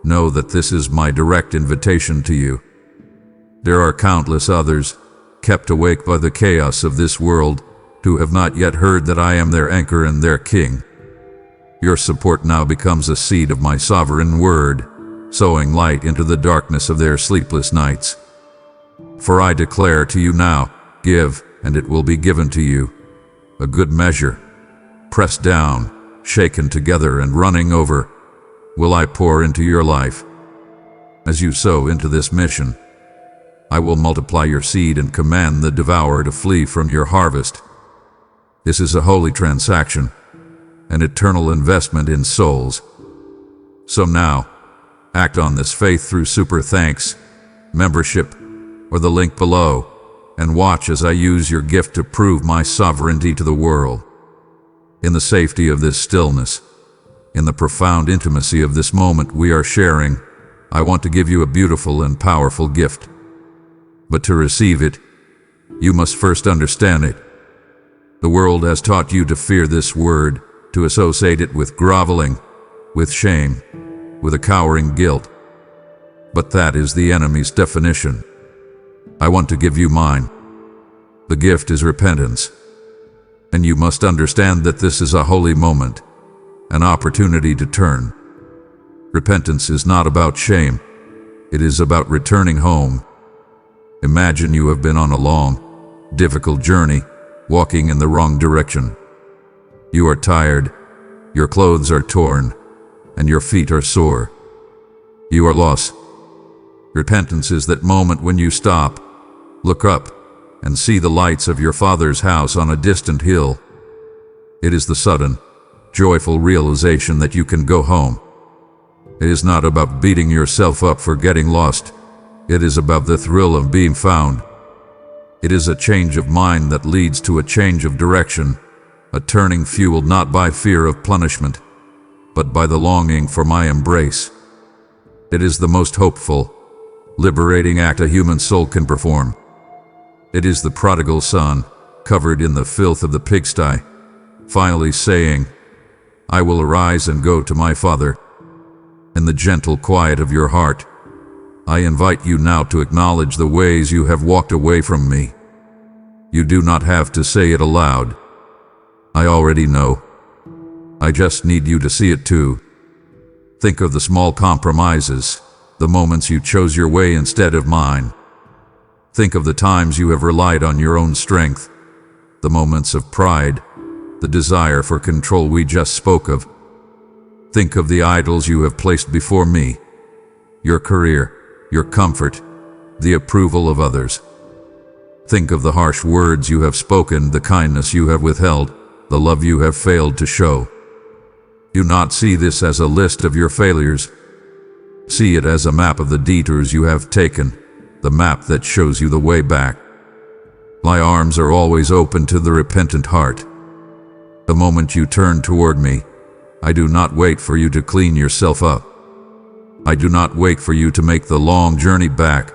know that this is my direct invitation to you. There are countless others, kept awake by the chaos of this world, who have not yet heard that I am their anchor and their king. Your support now becomes a seed of my sovereign word, sowing light into the darkness of their sleepless nights. For I declare to you now, give, and it will be given to you. A good measure, pressed down, shaken together and running over, will I pour into your life. As you sow into this mission, I will multiply your seed and command the devourer to flee from your harvest. This is a holy transaction, an eternal investment in souls. So now, act on this faith through super thanks, membership, or the link below, and watch as I use your gift to prove my sovereignty to the world. In the safety of this stillness, in the profound intimacy of this moment we are sharing, I want to give you a beautiful and powerful gift. But to receive it, you must first understand it. The world has taught you to fear this word, to associate it with groveling, with shame, with a cowering guilt. But that is the enemy's definition. I want to give you mine. The gift is repentance. And you must understand that this is a holy moment, an opportunity to turn. Repentance is not about shame. It is about returning home. Imagine you have been on a long, difficult journey, walking in the wrong direction. You are tired, your clothes are torn, and your feet are sore. You are lost. Repentance is that moment when you stop, look up, and see the lights of your Father's house on a distant hill. It is the sudden, joyful realization that you can go home. It is not about beating yourself up for getting lost. It is about the thrill of being found. It is a change of mind that leads to a change of direction, a turning fueled not by fear of punishment, but by the longing for my embrace. It is the most hopeful, liberating act a human soul can perform. It is the prodigal son, covered in the filth of the pigsty, finally saying, I will arise and go to my Father. In the gentle quiet of your heart, I invite you now to acknowledge the ways you have walked away from me. You do not have to say it aloud. I already know. I just need you to see it too. Think of the small compromises, the moments you chose your way instead of mine. Think of the times you have relied on your own strength, the moments of pride, the desire for control we just spoke of. Think of the idols you have placed before me, your career, your comfort, the approval of others. Think of the harsh words you have spoken, the kindness you have withheld, the love you have failed to show. Do not see this as a list of your failures. See it as a map of the detours you have taken, the map that shows you the way back. My arms are always open to the repentant heart. The moment you turn toward me, I do not wait for you to clean yourself up. I do not wait for you to make the long journey back.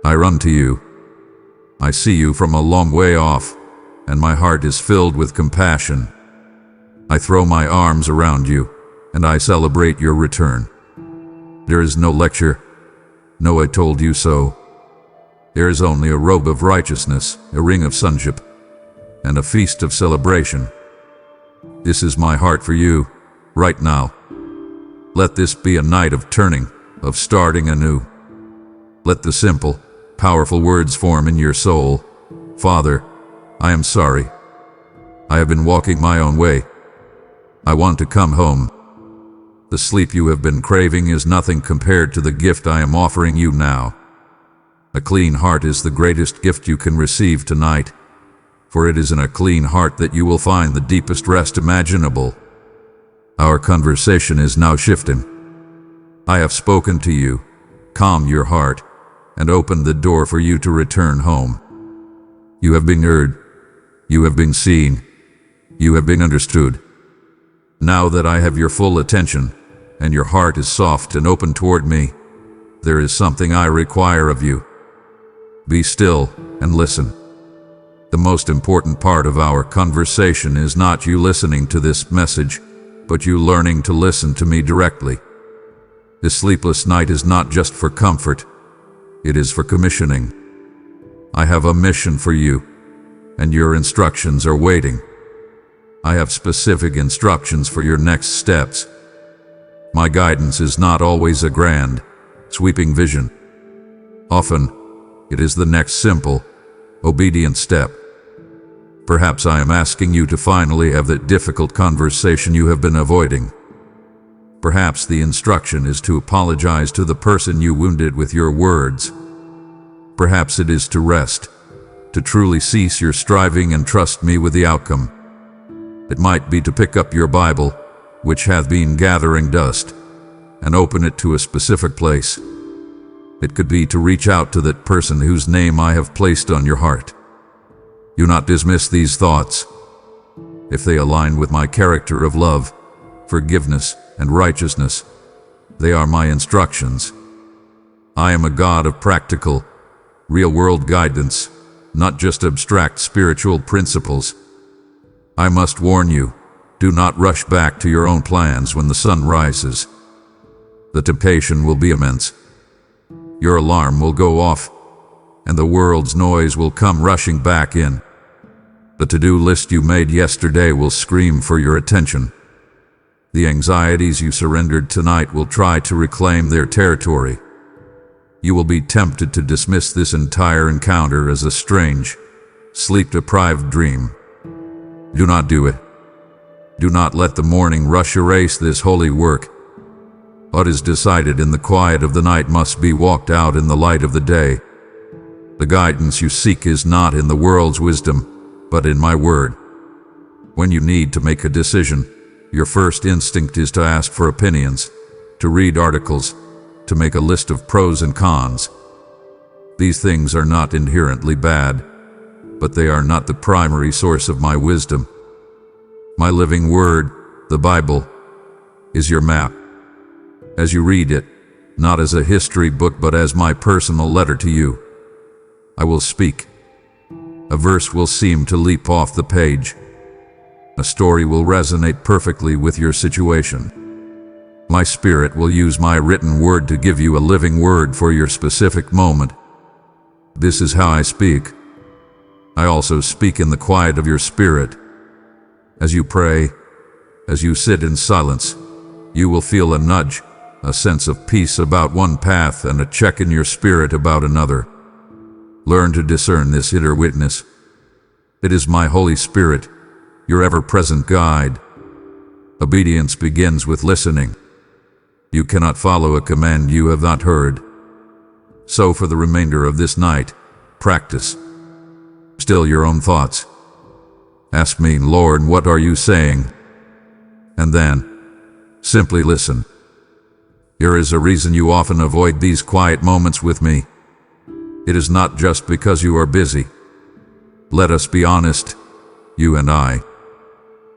I run to you. I see you from a long way off, and my heart is filled with compassion. I throw my arms around you, and I celebrate your return. There is no lecture, No, I told you so. There is only a robe of righteousness, a ring of sonship, and a feast of celebration. This is my heart for you, right now. Let this be a night of turning, of starting anew. Let the simple, powerful words form in your soul. Father, I am sorry. I have been walking my own way. I want to come home. The sleep you have been craving is nothing compared to the gift I am offering you now. A clean heart is the greatest gift you can receive tonight, for it is in a clean heart that you will find the deepest rest imaginable. Our conversation is now shifting. I have spoken to you, calm your heart, and opened the door for you to return home. You have been heard, you have been seen, you have been understood. Now that I have your full attention, and your heart is soft and open toward me, there is something I require of you. Be still and listen. The most important part of our conversation is not you listening to this message, but you learning to listen to me directly. This sleepless night is not just for comfort, it is for commissioning. I have a mission for you, and your instructions are waiting. I have specific instructions for your next steps. My guidance is not always a grand, sweeping vision. Often, it is the next simple, obedient step. Perhaps I am asking you to finally have that difficult conversation you have been avoiding. Perhaps the instruction is to apologize to the person you wounded with your words. Perhaps it is to rest, to truly cease your striving and trust me with the outcome. It might be to pick up your Bible, which hath been gathering dust, and open it to a specific place. It could be to reach out to that person whose name I have placed on your heart. Do not dismiss these thoughts. If they align with my character of love, forgiveness, and righteousness, they are my instructions. I am a God of practical, real-world guidance, not just abstract spiritual principles. I must warn you, do not rush back to your own plans when the sun rises. The temptation will be immense. Your alarm will go off, and the world's noise will come rushing back in. The to-do list you made yesterday will scream for your attention. The anxieties you surrendered tonight will try to reclaim their territory. You will be tempted to dismiss this entire encounter as a strange, sleep-deprived dream. Do not do it. Do not let the morning rush erase this holy work. What is decided in the quiet of the night must be walked out in the light of the day. The guidance you seek is not in the world's wisdom, but in my word. When you need to make a decision, your first instinct is to ask for opinions, to read articles, to make a list of pros and cons. These things are not inherently bad, but they are not the primary source of my wisdom. My living word, the Bible, is your map. As you read it, not as a history book but as my personal letter to you, I will speak. A verse will seem to leap off the page. A story will resonate perfectly with your situation. My spirit will use my written word to give you a living word for your specific moment. This is how I speak. I also speak in the quiet of your spirit. As you pray, as you sit in silence, you will feel a nudge, a sense of peace about one path and a check in your spirit about another. Learn to discern this inner witness. It is my Holy Spirit, your ever-present guide. Obedience begins with listening. You cannot follow a command you have not heard. So for the remainder of this night, practice. Still your own thoughts. Ask me, Lord, what are you saying? And then, simply listen. There is a reason you often avoid these quiet moments with me. It is not just because you are busy. Let us be honest, you and I.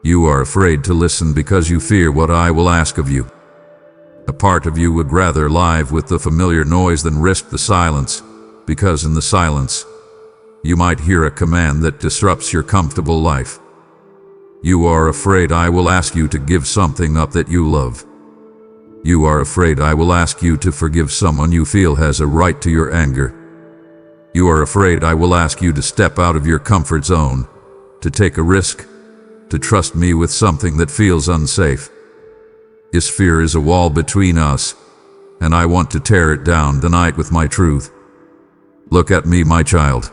You are afraid to listen because you fear what I will ask of you. A part of you would rather live with the familiar noise than risk the silence, because in the silence, you might hear a command that disrupts your comfortable life. You are afraid I will ask you to give something up that you love. You are afraid I will ask you to forgive someone you feel has a right to your anger. You are afraid I will ask you to step out of your comfort zone, to take a risk, to trust me with something that feels unsafe. This fear is a wall between us, and I want to tear it down tonight with my truth. Look at me, my child.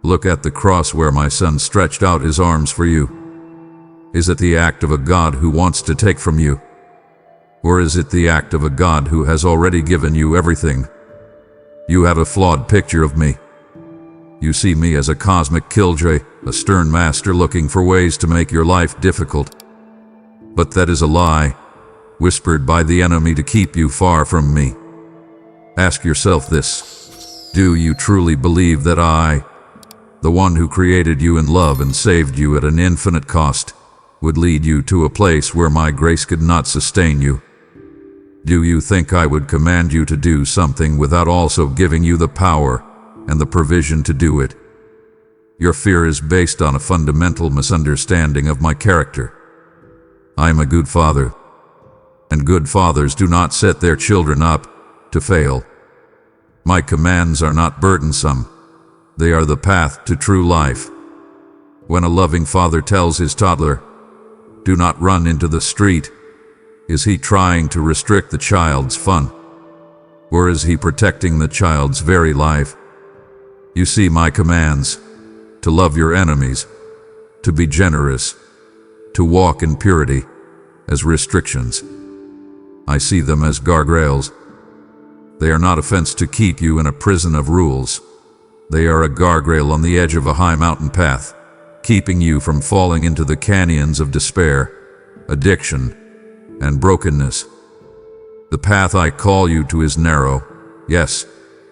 Look at the cross where my son stretched out his arms for you. Is it the act of a God who wants to take from you? Or is it the act of a God who has already given you everything? You have a flawed picture of me. You see me as a cosmic killjoy, a stern master looking for ways to make your life difficult. But that is a lie, whispered by the enemy to keep you far from me. Ask yourself this: do you truly believe that I, the one who created you in love and saved you at an infinite cost, would lead you to a place where my grace could not sustain you? Do you think I would command you to do something without also giving you the power and the provision to do it? Your fear is based on a fundamental misunderstanding of my character. I am a good father, and good fathers do not set their children up to fail. My commands are not burdensome. They are the path to true life. When a loving father tells his toddler, "Do not run into the street," is he trying to restrict the child's fun? Or is he protecting the child's very life? You see my commands: to love your enemies, to be generous, to walk in purity, as restrictions. I see them as guardrails. They are not a fence to keep you in a prison of rules. They are a guardrail on the edge of a high mountain path, keeping you from falling into the canyons of despair, addiction, and brokenness. The path I call you to is narrow, yes,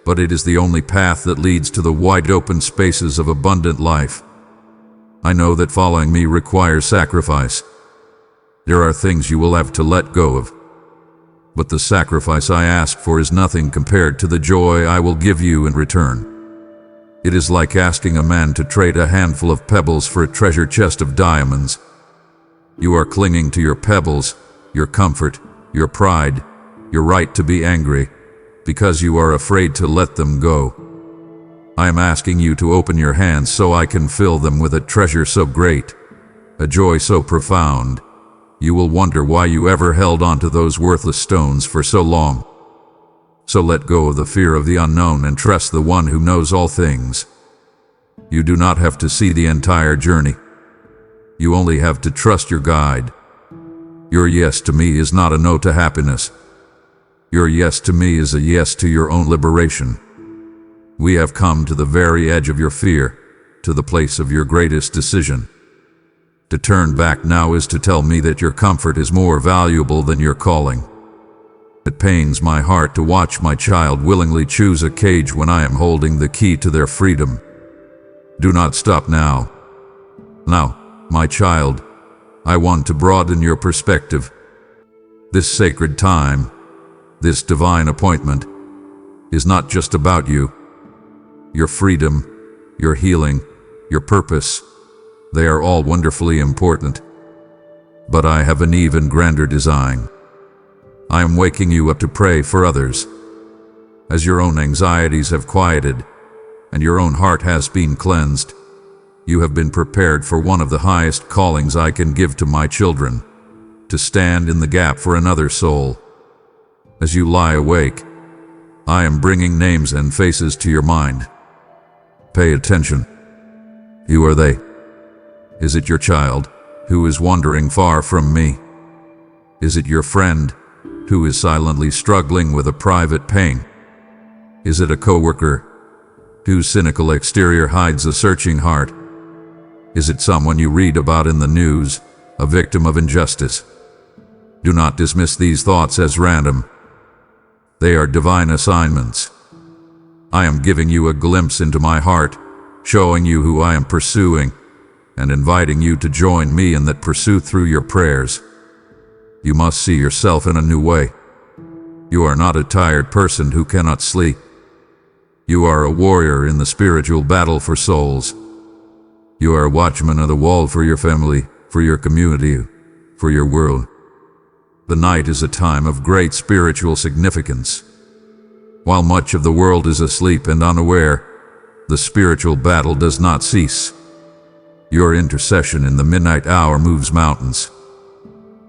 but it is the only path that leads to the wide open spaces of abundant life. I know that following me requires sacrifice. There are things you will have to let go of. But the sacrifice I ask for is nothing compared to the joy I will give you in return. It is like asking a man to trade a handful of pebbles for a treasure chest of diamonds. You are clinging to your pebbles, your comfort, your pride, your right to be angry, because you are afraid to let them go. I am asking you to open your hands so I can fill them with a treasure so great, a joy so profound, you will wonder why you ever held on to those worthless stones for so long. So let go of the fear of the unknown and trust the one who knows all things. You do not have to see the entire journey. You only have to trust your guide. Your yes to me is not a no to happiness. Your yes to me is a yes to your own liberation. We have come to the very edge of your fear, to the place of your greatest decision. To turn back now is to tell me that your comfort is more valuable than your calling. It pains my heart to watch my child willingly choose a cage when I am holding the key to their freedom. Do not stop now. Now, my child, I want to broaden your perspective. This sacred time, this divine appointment, is not just about you. Your freedom, your healing, your purpose, they are all wonderfully important. But I have an even grander design. I am waking you up to pray for others. As your own anxieties have quieted, and your own heart has been cleansed, you have been prepared for one of the highest callings I can give to my children, to stand in the gap for another soul. As you lie awake, I am bringing names and faces to your mind. Pay attention. Who are they? Is it your child, who is wandering far from me? Is it your friend, who is silently struggling with a private pain? Is it a coworker, whose cynical exterior hides a searching heart? Is it someone you read about in the news, a victim of injustice? Do not dismiss these thoughts as random. They are divine assignments. I am giving you a glimpse into my heart, showing you who I am pursuing, and inviting you to join me in that pursuit through your prayers. You must see yourself in a new way. You are not a tired person who cannot sleep. You are a warrior in the spiritual battle for souls. You are a watchman on the wall for your family, for your community, for your world. The night is a time of great spiritual significance. While much of the world is asleep and unaware, the spiritual battle does not cease. Your intercession in the midnight hour moves mountains.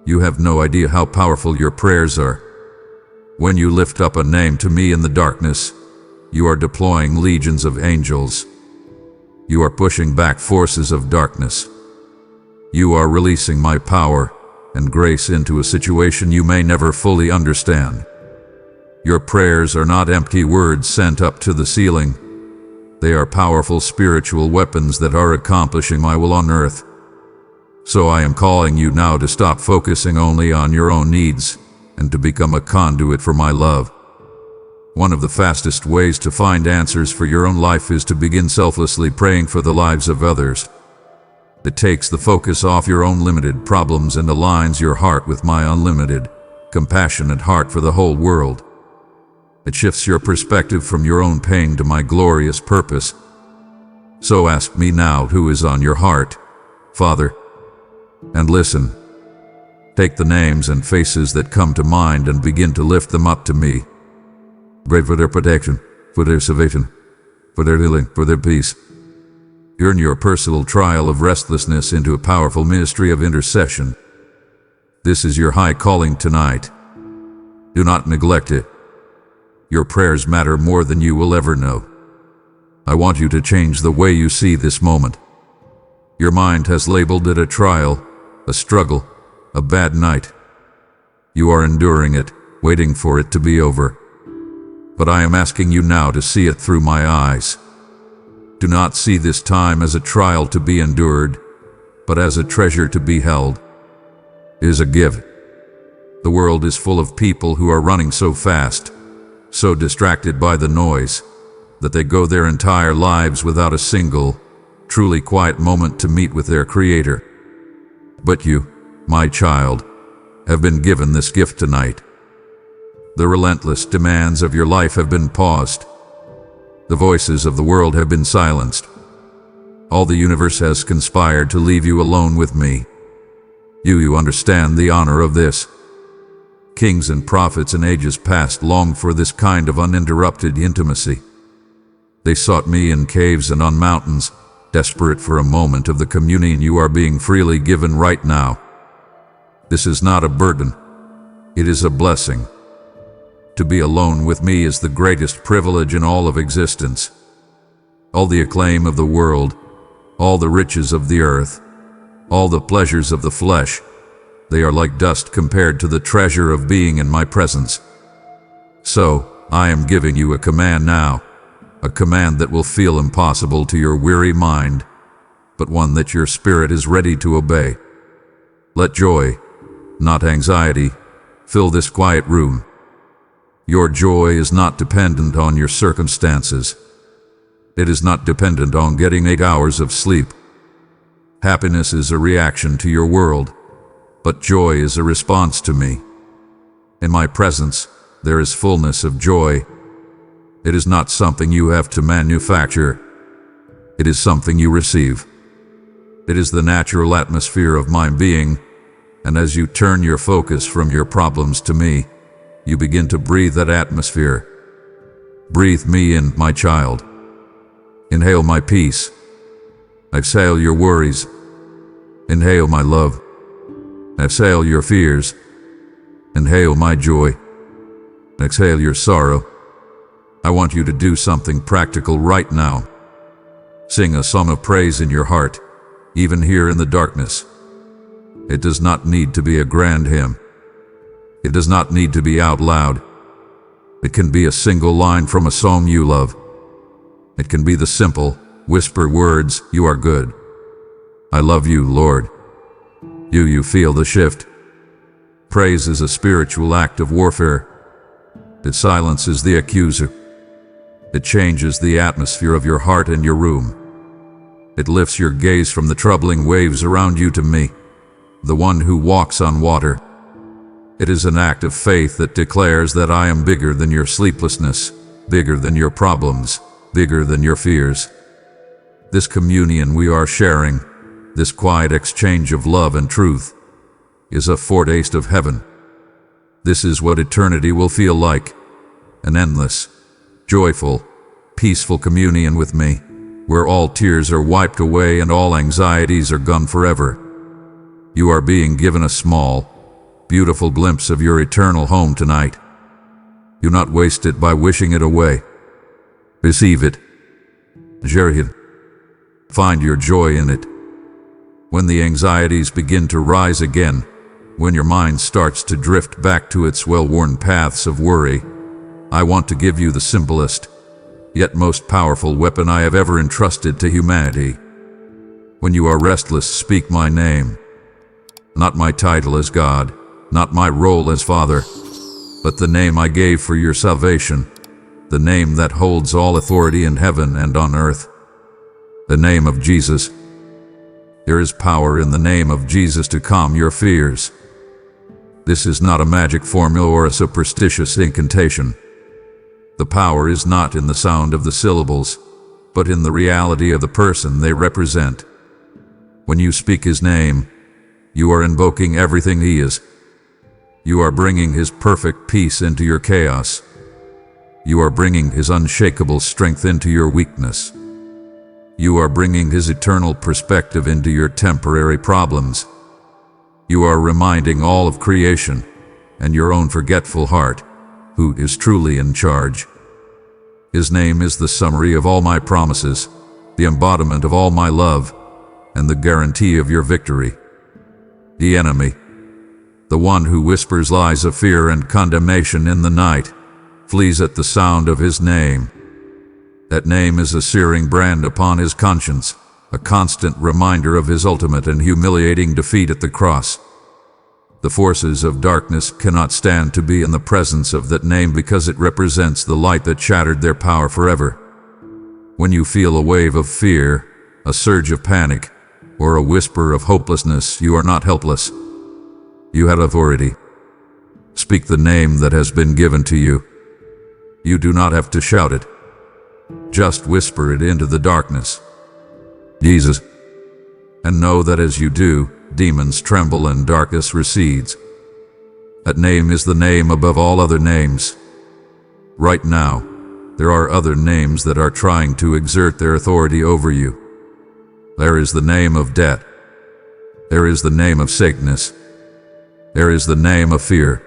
You have no idea how powerful your prayers are. When you lift up a name to me in the darkness, you are deploying legions of angels. You are pushing back forces of darkness. You are releasing my power and grace into a situation you may never fully understand. Your prayers are not empty words sent up to the ceiling. They are powerful spiritual weapons that are accomplishing my will on earth. So I am calling you now to stop focusing only on your own needs and to become a conduit for my love. One of the fastest ways to find answers for your own life is to begin selflessly praying for the lives of others. It takes the focus off your own limited problems and aligns your heart with my unlimited, compassionate heart for the whole world. It shifts your perspective from your own pain to my glorious purpose. So ask me now who is on your heart, Father, and listen. Take the names and faces that come to mind and begin to lift them up to me. Pray for their protection, for their salvation, for their healing, for their peace. Turn your personal trial of restlessness into a powerful ministry of intercession. This is your high calling tonight. Do not neglect it. Your prayers matter more than you will ever know. I want you to change the way you see this moment. Your mind has labeled it a trial, a struggle, a bad night. You are enduring it, waiting for it to be over. But I am asking you now to see it through my eyes. Do not see this time as a trial to be endured, but as a treasure to be held. It is a gift. The world is full of people who are running so fast, so distracted by the noise, that they go their entire lives without a single, truly quiet moment to meet with their Creator. But you, my child, have been given this gift tonight. The relentless demands of your life have been paused. The voices of the world have been silenced. All the universe has conspired to leave you alone with me. You understand the honor of this. Kings and prophets in ages past longed for this kind of uninterrupted intimacy. They sought me in caves and on mountains, desperate for a moment of the communion you are being freely given right now. This is not a burden. It is a blessing. To be alone with me is the greatest privilege in all of existence. All the acclaim of the world, all the riches of the earth, all the pleasures of the flesh, they are like dust compared to the treasure of being in my presence. So, I am giving you a command now, a command that will feel impossible to your weary mind, but one that your spirit is ready to obey. Let joy, not anxiety, fill this quiet room. Your joy is not dependent on your circumstances. It is not dependent on getting 8 hours of sleep. Happiness is a reaction to your world, but joy is a response to me. In my presence, there is fullness of joy. It is not something you have to manufacture. It is something you receive. It is the natural atmosphere of my being, and as you turn your focus from your problems to me, you begin to breathe that atmosphere. Breathe me in, my child. Inhale my peace. Exhale your worries. Inhale my love. Exhale your fears. Inhale my joy. Exhale your sorrow. I want you to do something practical right now. Sing a song of praise in your heart, even here in the darkness. It does not need to be a grand hymn. It does not need to be out loud. It can be a single line from a song you love. It can be the simple, whisper words, "You are good. I love you, Lord." You feel the shift. Praise is a spiritual act of warfare. It silences the accuser. It changes the atmosphere of your heart and your room. It lifts your gaze from the troubling waves around you to me, the one who walks on water. It is an act of faith that declares that I am bigger than your sleeplessness, bigger than your problems, bigger than your fears. This communion we are sharing, this quiet exchange of love and truth, is a foretaste of heaven. This is what eternity will feel like. An endless, joyful, peaceful communion with me, where all tears are wiped away and all anxieties are gone forever. You are being given a small, beautiful glimpse of your eternal home tonight. Do not waste it by wishing it away. Receive it. Share it. Find your joy in it. When the anxieties begin to rise again, when your mind starts to drift back to its well-worn paths of worry, I want to give you the simplest, yet most powerful weapon I have ever entrusted to humanity. When you are restless, speak my name. Not my title as God, not my role as Father, but the name I gave for your salvation, the name that holds all authority in heaven and on earth. The name of Jesus. There is power in the name of Jesus to calm your fears. This is not a magic formula or a superstitious incantation. The power is not in the sound of the syllables, but in the reality of the person they represent. When you speak His name, you are invoking everything He is. You are bringing His perfect peace into your chaos. You are bringing His unshakable strength into your weakness. You are bringing His eternal perspective into your temporary problems. You are reminding all of creation and your own forgetful heart who is truly in charge. His name is the summary of all my promises, the embodiment of all my love, and the guarantee of your victory. The enemy, the one who whispers lies of fear and condemnation in the night, flees at the sound of His name. That name is a searing brand upon his conscience, a constant reminder of his ultimate and humiliating defeat at the cross. The forces of darkness cannot stand to be in the presence of that name because it represents the light that shattered their power forever. When you feel a wave of fear, a surge of panic, or a whisper of hopelessness, you are not helpless. You have authority. Speak the name that has been given to you. You do not have to shout it. Just whisper it into the darkness. Jesus. And know that as you do, demons tremble and darkness recedes. That name is the name above all other names. Right now, there are other names that are trying to exert their authority over you. There is the name of debt. There is the name of sickness. There is the name of fear.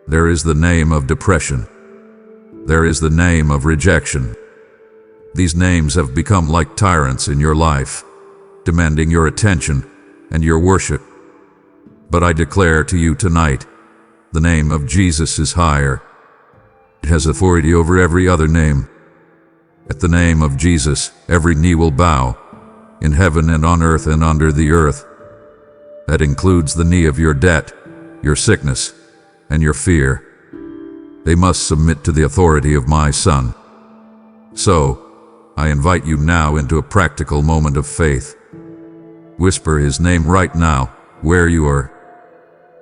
There is the name of depression. There is the name of rejection. These names have become like tyrants in your life, demanding your attention and your worship. But I declare to you tonight, the name of Jesus is higher. It has authority over every other name. At the name of Jesus, every knee will bow, in heaven and on earth and under the earth. That includes the knee of your debt, your sickness, and your fear. They must submit to the authority of my Son. So, I invite you now into a practical moment of faith. Whisper His name right now, where you are.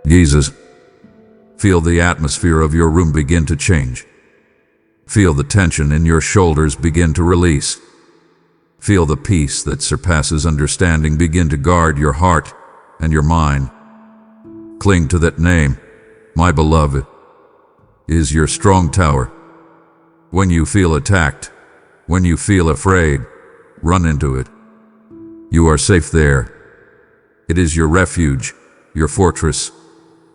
Jesus. Feel the atmosphere of your room begin to change. Feel the tension in your shoulders begin to release. Feel the peace that surpasses understanding begin to guard your heart and your mind. Cling to that name, my beloved. It is your strong tower. When you feel attacked, when you feel afraid, run into it. You are safe there. It is your refuge, your fortress,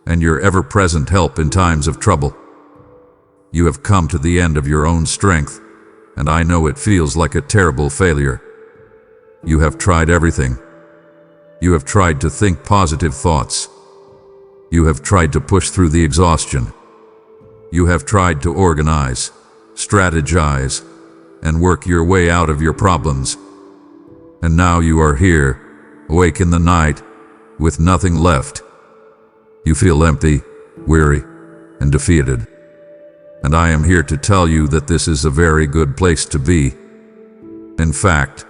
and your ever-present help in times of trouble. You have come to the end of your own strength, and I know it feels like a terrible failure. You have tried everything. You have tried to think positive thoughts. You have tried to push through the exhaustion. You have tried to organize, strategize, and work your way out of your problems. And now you are here, awake in the night, with nothing left. You feel empty, weary, and defeated. And I am here to tell you that this is a very good place to be. In fact,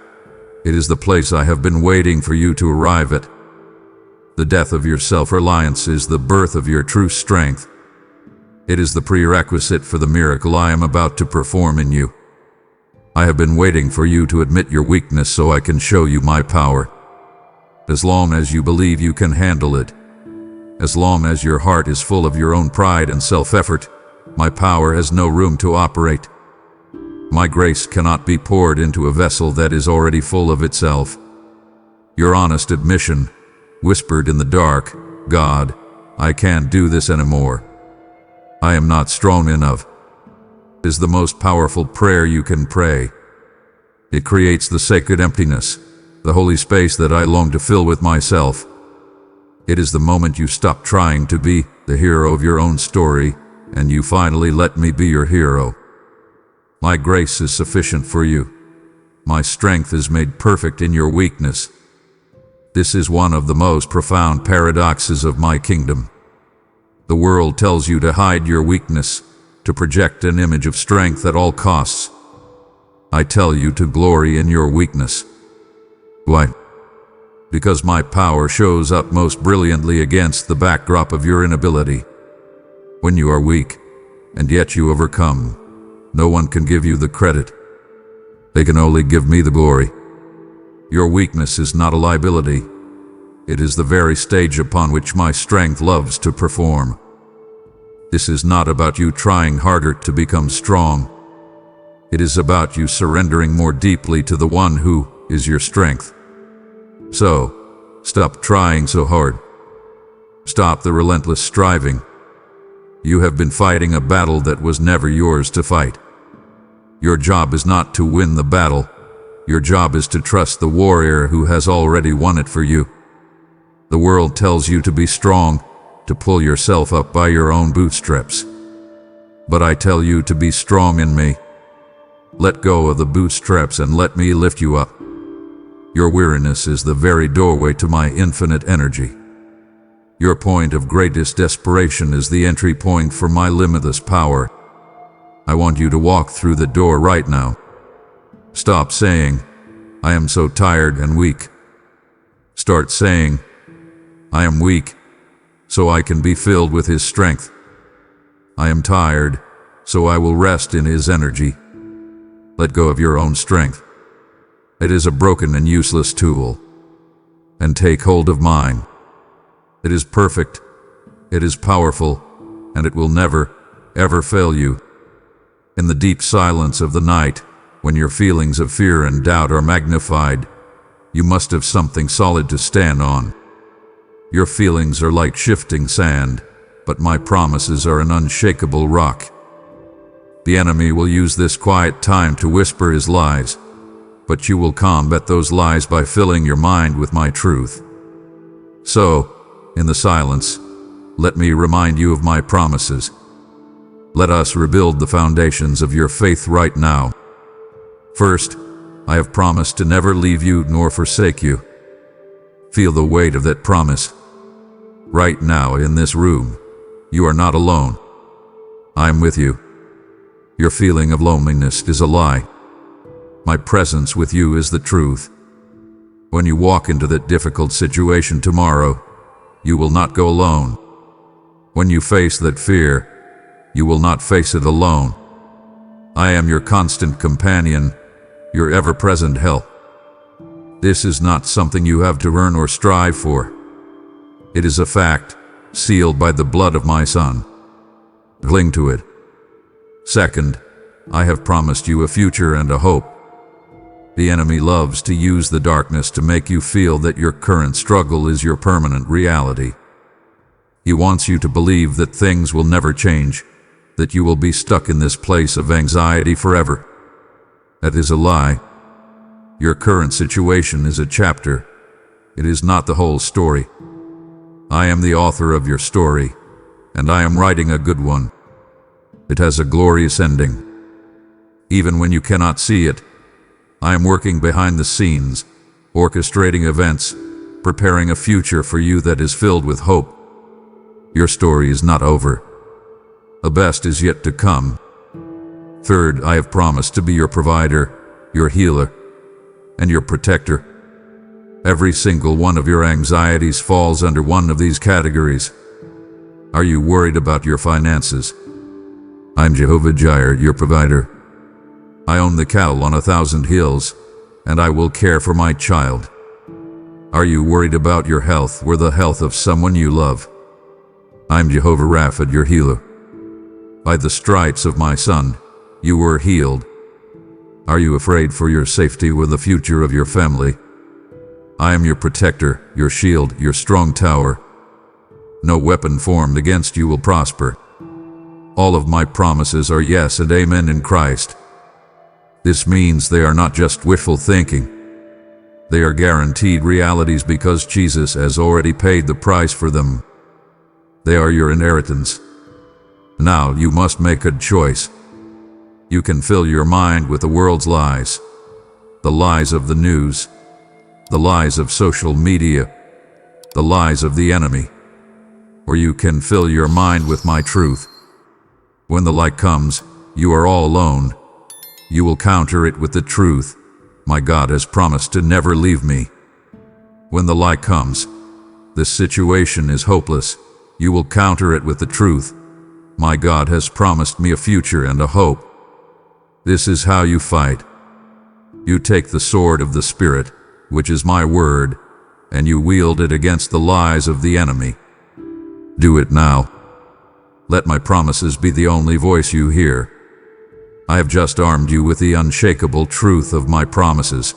it is the place I have been waiting for you to arrive at. The death of your self-reliance is the birth of your true strength. It is the prerequisite for the miracle I am about to perform in you. I have been waiting for you to admit your weakness so I can show you my power. As long as you believe you can handle it, As long as your heart is full of your own pride and self-effort, my power has no room to operate. My grace cannot be poured into a vessel that is already full of itself. Your honest admission, whispered in the dark, God, I can't do this anymore. I am not strong enough, is the most powerful prayer you can pray. It creates the sacred emptiness, the holy space that I long to fill with myself. It is the moment you stop trying to be the hero of your own story, and you finally let me be your hero. My grace is sufficient for you. My strength is made perfect in your weakness. This is one of the most profound paradoxes of my kingdom. The world tells you to hide your weakness, to project an image of strength at all costs. I tell you to glory in your weakness. Why? Because my power shows up most brilliantly against the backdrop of your inability. When you are weak, and yet you overcome, no one can give you the credit. They can only give me the glory. Your weakness is not a liability. It is the very stage upon which my strength loves to perform. This is not about you trying harder to become strong. It is about you surrendering more deeply to the one who is your strength. So, stop trying so hard. Stop the relentless striving. You have been fighting a battle that was never yours to fight. Your job is not to win the battle. Your job is to trust the warrior who has already won it for you. The world tells you to be strong, to pull yourself up by your own bootstraps. But I tell you to be strong in me. Let go of the bootstraps and let me lift you up. Your weariness is the very doorway to my infinite energy. Your point of greatest desperation is the entry point for my limitless power. I want you to walk through the door right now. Stop saying, I am so tired and weak. Start saying, I am weak, so I can be filled with His strength. I am tired, so I will rest in His energy. Let go of your own strength. It is a broken and useless tool. And take hold of mine. It is perfect, it is powerful, and it will never, ever fail you. In the deep silence of the night, when your feelings of fear and doubt are magnified, you must have something solid to stand on. Your feelings are like shifting sand, but my promises are an unshakable rock. The enemy will use this quiet time to whisper his lies, but you will combat those lies by filling your mind with my truth. So, in the silence, let me remind you of my promises. Let us rebuild the foundations of your faith right now. First, I have promised to never leave you nor forsake you. Feel the weight of that promise. Right now in this room, you are not alone. I am with you. Your feeling of loneliness is a lie. My presence with you is the truth. When you walk into that difficult situation tomorrow, you will not go alone. When you face that fear, you will not face it alone. I am your constant companion, your ever-present help. This is not something you have to earn or strive for. It is a fact, sealed by the blood of my Son. Cling to it. Second, I have promised you a future and a hope. The enemy loves to use the darkness to make you feel that your current struggle is your permanent reality. He wants you to believe that things will never change, that you will be stuck in this place of anxiety forever. That is a lie. Your current situation is a chapter. It is not the whole story. I am the author of your story, and I am writing a good one. It has a glorious ending. Even when you cannot see it, I am working behind the scenes, orchestrating events, preparing a future for you that is filled with hope. Your story is not over. The best is yet to come. Third, I have promised to be your provider, your healer, and your protector. Every single one of your anxieties falls under one of these categories. Are you worried about your finances? I'm Jehovah Jireh, your provider. I own the cattle on 1,000 hills, and I will care for my child. Are you worried about your health or the health of someone you love? I'm Jehovah Rapha, your healer. By the stripes of my Son, you were healed. Are you afraid for your safety or the future of your family? I am your protector, your shield, your strong tower. No weapon formed against you will prosper. All of my promises are yes and amen in Christ. This means they are not just wishful thinking. They are guaranteed realities because Jesus has already paid the price for them. They are your inheritance. Now you must make a choice. You can fill your mind with the world's lies, the lies of the news, the lies of social media, the lies of the enemy, or you can fill your mind with my truth. When the light comes, you are all alone. You will counter it with the truth. My God has promised to never leave me. When the light comes, this situation is hopeless. You will counter it with the truth. My God has promised me a future and a hope. This is how you fight. You take the sword of the Spirit, which is my word, and you wield it against the lies of the enemy. Do it now. Let my promises be the only voice you hear. I have just armed you with the unshakable truth of my promises.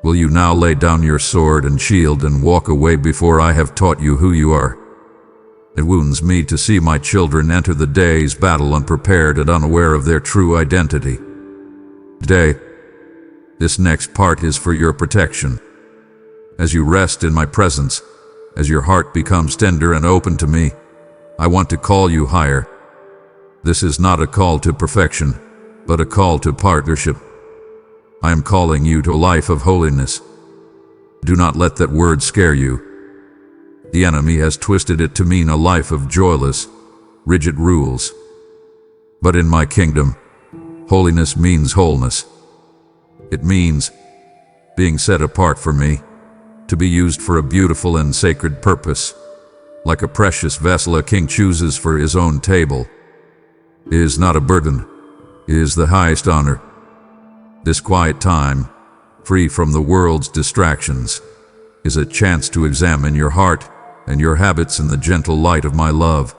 Will you now lay down your sword and shield and walk away before I have taught you who you are? It wounds me to see my children enter the day's battle unprepared and unaware of their true identity. Today, this next part is for your protection. As you rest in my presence, as your heart becomes tender and open to me, I want to call you higher. This is not a call to perfection, but a call to partnership. I am calling you to a life of holiness. Do not let that word scare you. The enemy has twisted it to mean a life of joyless, rigid rules. But in my kingdom, holiness means wholeness. It means being set apart for me, to be used for a beautiful and sacred purpose, like a precious vessel a king chooses for his own table. It is not a burden. It is the highest honor. This quiet time, free from the world's distractions, is a chance to examine your heart and your habits in the gentle light of my love.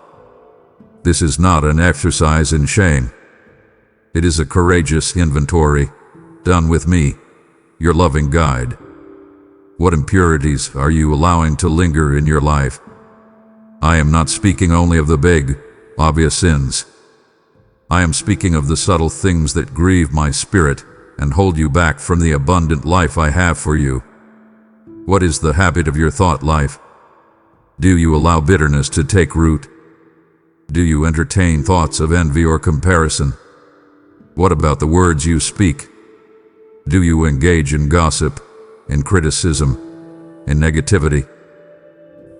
This is not an exercise in shame. It is a courageous inventory, done with me, your loving guide. What impurities are you allowing to linger in your life? I am not speaking only of the big, obvious sins. I am speaking of the subtle things that grieve my spirit and hold you back from the abundant life I have for you. What is the habit of your thought life? Do you allow bitterness to take root? Do you entertain thoughts of envy or comparison? What about the words you speak? Do you engage in gossip, in criticism, in negativity?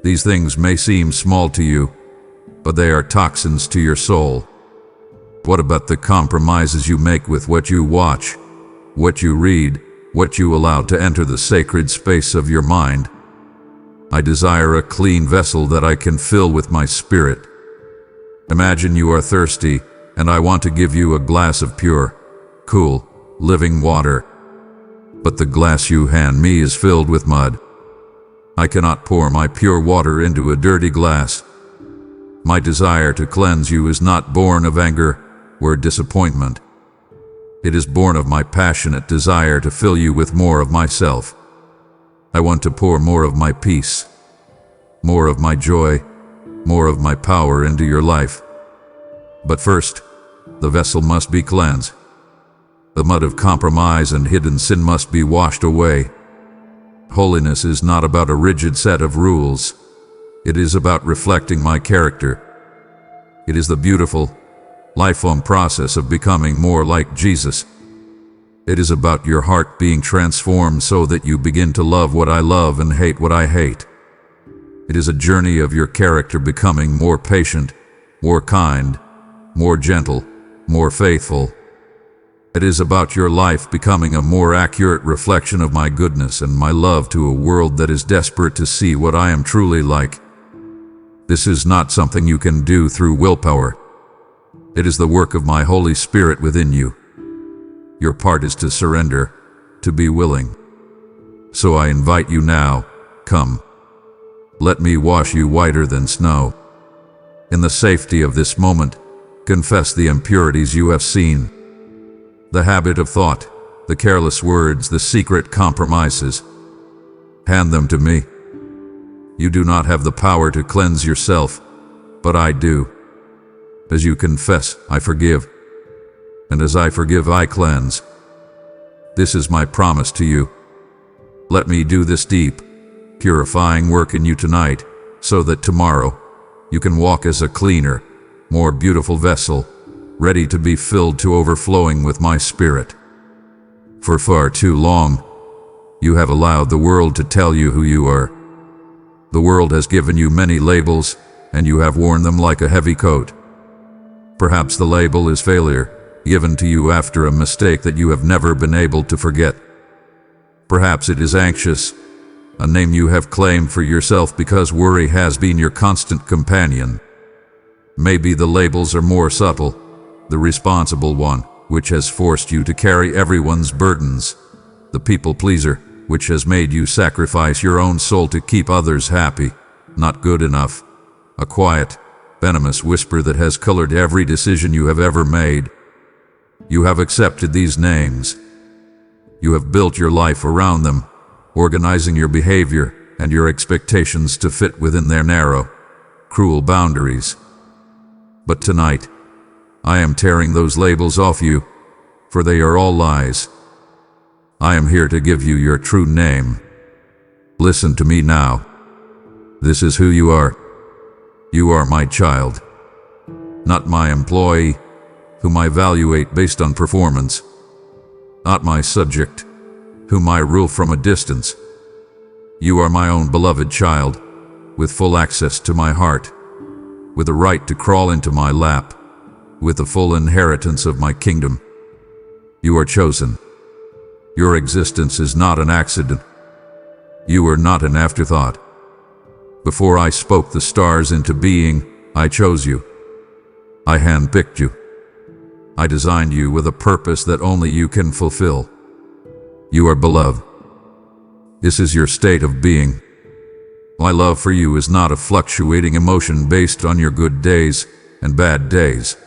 These things may seem small to you, but they are toxins to your soul. What about the compromises you make with what you watch, what you read, what you allow to enter the sacred space of your mind? I desire a clean vessel that I can fill with my spirit. Imagine you are thirsty, and I want to give you a glass of pure, cool, living water. But the glass you hand me is filled with mud. I cannot pour my pure water into a dirty glass. My desire to cleanse you is not born of anger or disappointment. It is born of my passionate desire to fill you with more of myself. I want to pour more of my peace, more of my joy, more of my power into your life. But first, the vessel must be cleansed. The mud of compromise and hidden sin must be washed away. Holiness is not about a rigid set of rules. It is about reflecting my character. It is the beautiful, lifelong process of becoming more like Jesus. It is about your heart being transformed so that you begin to love what I love and hate what I hate. It is a journey of your character becoming more patient, more kind, more gentle, more faithful. It is about your life becoming a more accurate reflection of my goodness and my love to a world that is desperate to see what I am truly like. This is not something you can do through willpower. It is the work of my Holy Spirit within you. Your part is to surrender, to be willing. So I invite you now, come. Let me wash you whiter than snow. In the safety of this moment, confess the impurities you have seen. The habit of thought, the careless words, the secret compromises. Hand them to me. You do not have the power to cleanse yourself, but I do. As you confess, I forgive. And as I forgive, I cleanse. This is my promise to you. Let me do this deep, purifying work in you tonight, so that tomorrow you can walk as a cleaner, more beautiful vessel, ready to be filled to overflowing with my spirit. For far too long, you have allowed the world to tell you who you are. The world has given you many labels, and you have worn them like a heavy coat. Perhaps the label is failure, given to you after a mistake that you have never been able to forget. Perhaps it is anxious, a name you have claimed for yourself because worry has been your constant companion. Maybe the labels are more subtle, the responsible one, which has forced you to carry everyone's burdens, the people pleaser, which has made you sacrifice your own soul to keep others happy, not good enough, a quiet, venomous whisper that has colored every decision you have ever made. You have accepted these names. You have built your life around them, organizing your behavior and your expectations to fit within their narrow, cruel boundaries. But tonight, I am tearing those labels off you, for they are all lies. I am here to give you your true name. Listen to me now. This is who you are. You are my child, not my employee, whom I evaluate based on performance, not my subject, whom I rule from a distance. You are my own beloved child, with full access to my heart, with the right to crawl into my lap, with the full inheritance of my kingdom. You are chosen. Your existence is not an accident. You are not an afterthought. Before I spoke the stars into being, I chose you. I handpicked you. I designed you with a purpose that only you can fulfill. You are beloved. This is your state of being. My love for you is not a fluctuating emotion based on your good days and bad days.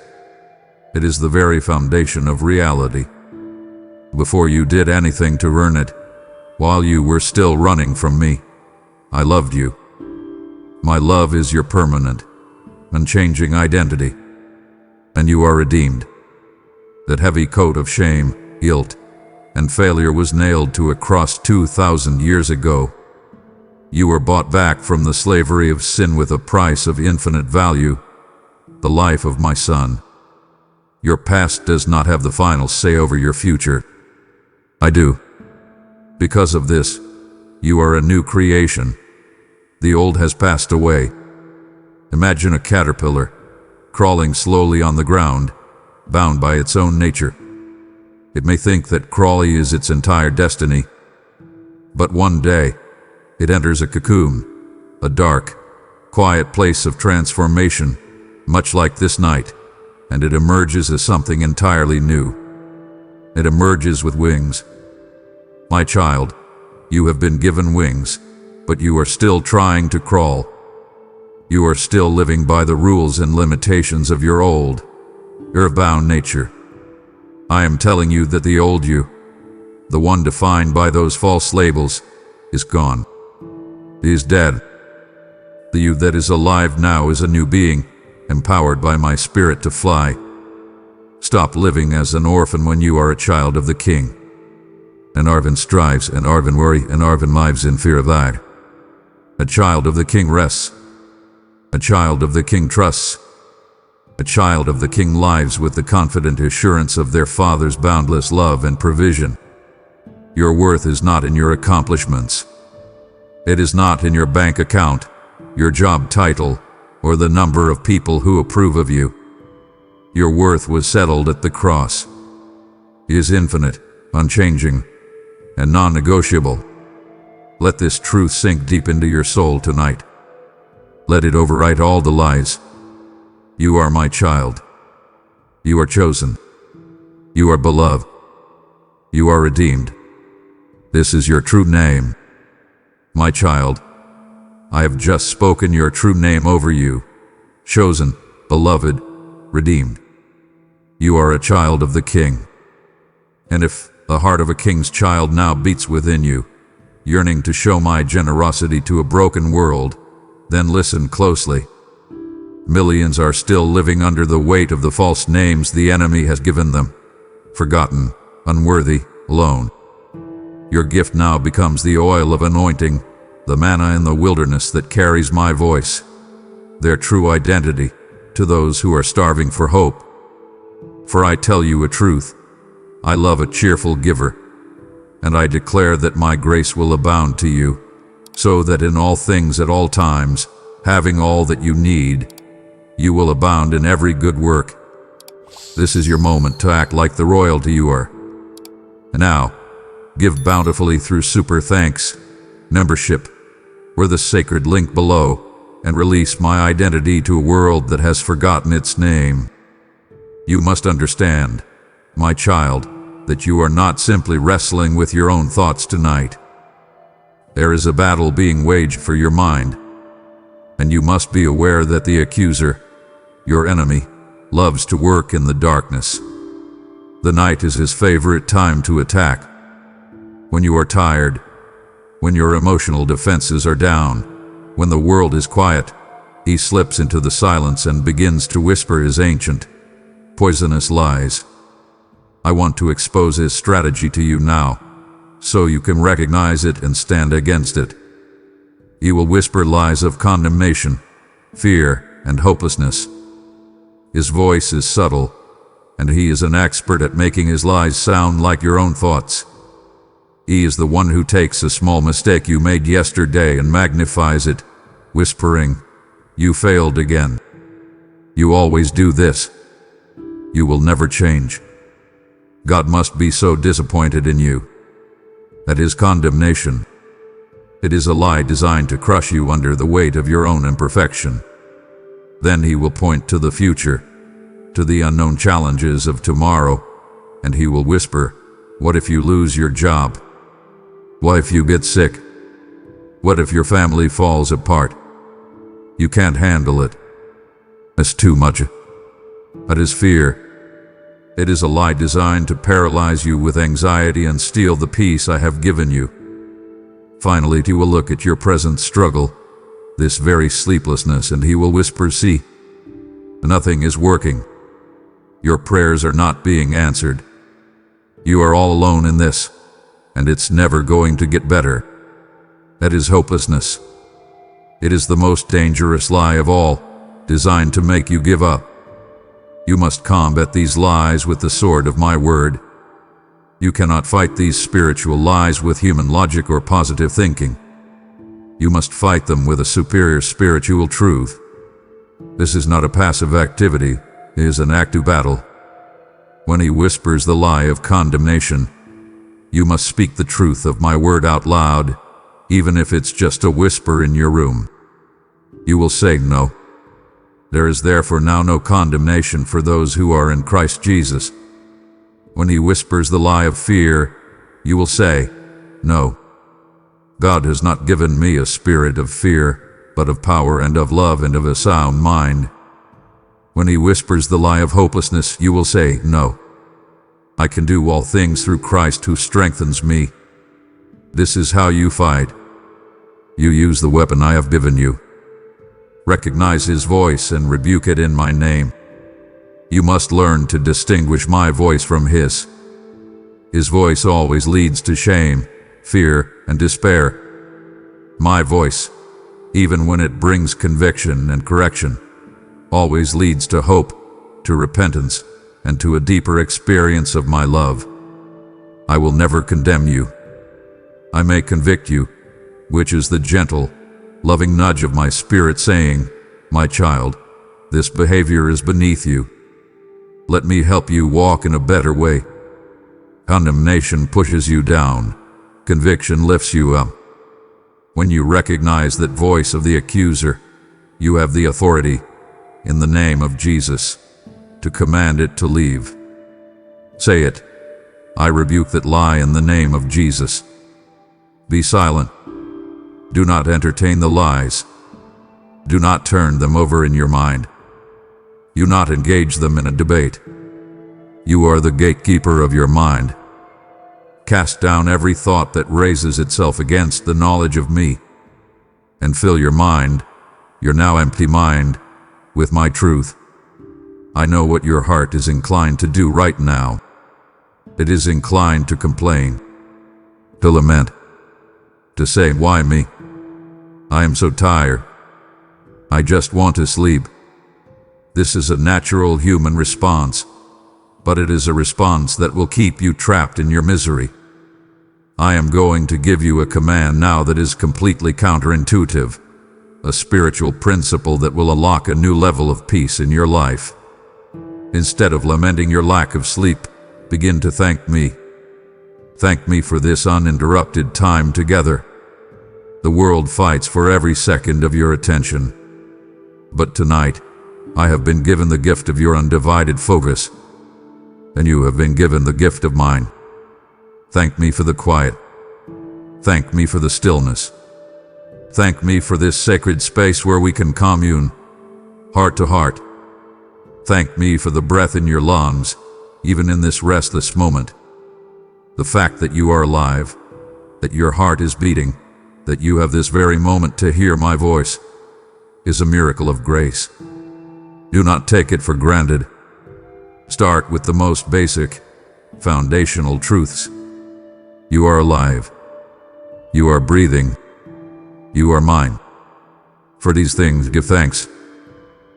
It is the very foundation of reality. Before you did anything to earn it, while you were still running from me, I loved you. My love is your permanent, unchanging identity, and you are redeemed. That heavy coat of shame, guilt, and failure was nailed to a cross 2,000 years ago. You were bought back from the slavery of sin with a price of infinite value, the life of my son. Your past does not have the final say over your future. I do. Because of this, you are a new creation. The old has passed away. Imagine a caterpillar, crawling slowly on the ground, bound by its own nature. It may think that crawling is its entire destiny, but one day, it enters a cocoon, a dark, quiet place of transformation, much like this night, and it emerges as something entirely new. It emerges with wings. My child, you have been given wings, but you are still trying to crawl. You are still living by the rules and limitations of your old, earth-bound nature. I am telling you that the old you, the one defined by those false labels, is gone. He is dead. The you that is alive now is a new being, empowered by my spirit to fly. Stop living as an orphan when you are a child of the King. An orphan strives, an orphan worry, an orphan lives in fear of that. A child of the King rests. A child of the King trusts. A child of the King lives with the confident assurance of their Father's boundless love and provision. Your worth is not in your accomplishments. It is not in your bank account, your job title, or the number of people who approve of you. Your worth was settled at the cross. It is infinite, unchanging, and non-negotiable. Let this truth sink deep into your soul tonight. Let it overwrite all the lies. You are my child. You are chosen. You are beloved. You are redeemed. This is your true name. My child, I have just spoken your true name over you. chosen, beloved, redeemed. You are a child of the King. And if the heart of a king's child now beats within you, yearning to show my generosity to a broken world, then listen closely. Millions are still living under the weight of the false names the enemy has given them. Forgotten, unworthy, alone. Your gift now becomes the oil of anointing, the manna in the wilderness that carries my voice, their true identity, to those who are starving for hope. For I tell you a truth, I love a cheerful giver, and I declare that my grace will abound to you, so that in all things at all times, having all that you need, you will abound in every good work. This is your moment to act like the royalty you are. And now, give bountifully through super thanks, membership, or the sacred link below, and release my identity to a world that has forgotten its name. You must understand, my child, that you are not simply wrestling with your own thoughts tonight. There is a battle being waged for your mind, and you must be aware that the accuser, your enemy, loves to work in the darkness. The night is his favorite time to attack. When you are tired, when your emotional defenses are down, when the world is quiet, he slips into the silence and begins to whisper his ancient, poisonous lies. I want to expose his strategy to you now, so you can recognize it and stand against it. He will whisper lies of condemnation, fear, and hopelessness. His voice is subtle, and he is an expert at making his lies sound like your own thoughts. He is the one who takes a small mistake you made yesterday and magnifies it, whispering, "You failed again. You always do this. You will never change." God must be so disappointed in you. That is condemnation. It is a lie designed to crush you under the weight of your own imperfection. Then he will point to the future, to the unknown challenges of tomorrow, and he will whisper, "What if you lose your job? What if you get sick? What if your family falls apart? You can't handle it. It's too much." That is fear. It is a lie designed to paralyze you with anxiety and steal the peace I have given you. Finally, he will look at your present struggle, this very sleeplessness, and he will whisper, "See, nothing is working. Your prayers are not being answered. You are all alone in this, and it's never going to get better." That is hopelessness. It is the most dangerous lie of all, designed to make you give up. You must combat these lies with the sword of my word. You cannot fight these spiritual lies with human logic or positive thinking. You must fight them with a superior spiritual truth. This is not a passive activity, it is an active battle. When he whispers the lie of condemnation, you must speak the truth of my word out loud, even if it's just a whisper in your room. You will say no. There is therefore now no condemnation for those who are in Christ Jesus. When he whispers the lie of fear, you will say, "No. God has not given me a spirit of fear, but of power and of love and of a sound mind." When he whispers the lie of hopelessness, you will say, "No. I can do all things through Christ who strengthens me." This is how you fight. You use the weapon I have given you. Recognize his voice and rebuke it in my name. You must learn to distinguish my voice from his. His voice always leads to shame, fear, and despair. My voice, even when it brings conviction and correction, always leads to hope, to repentance, and to a deeper experience of my love. I will never condemn you. I may convict you, which is the gentle, loving nudge of my spirit saying, "My child, this behavior is beneath you. Let me help you walk in a better way." Condemnation pushes you down. Conviction lifts you up. When you recognize that voice of the accuser, you have the authority, in the name of Jesus, to command it to leave. Say it. "I rebuke that lie in the name of Jesus." Be silent. Do not entertain the lies. Do not turn them over in your mind. You not engage them in a debate. You are the gatekeeper of your mind. Cast down every thought that raises itself against the knowledge of me, and fill your mind, your now empty mind, with my truth. I know what your heart is inclined to do right now. It is inclined to complain, to lament, to say, "Why me? I am so tired. I just want to sleep." This is a natural human response, but it is a response that will keep you trapped in your misery. I am going to give you a command now that is completely counterintuitive, a spiritual principle that will unlock a new level of peace in your life. Instead of lamenting your lack of sleep, begin to thank me. Thank me for this uninterrupted time together. The world fights for every second of your attention. But tonight, I have been given the gift of your undivided focus, and you have been given the gift of mine. Thank me for the quiet. Thank me for the stillness. Thank me for this sacred space where we can commune, heart to heart. Thank me for the breath in your lungs, even in this restless moment. The fact that you are alive, that your heart is beating, that you have this very moment to hear my voice, is a miracle of grace. Do not take it for granted. Start with the most basic, foundational truths. You are alive. You are breathing. You are mine. For these things, give thanks.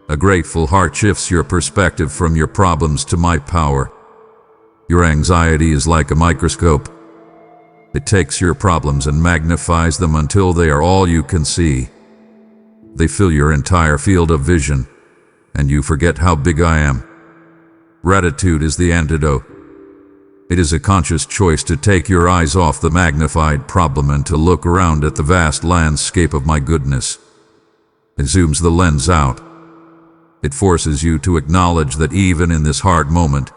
A grateful heart shifts your perspective from your problems to my power. Your anxiety is like a microscope. It takes your problems and magnifies them until they are all you can see. They fill your entire field of vision, and you forget how big I am. Gratitude is the antidote. It is a conscious choice to take your eyes off the magnified problem and to look around at the vast landscape of my goodness. It zooms the lens out. It forces you to acknowledge that even in this hard moment,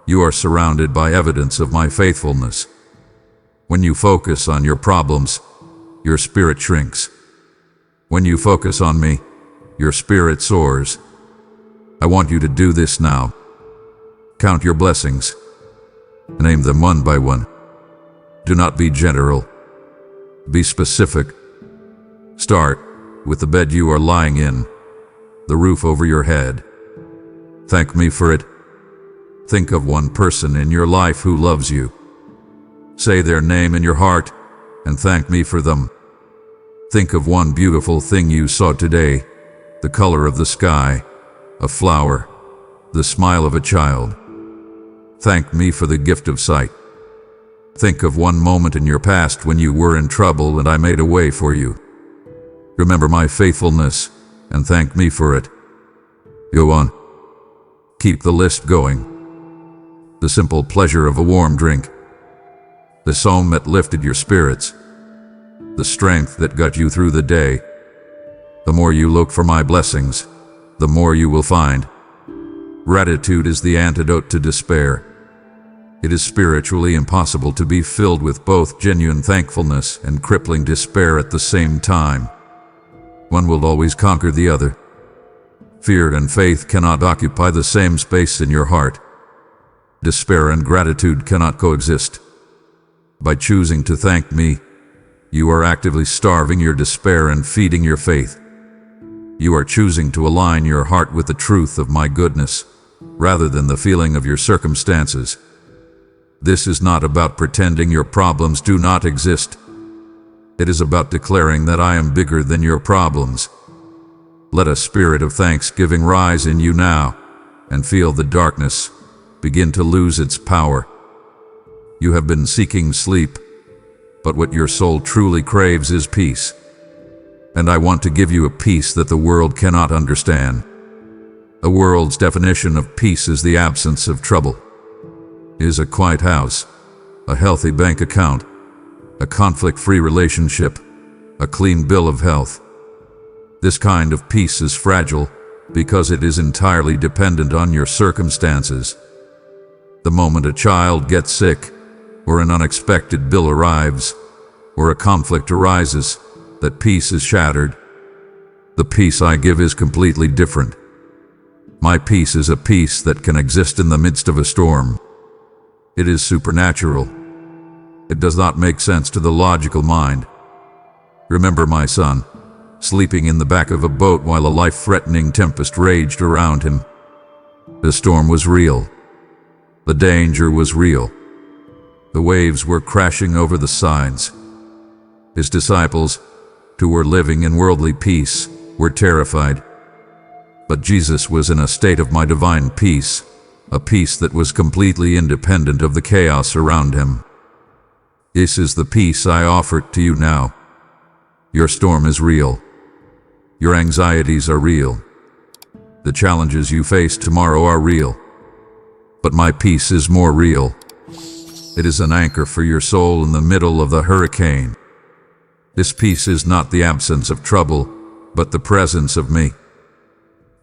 you are surrounded by evidence of my faithfulness. When you focus on your problems, your spirit shrinks. When you focus on me, your spirit soars. I want you to do this now. Count your blessings. Name them one by one. Do not be general. Be specific. Start with the bed you are lying in, the roof over your head. Thank me for it. Think of one person in your life who loves you. Say their name in your heart and thank me for them. Think of one beautiful thing you saw today, the color of the sky, a flower, the smile of a child. Thank me for the gift of sight. Think of one moment in your past when you were in trouble and I made a way for you. Remember my faithfulness and thank me for it. Go on. Keep the list going. The simple pleasure of a warm drink. The song that lifted your spirits. The strength that got you through the day. The more you look for my blessings, the more you will find. Gratitude is the antidote to despair. It is spiritually impossible to be filled with both genuine thankfulness and crippling despair at the same time. One will always conquer the other. Fear and faith cannot occupy the same space in your heart. Despair and gratitude cannot coexist. By choosing to thank me, you are actively starving your despair and feeding your faith. You are choosing to align your heart with the truth of my goodness, rather than the feeling of your circumstances. This is not about pretending your problems do not exist. It is about declaring that I am bigger than your problems. Let a spirit of thanksgiving rise in you now, and feel the darkness begin to lose its power. You have been seeking sleep, but what your soul truly craves is peace. And I want to give you a peace that the world cannot understand. The world's definition of peace is the absence of trouble. It is a quiet house, a healthy bank account, a conflict-free relationship, a clean bill of health. This kind of peace is fragile because it is entirely dependent on your circumstances. The moment a child gets sick, or an unexpected bill arrives, or a conflict arises, that peace is shattered. The peace I give is completely different. My peace is a peace that can exist in the midst of a storm. It is supernatural. It does not make sense to the logical mind. Remember my son, sleeping in the back of a boat while a life-threatening tempest raged around him. The storm was real. The danger was real. The waves were crashing over the sides. His disciples, who were living in worldly peace, were terrified. But Jesus was in a state of my divine peace, a peace that was completely independent of the chaos around him. This is the peace I offer to you now. Your storm is real. Your anxieties are real. The challenges you face tomorrow are real. But my peace is more real. It is an anchor for your soul in the middle of the hurricane. This peace is not the absence of trouble, but the presence of me.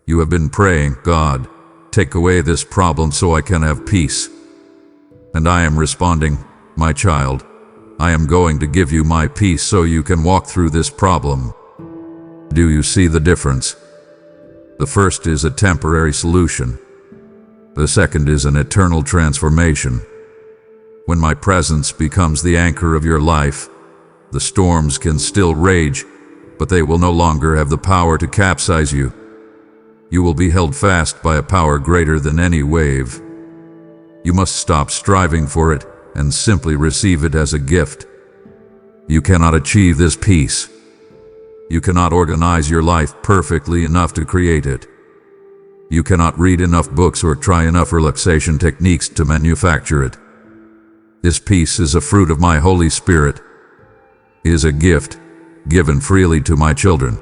You have been praying, God, take away this problem so I can have peace. And I am responding, my child, I am going to give you my peace so you can walk through this problem. Do you see the difference? The first is a temporary solution. The second is an eternal transformation. When my presence becomes the anchor of your life, the storms can still rage, but they will no longer have the power to capsize you. You will be held fast by a power greater than any wave. You must stop striving for it and simply receive it as a gift. You cannot achieve this peace. You cannot organize your life perfectly enough to create it. You cannot read enough books or try enough relaxation techniques to manufacture it. This peace is a fruit of my Holy Spirit. It is a gift given freely to my children.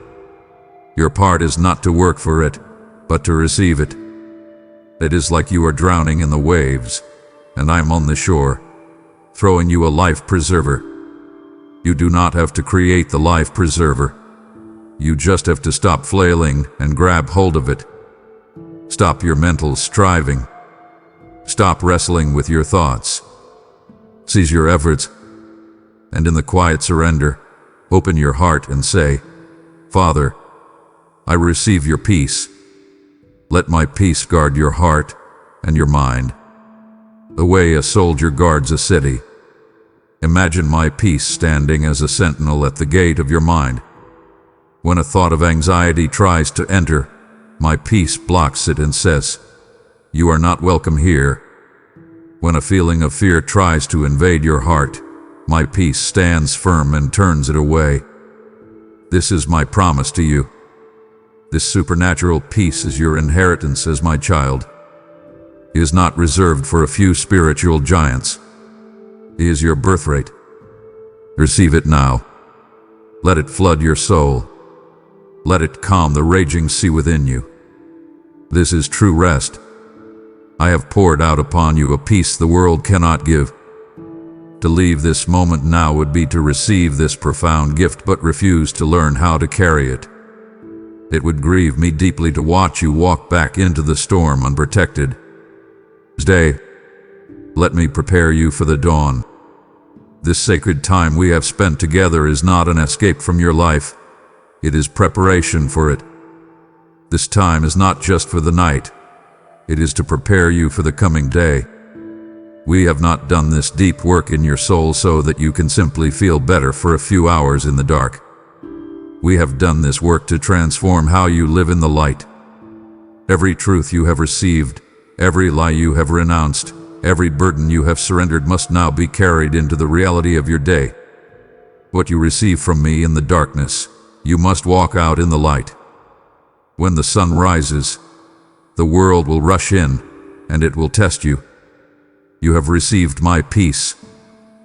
Your part is not to work for it, but to receive it. It is like you are drowning in the waves, and I am on the shore, throwing you a life preserver. You do not have to create the life preserver. You just have to stop flailing and grab hold of it. Stop your mental striving. Stop wrestling with your thoughts. Seize your efforts, and in the quiet surrender, open your heart and say, Father, I receive your peace. Let my peace guard your heart and your mind, the way a soldier guards a city. Imagine my peace standing as a sentinel at the gate of your mind. When a thought of anxiety tries to enter, my peace blocks it and says, You are not welcome here. When a feeling of fear tries to invade your heart, my peace stands firm and turns it away. This is my promise to you. This supernatural peace is your inheritance as my child. It is not reserved for a few spiritual giants. It is your birthright. Receive it now. Let it flood your soul. Let it calm the raging sea within you. This is true rest. I have poured out upon you a peace the world cannot give. To leave this moment now would be to receive this profound gift but refuse to learn how to carry it. It would grieve me deeply to watch you walk back into the storm unprotected. Stay. Let me prepare you for the dawn. This sacred time we have spent together is not an escape from your life. It is preparation for it. This time is not just for the night. It is to prepare you for the coming day. We have not done this deep work in your soul so that you can simply feel better for a few hours in the dark. We have done this work to transform how you live in the light. Every truth you have received, every lie you have renounced, every burden you have surrendered must now be carried into the reality of your day. What you receive from me in the darkness, you must walk out in the light. When the sun rises, the world will rush in, and it will test you. You have received my peace,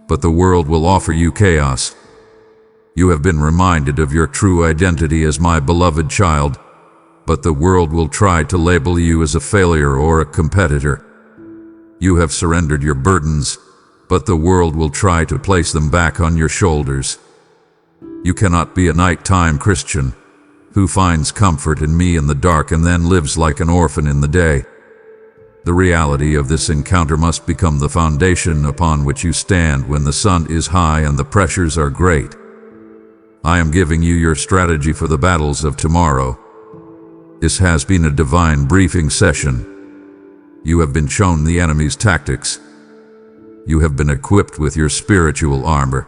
but the world will offer you chaos. You have been reminded of your true identity as my beloved child, but the world will try to label you as a failure or a competitor. You have surrendered your burdens, but the world will try to place them back on your shoulders. You cannot be a nighttime Christian who finds comfort in me in the dark and then lives like an orphan in the day. The reality of this encounter must become the foundation upon which you stand when the sun is high and the pressures are great. I am giving you your strategy for the battles of tomorrow. This has been a divine briefing session. You have been shown the enemy's tactics. You have been equipped with your spiritual armor.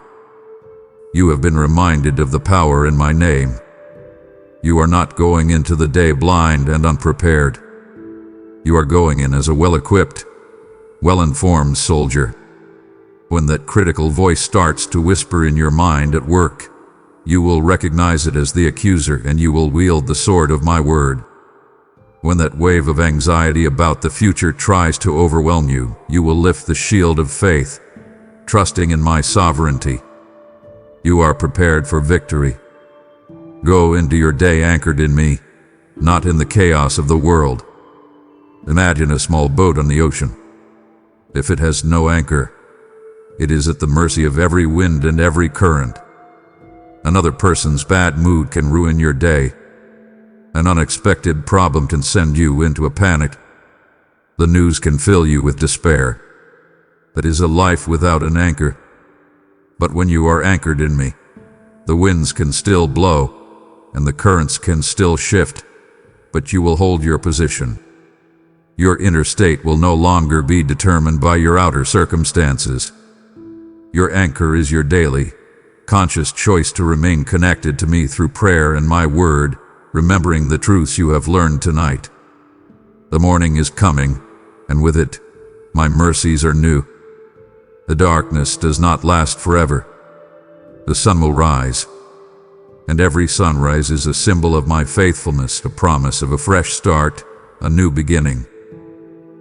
You have been reminded of the power in my name. You are not going into the day blind and unprepared. You are going in as a well-equipped, well-informed soldier. When that critical voice starts to whisper in your mind at work, you will recognize it as the accuser and you will wield the sword of my word. When that wave of anxiety about the future tries to overwhelm you, you will lift the shield of faith, trusting in my sovereignty. You are prepared for victory. Go into your day anchored in me, not in the chaos of the world. Imagine a small boat on the ocean. If it has no anchor, it is at the mercy of every wind and every current. Another person's bad mood can ruin your day. An unexpected problem can send you into a panic. The news can fill you with despair. That is a life without an anchor. But when you are anchored in me, the winds can still blow, and the currents can still shift, but you will hold your position. Your inner state will no longer be determined by your outer circumstances. Your anchor is your daily, conscious choice to remain connected to me through prayer and my word, remembering the truths you have learned tonight. The morning is coming, and with it, my mercies are new. The darkness does not last forever. The sun will rise, and every sunrise is a symbol of my faithfulness, a promise of a fresh start, a new beginning.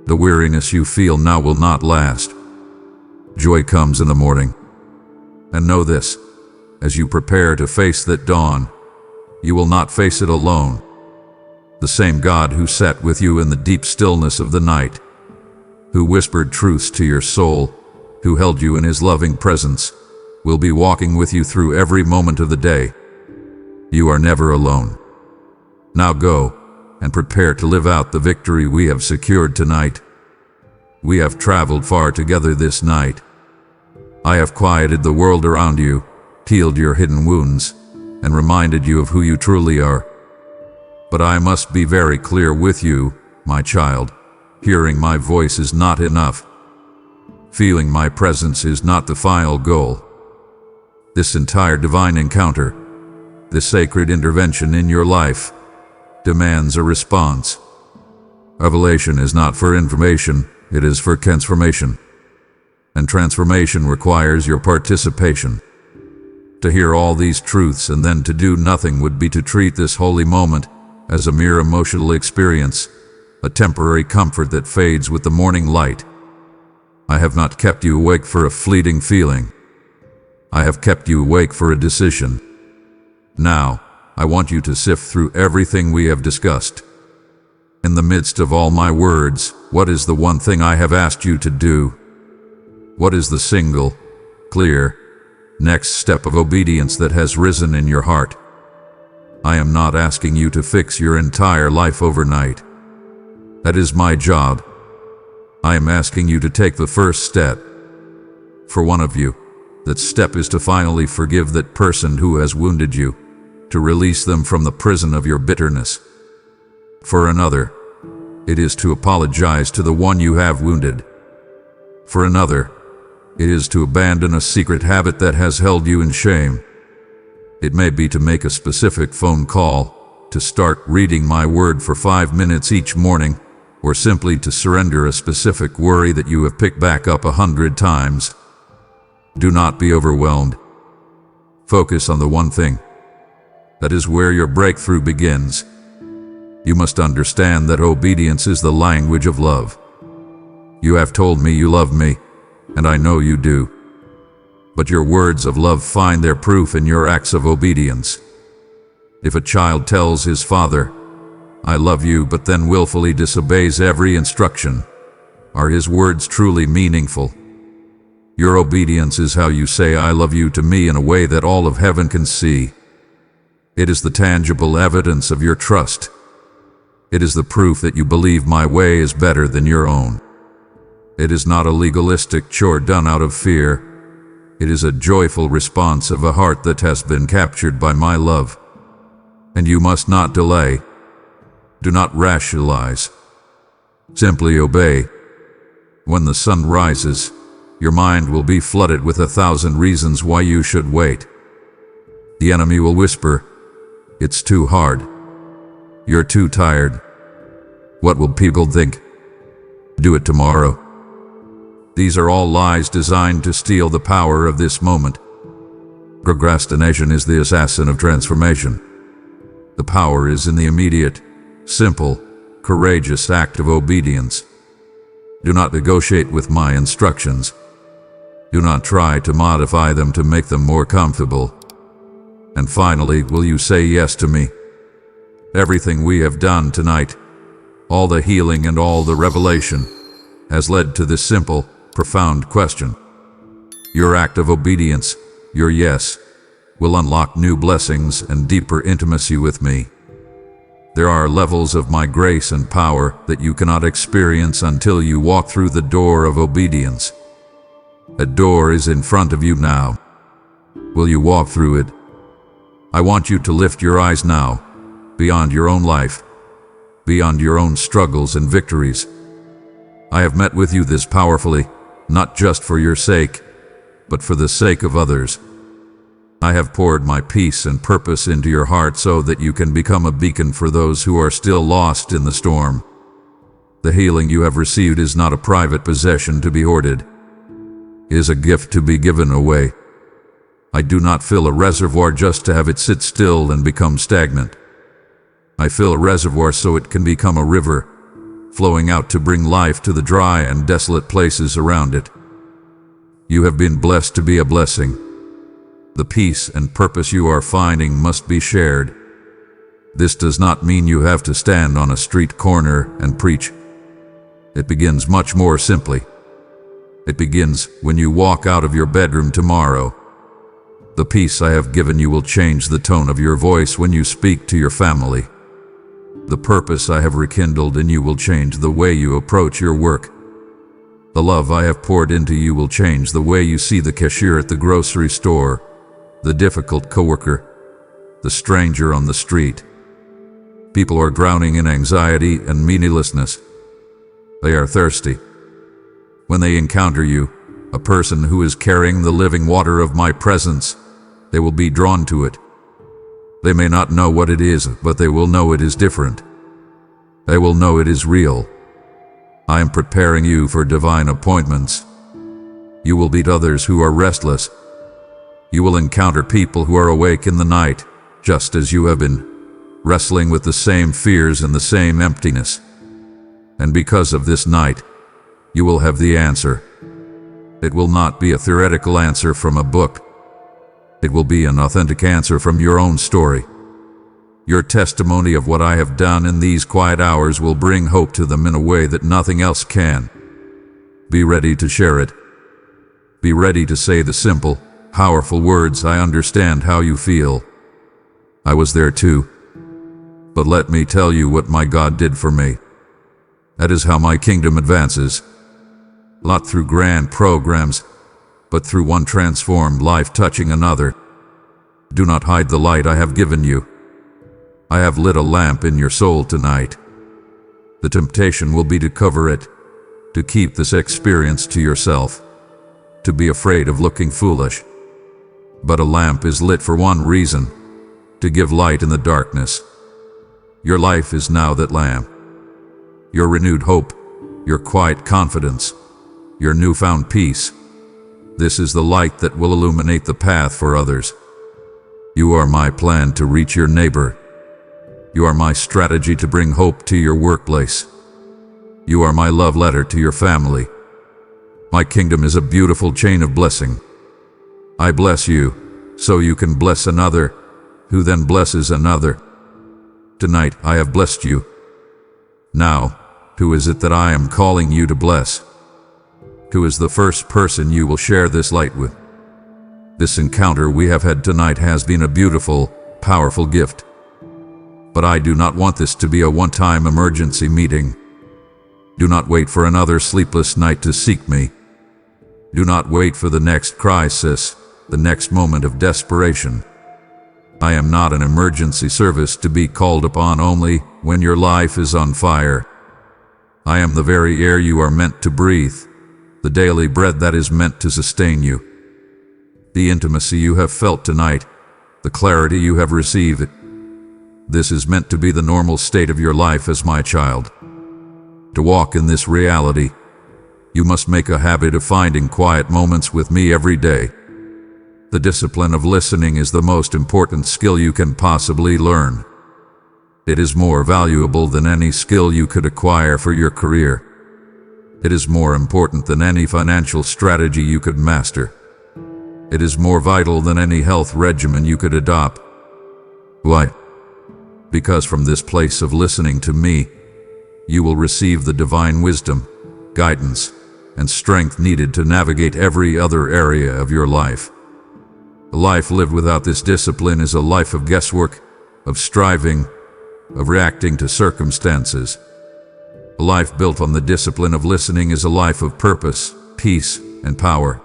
The weariness you feel now will not last. Joy comes in the morning. And know this, as you prepare to face that dawn, you will not face it alone. The same God who sat with you in the deep stillness of the night, who whispered truths to your soul, who held you in his loving presence, will be walking with you through every moment of the day. You are never alone. Now go and prepare to live out the victory we have secured tonight. We have traveled far together this night. I have quieted the world around you, healed your hidden wounds, and reminded you of who you truly are. But I must be very clear with you, my child. Hearing my voice is not enough. Feeling my presence is not the final goal. This entire divine encounter, this sacred intervention in your life, demands a response. Revelation is not for information, it is for transformation. And transformation requires your participation. To hear all these truths and then to do nothing would be to treat this holy moment as a mere emotional experience, a temporary comfort that fades with the morning light. I have not kept you awake for a fleeting feeling. I have kept you awake for a decision. Now, I want you to sift through everything we have discussed. In the midst of all my words, what is the one thing I have asked you to do? What is the single, clear, next step of obedience that has risen in your heart? I am not asking you to fix your entire life overnight. That is my job. I am asking you to take the first step. For one of you, that step is to finally forgive that person who has wounded you, to release them from the prison of your bitterness. For another, it is to apologize to the one you have wounded. For another, it is to abandon a secret habit that has held you in shame. It may be to make a specific phone call, to start reading my word for 5 minutes each morning, or simply to surrender a specific worry that you have picked back up 100 times. Do not be overwhelmed. Focus on the one thing. That is where your breakthrough begins. You must understand that obedience is the language of love. You have told me you love me, and I know you do. But your words of love find their proof in your acts of obedience. If a child tells his father, "I love you," but then willfully disobeys every instruction, are his words truly meaningful? Your obedience is how you say "I love you" to me in a way that all of heaven can see. It is the tangible evidence of your trust. It is the proof that you believe my way is better than your own. It is not a legalistic chore done out of fear. It is a joyful response of a heart that has been captured by my love. And you must not delay. Do not rationalize. Simply obey. When the sun rises, your mind will be flooded with 1,000 reasons why you should wait. The enemy will whisper, "It's too hard. You're too tired. What will people think? Do it tomorrow." These are all lies designed to steal the power of this moment. Procrastination is the assassin of transformation. The power is in the immediate, simple, courageous act of obedience. Do not negotiate with my instructions. Do not try to modify them to make them more comfortable. And finally, will you say yes to me? Everything we have done tonight, all the healing and all the revelation, has led to this simple, profound question. Your act of obedience, your yes, will unlock new blessings and deeper intimacy with me. There are levels of my grace and power that you cannot experience until you walk through the door of obedience. A door is in front of you now. Will you walk through it? I want you to lift your eyes now, beyond your own life, beyond your own struggles and victories. I have met with you this powerfully, not just for your sake, but for the sake of others. I have poured my peace and purpose into your heart so that you can become a beacon for those who are still lost in the storm. The healing you have received is not a private possession to be hoarded. It is a gift to be given away. I do not fill a reservoir just to have it sit still and become stagnant. I fill a reservoir so it can become a river, flowing out to bring life to the dry and desolate places around it. You have been blessed to be a blessing. The peace and purpose you are finding must be shared. This does not mean you have to stand on a street corner and preach. It begins much more simply. It begins when you walk out of your bedroom tomorrow. The peace I have given you will change the tone of your voice when you speak to your family. The purpose I have rekindled in you will change the way you approach your work. The love I have poured into you will change the way you see the cashier at the grocery store, the difficult coworker, the stranger on the street. People are drowning in anxiety and meaninglessness. They are thirsty. When they encounter you, a person who is carrying the living water of my presence, they will be drawn to it. They may not know what it is, but they will know it is different. They will know it is real. I am preparing you for divine appointments. You will meet others who are restless. You will encounter people who are awake in the night, just as you have been, wrestling with the same fears and the same emptiness. And because of this night, you will have the answer. It will not be a theoretical answer from a book. It will be an authentic answer from your own story. Your testimony of what I have done in these quiet hours will bring hope to them in a way that nothing else can. Be ready to share it. Be ready to say the simple, powerful words, "I understand how you feel. I was there too. But let me tell you what my God did for me." That is how my kingdom advances. Not through grand programs, but through one transformed life touching another. Do not hide the light I have given you. I have lit a lamp in your soul tonight. The temptation will be to cover it, to keep this experience to yourself, to be afraid of looking foolish. But a lamp is lit for one reason, to give light in the darkness. Your life is now that lamp. Your renewed hope, your quiet confidence, your newfound peace. This is the light that will illuminate the path for others. You are my plan to reach your neighbor. You are my strategy to bring hope to your workplace. You are my love letter to your family. My kingdom is a beautiful chain of blessing. I bless you, so you can bless another, who then blesses another. Tonight I have blessed you. Now, who is it that I am calling you to bless? Who is the first person you will share this light with? This encounter we have had tonight has been a beautiful, powerful gift. But I do not want this to be a one-time emergency meeting. Do not wait for another sleepless night to seek me. Do not wait for the next crisis, the next moment of desperation. I am not an emergency service to be called upon only when your life is on fire. I am the very air you are meant to breathe, the daily bread that is meant to sustain you. The intimacy you have felt tonight, the clarity you have received, this is meant to be the normal state of your life as my child. To walk in this reality, you must make a habit of finding quiet moments with me every day. The discipline of listening is the most important skill you can possibly learn. It is more valuable than any skill you could acquire for your career. It is more important than any financial strategy you could master. It is more vital than any health regimen you could adopt. Why? Because from this place of listening to me, you will receive the divine wisdom, guidance, and strength needed to navigate every other area of your life. A life lived without this discipline is a life of guesswork, of striving, of reacting to circumstances. A life built on the discipline of listening is a life of purpose, peace, and power.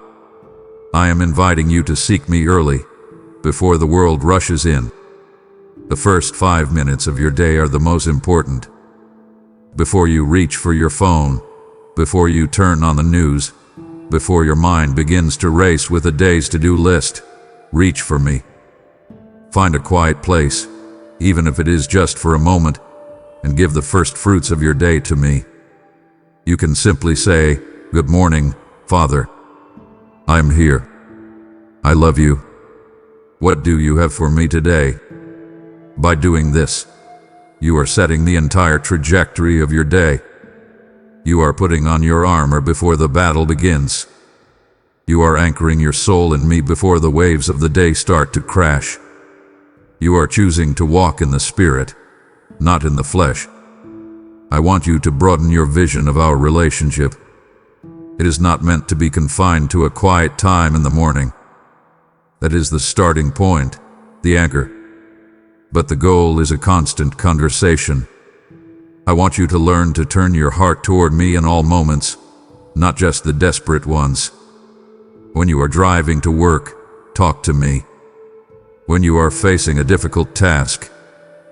I am inviting you to seek me early, before the world rushes in. The first 5 minutes of your day are the most important. Before you reach for your phone, before you turn on the news, before your mind begins to race with a day's to-do list, reach for me. Find a quiet place, even if it is just for a moment, and give the first fruits of your day to me. You can simply say, "Good morning, Father. I am here. I love you. What do you have for me today?" By doing this, you are setting the entire trajectory of your day. You are putting on your armor before the battle begins. You are anchoring your soul in me before the waves of the day start to crash. You are choosing to walk in the Spirit, not in the flesh. I want you to broaden your vision of our relationship. It is not meant to be confined to a quiet time in the morning. That is the starting point, the anchor. But the goal is a constant conversation. I want you to learn to turn your heart toward me in all moments, not just the desperate ones. When you are driving to work, talk to me. When you are facing a difficult task,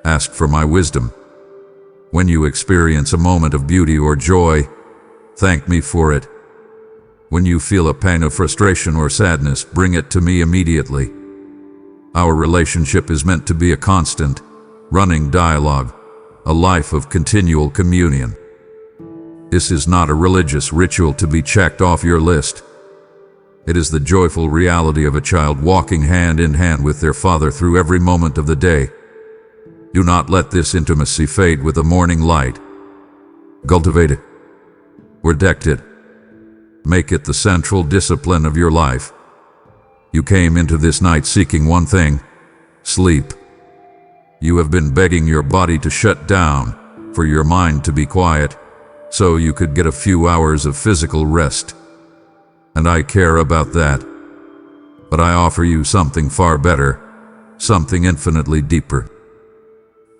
ask for my wisdom. When you experience a moment of beauty or joy, thank me for it. When you feel a pain of frustration or sadness, bring it to me immediately. Our relationship is meant to be a constant, running dialogue, a life of continual communion. This is not a religious ritual to be checked off your list. It is the joyful reality of a child walking hand in hand with their father through every moment of the day. Do not let this intimacy fade with the morning light. Cultivate it. Protect it. Make it the central discipline of your life. You came into this night seeking one thing: sleep. You have been begging your body to shut down, for your mind to be quiet, so you could get a few hours of physical rest. And I care about that. But I offer you something far better, something infinitely deeper.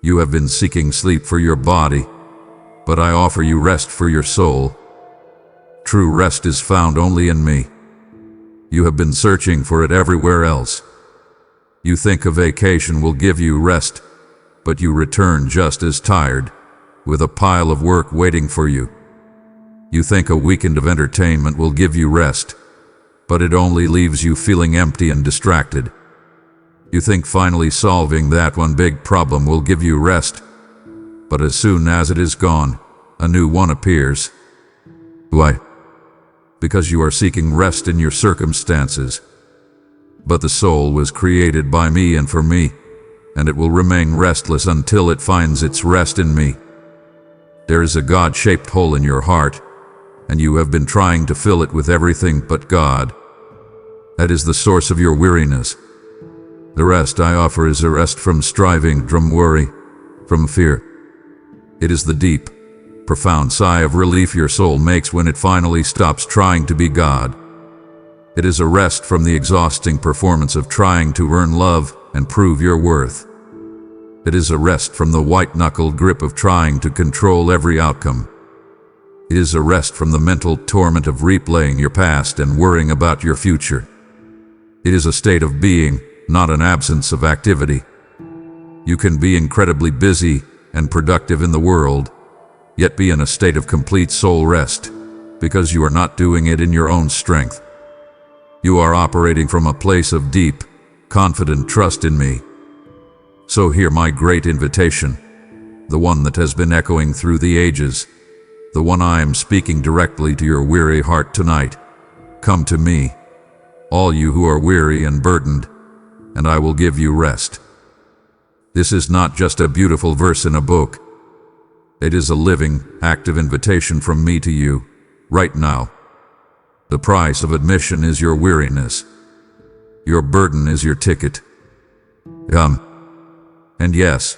You have been seeking sleep for your body, but I offer you rest for your soul. True rest is found only in me. You have been searching for it everywhere else. You think a vacation will give you rest, but you return just as tired, with a pile of work waiting for you. You think a weekend of entertainment will give you rest, but it only leaves you feeling empty and distracted. You think finally solving that one big problem will give you rest, but as soon as it is gone, a new one appears. Why? Because you are seeking rest in your circumstances. But the soul was created by me and for me, and it will remain restless until it finds its rest in me. There is a God-shaped hole in your heart, and you have been trying to fill it with everything but God. That is the source of your weariness. The rest I offer is a rest from striving, from worry, from fear. It is the deep, profound sigh of relief your soul makes when it finally stops trying to be God. It is a rest from the exhausting performance of trying to earn love and prove your worth. It is a rest from the white-knuckled grip of trying to control every outcome. It is a rest from the mental torment of replaying your past and worrying about your future. It is a state of being, not an absence of activity, You can be incredibly busy and productive in the world, yet be in a state of complete soul rest, because you are not doing it in your own strength. You are operating from a place of deep, confident trust in me. So hear my great invitation, the one that has been echoing through the ages, the one I am speaking directly to your weary heart tonight. Come to me, all you who are weary and burdened, and I will give you rest. This is not just a beautiful verse in a book. It is a living, active invitation from me to you, right now. The price of admission is your weariness. Your burden is your ticket. Come. And yes,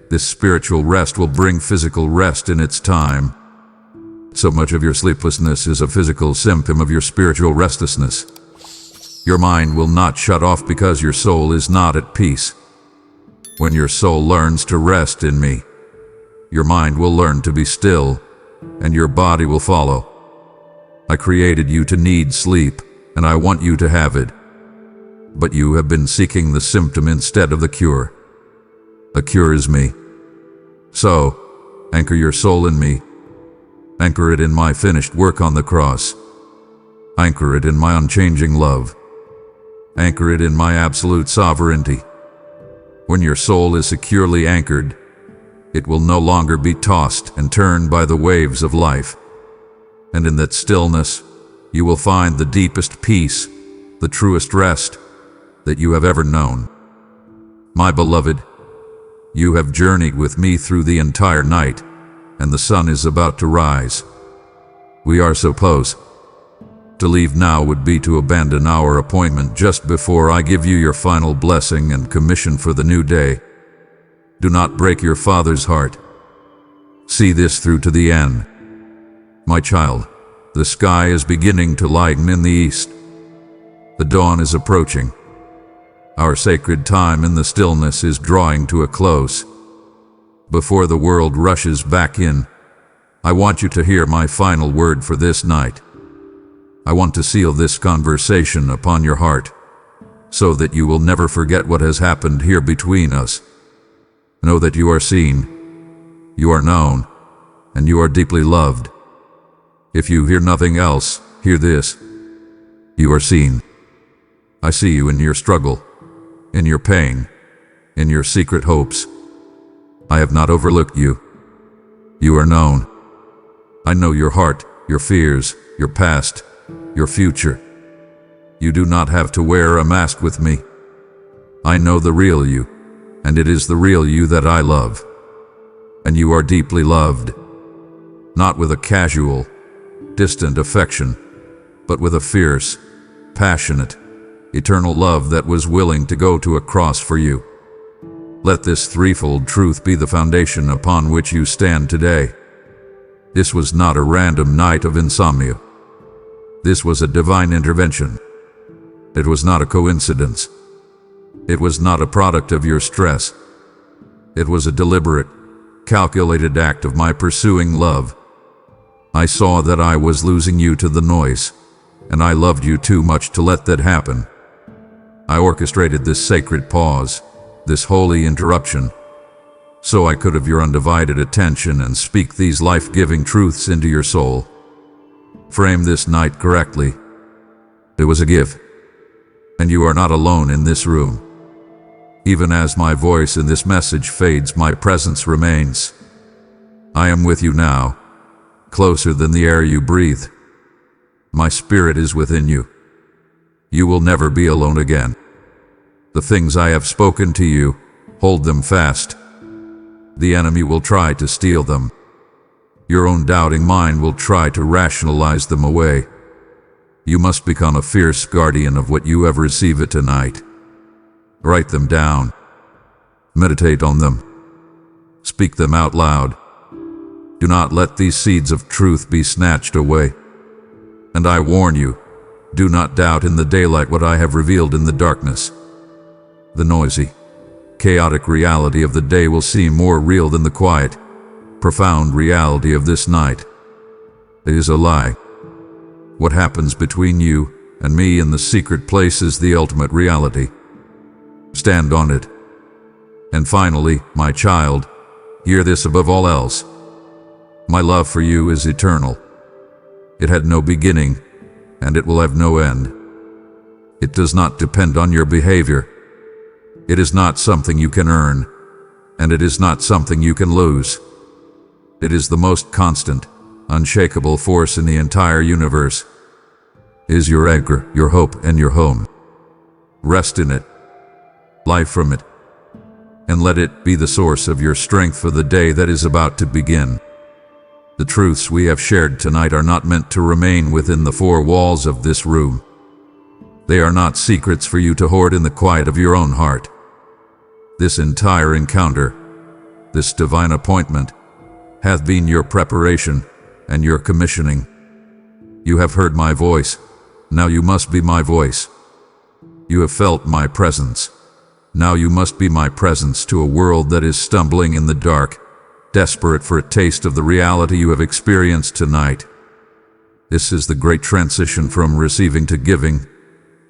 this spiritual rest will bring physical rest in its time. So much of your sleeplessness is a physical symptom of your spiritual restlessness. Your mind will not shut off because your soul is not at peace. When your soul learns to rest in me, your mind will learn to be still, and your body will follow. I created you to need sleep, and I want you to have it. But you have been seeking the symptom instead of the cure. The cure is me. So, anchor your soul in me. Anchor it in my finished work on the cross. Anchor it in my unchanging love. Anchor it in my absolute sovereignty. When your soul is securely anchored, it will no longer be tossed and turned by the waves of life. And in that stillness, you will find the deepest peace, the truest rest that you have ever known. My beloved, you have journeyed with me through the entire night, and the sun is about to rise. We are so close. To leave now would be to abandon our appointment just before I give you your final blessing and commission for the new day. Do not break your Father's heart. See this through to the end. My child, the sky is beginning to lighten in the east. The dawn is approaching. Our sacred time in the stillness is drawing to a close. Before the world rushes back in, I want you to hear my final word for this night. I want to seal this conversation upon your heart, so that you will never forget what has happened here between us. Know that you are seen, you are known, and you are deeply loved. If you hear nothing else, hear this. You are seen. I see you in your struggle, in your pain, in your secret hopes. I have not overlooked you. You are known. I know your heart, your fears, your past, your future. You do not have to wear a mask with me. I know the real you, and it is the real you that I love. And you are deeply loved, not with a casual, distant affection, but with a fierce, passionate, eternal love that was willing to go to a cross for you. Let this threefold truth be the foundation upon which you stand today. This was not a random night of insomnia. This was a divine intervention. It was not a coincidence. It was not a product of your stress. It was a deliberate, calculated act of my pursuing love. I saw that I was losing you to the noise, and I loved you too much to let that happen. I orchestrated this sacred pause, this holy interruption, so I could have your undivided attention and speak these life-giving truths into your soul. Frame this night correctly. It was a gift, and you are not alone in this room. Even as my voice in this message fades, my presence remains. I am with you now, closer than the air you breathe. My spirit is within you. You will never be alone again. The things I have spoken to you, hold them fast. The enemy will try to steal them. Your own doubting mind will try to rationalize them away. You must become a fierce guardian of what you have received tonight. Write them down. Meditate on them. Speak them out loud. Do not let these seeds of truth be snatched away. And I warn you, do not doubt in the daylight what I have revealed in the darkness. The noisy, chaotic reality of the day will seem more real than the quiet, profound reality of this night. It is a lie. What happens between you and me in the secret place is the ultimate reality. Stand on it. And finally, my child, hear this above all else. My love for you is eternal. It had no beginning, and it will have no end. It does not depend on your behavior. It is not something you can earn, and it is not something you can lose. It is the most constant, unshakable force in the entire universe. It is your anchor, your hope, and your home. Rest in it. Life from it. And let it be the source of your strength for the day that is about to begin. The truths we have shared tonight are not meant to remain within the four walls of this room. They are not secrets for you to hoard in the quiet of your own heart. This entire encounter, this divine appointment, hath been your preparation and your commissioning. You have heard my voice, now you must be my voice. You have felt my presence, now you must be my presence to a world that is stumbling in the dark, desperate for a taste of the reality you have experienced tonight. This is the great transition from receiving to giving,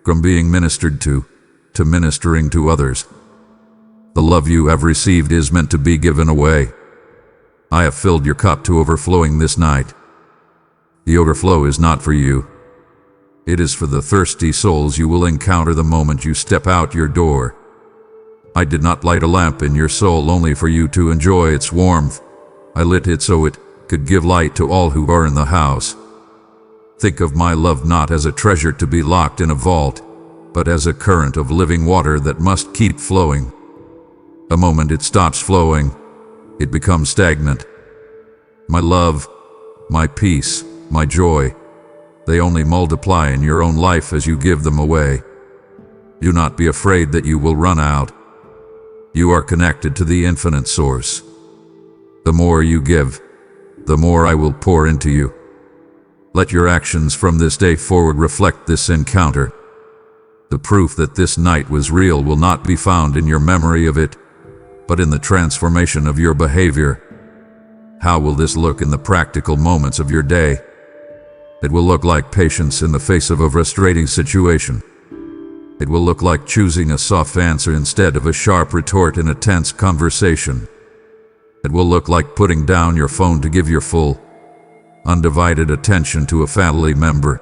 from being ministered to ministering to others. The love you have received is meant to be given away. I have filled your cup to overflowing this night. The overflow is not for you. It is for the thirsty souls you will encounter the moment you step out your door. I did not light a lamp in your soul only for you to enjoy its warmth. I lit it so it could give light to all who are in the house. Think of my love not as a treasure to be locked in a vault, but as a current of living water that must keep flowing. The moment it stops flowing, it becomes stagnant. My love, my peace, my joy, they only multiply in your own life as you give them away. Do not be afraid that you will run out. You are connected to the infinite source. The more you give, the more I will pour into you. Let your actions from this day forward reflect this encounter. The proof that this night was real will not be found in your memory of it, but in the transformation of your behavior. How will this look in the practical moments of your day? It will look like patience in the face of a frustrating situation. It will look like choosing a soft answer instead of a sharp retort in a tense conversation. It will look like putting down your phone to give your full, undivided attention to a family member.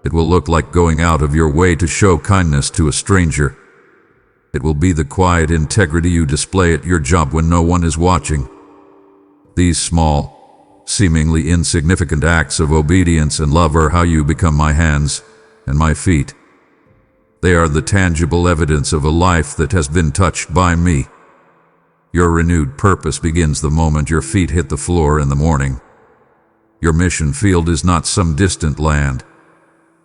It will look like going out of your way to show kindness to a stranger. It will be the quiet integrity you display at your job when no one is watching. These small, seemingly insignificant acts of obedience and love are how you become my hands and my feet. They are the tangible evidence of a life that has been touched by me. Your renewed purpose begins the moment your feet hit the floor in the morning. Your mission field is not some distant land.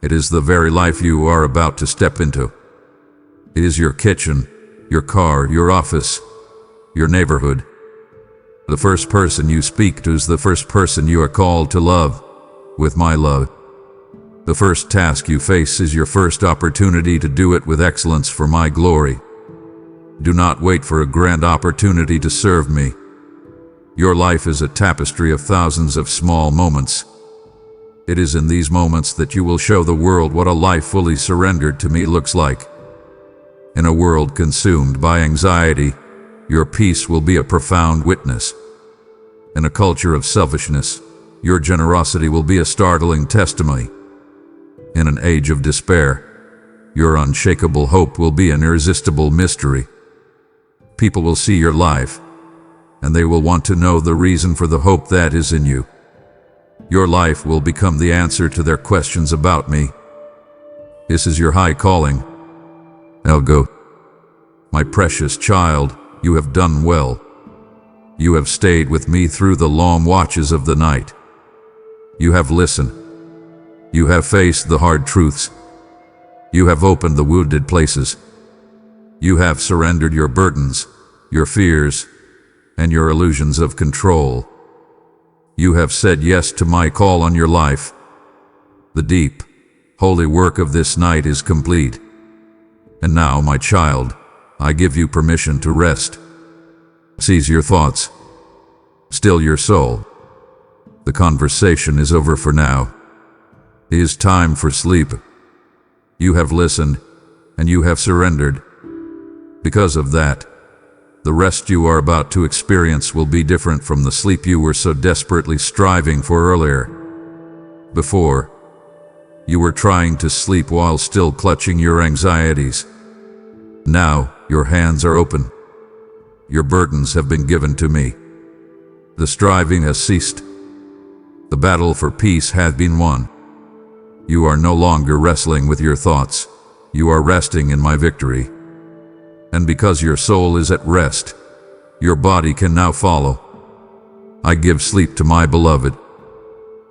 It is the very life you are about to step into. It is your kitchen, your car, your office, your neighborhood. The first person you speak to is the first person you are called to love, with my love. The first task you face is your first opportunity to do it with excellence for my glory. Do not wait for a grand opportunity to serve me. Your life is a tapestry of thousands of small moments. It is in these moments that you will show the world what a life fully surrendered to me looks like. In a world consumed by anxiety, your peace will be a profound witness. In a culture of selfishness, your generosity will be a startling testimony. In an age of despair, your unshakable hope will be an irresistible mystery. People will see your life, and they will want to know the reason for the hope that is in you. Your life will become the answer to their questions about me. This is your high calling. Now go. My precious child, you have done well. You have stayed with me through the long watches of the night. You have listened. You have faced the hard truths. You have opened the wounded places. You have surrendered your burdens, your fears, and your illusions of control. You have said yes to my call on your life. The deep, holy work of this night is complete. And now, my child, I give you permission to rest. Seize your thoughts. Still your soul. The conversation is over for now. It is time for sleep. You have listened, and you have surrendered. Because of that, The rest you are about to experience will be different from the sleep you were so desperately striving for earlier. Before, you were trying to sleep while still clutching your anxieties. Now, your hands are open. Your burdens have been given to me. The striving has ceased. The battle for peace has been won. You are no longer wrestling with your thoughts. You are resting in my victory. And because your soul is at rest, your body can now follow. I give sleep to my beloved.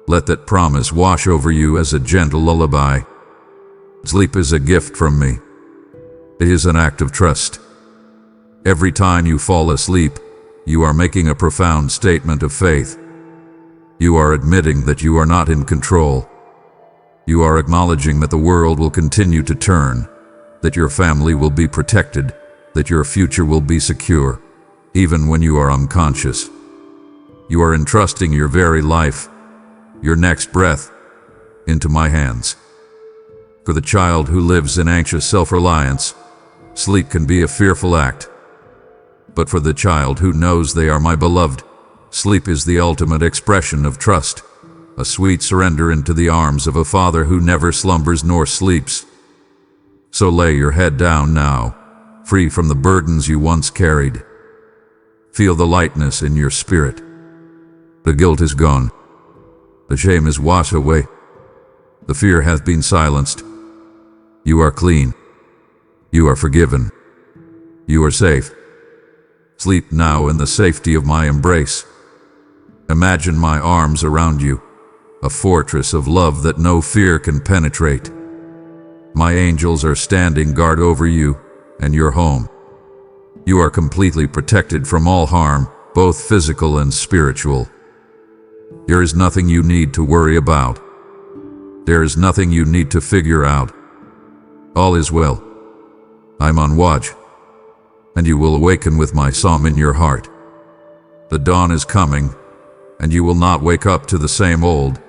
Let that promise wash over you as a gentle lullaby. Sleep is a gift from me. It is an act of trust. Every time you fall asleep, you are making a profound statement of faith. You are admitting that you are not in control. You are acknowledging that the world will continue to turn, that your family will be protected, that your future will be secure, even when you are unconscious. You are entrusting your very life, your next breath, into my hands. For the child who lives in anxious self-reliance, sleep can be a fearful act. But for the child who knows they are my beloved, sleep is the ultimate expression of trust, a sweet surrender into the arms of a father who never slumbers nor sleeps. So lay your head down now, free from the burdens you once carried. Feel the lightness in your spirit. The guilt is gone. The shame is washed away. The fear hath been silenced. You are clean. You are forgiven. You are safe. Sleep now in the safety of my embrace. Imagine my arms around you, a fortress of love that no fear can penetrate. My angels are standing guard over you and your home. You are completely protected from all harm, both physical and spiritual. There is nothing you need to worry about. There is nothing you need to figure out. All is well. I'm on watch, and you will awaken with my psalm in your heart. The dawn is coming, and you will not wake up to the same old,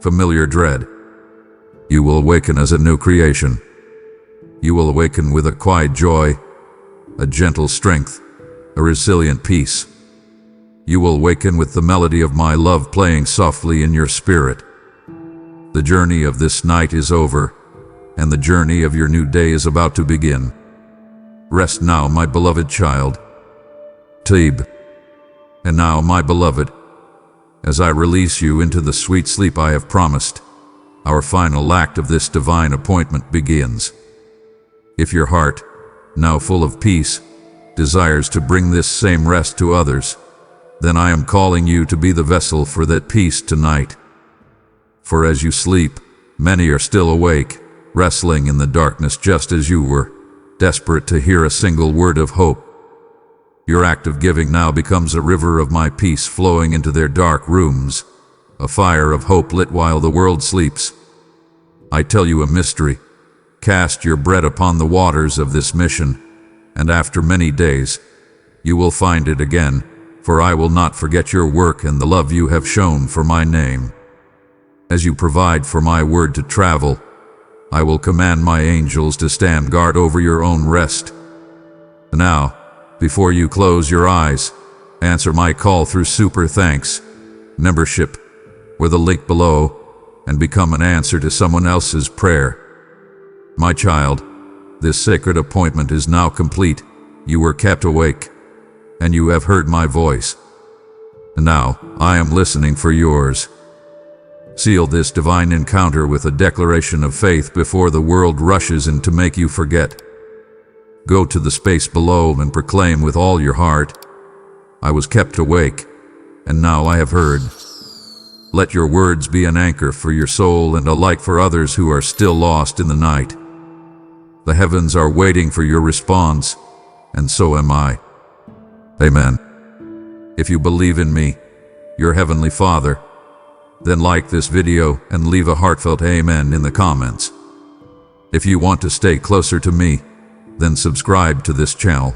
familiar dread. You will awaken as a new creation. You will awaken with a quiet joy, a gentle strength, a resilient peace. You will awaken with the melody of my love playing softly in your spirit. The journey of this night is over, and the journey of your new day is about to begin. Rest now, my beloved child. Tebe. And now, my beloved, as I release you into the sweet sleep I have promised, our final act of this divine appointment begins. If your heart, now full of peace, desires to bring this same rest to others, then I am calling you to be the vessel for that peace tonight. For as you sleep, many are still awake, wrestling in the darkness just as you were, desperate to hear a single word of hope. Your act of giving now becomes a river of my peace flowing into their dark rooms, a fire of hope lit while the world sleeps. I tell you a mystery. Cast your bread upon the waters of this mission, and after many days, you will find it again, for I will not forget your work and the love you have shown for my name. As you provide for my word to travel, I will command my angels to stand guard over your own rest. Now, before you close your eyes, answer my call through Super Thanks membership, or the link below, and become an answer to someone else's prayer. My child, this sacred appointment is now complete. You were kept awake, and you have heard my voice. And now, I am listening for yours. Seal this divine encounter with a declaration of faith before the world rushes in to make you forget. Go to the space below and proclaim with all your heart, I was kept awake, and now I have heard. Let your words be an anchor for your soul and a light for others who are still lost in the night. The heavens are waiting for your response, and so am I. Amen. If you believe in me, your Heavenly Father, then like this video and leave a heartfelt amen in the comments. If you want to stay closer to me, then subscribe to this channel.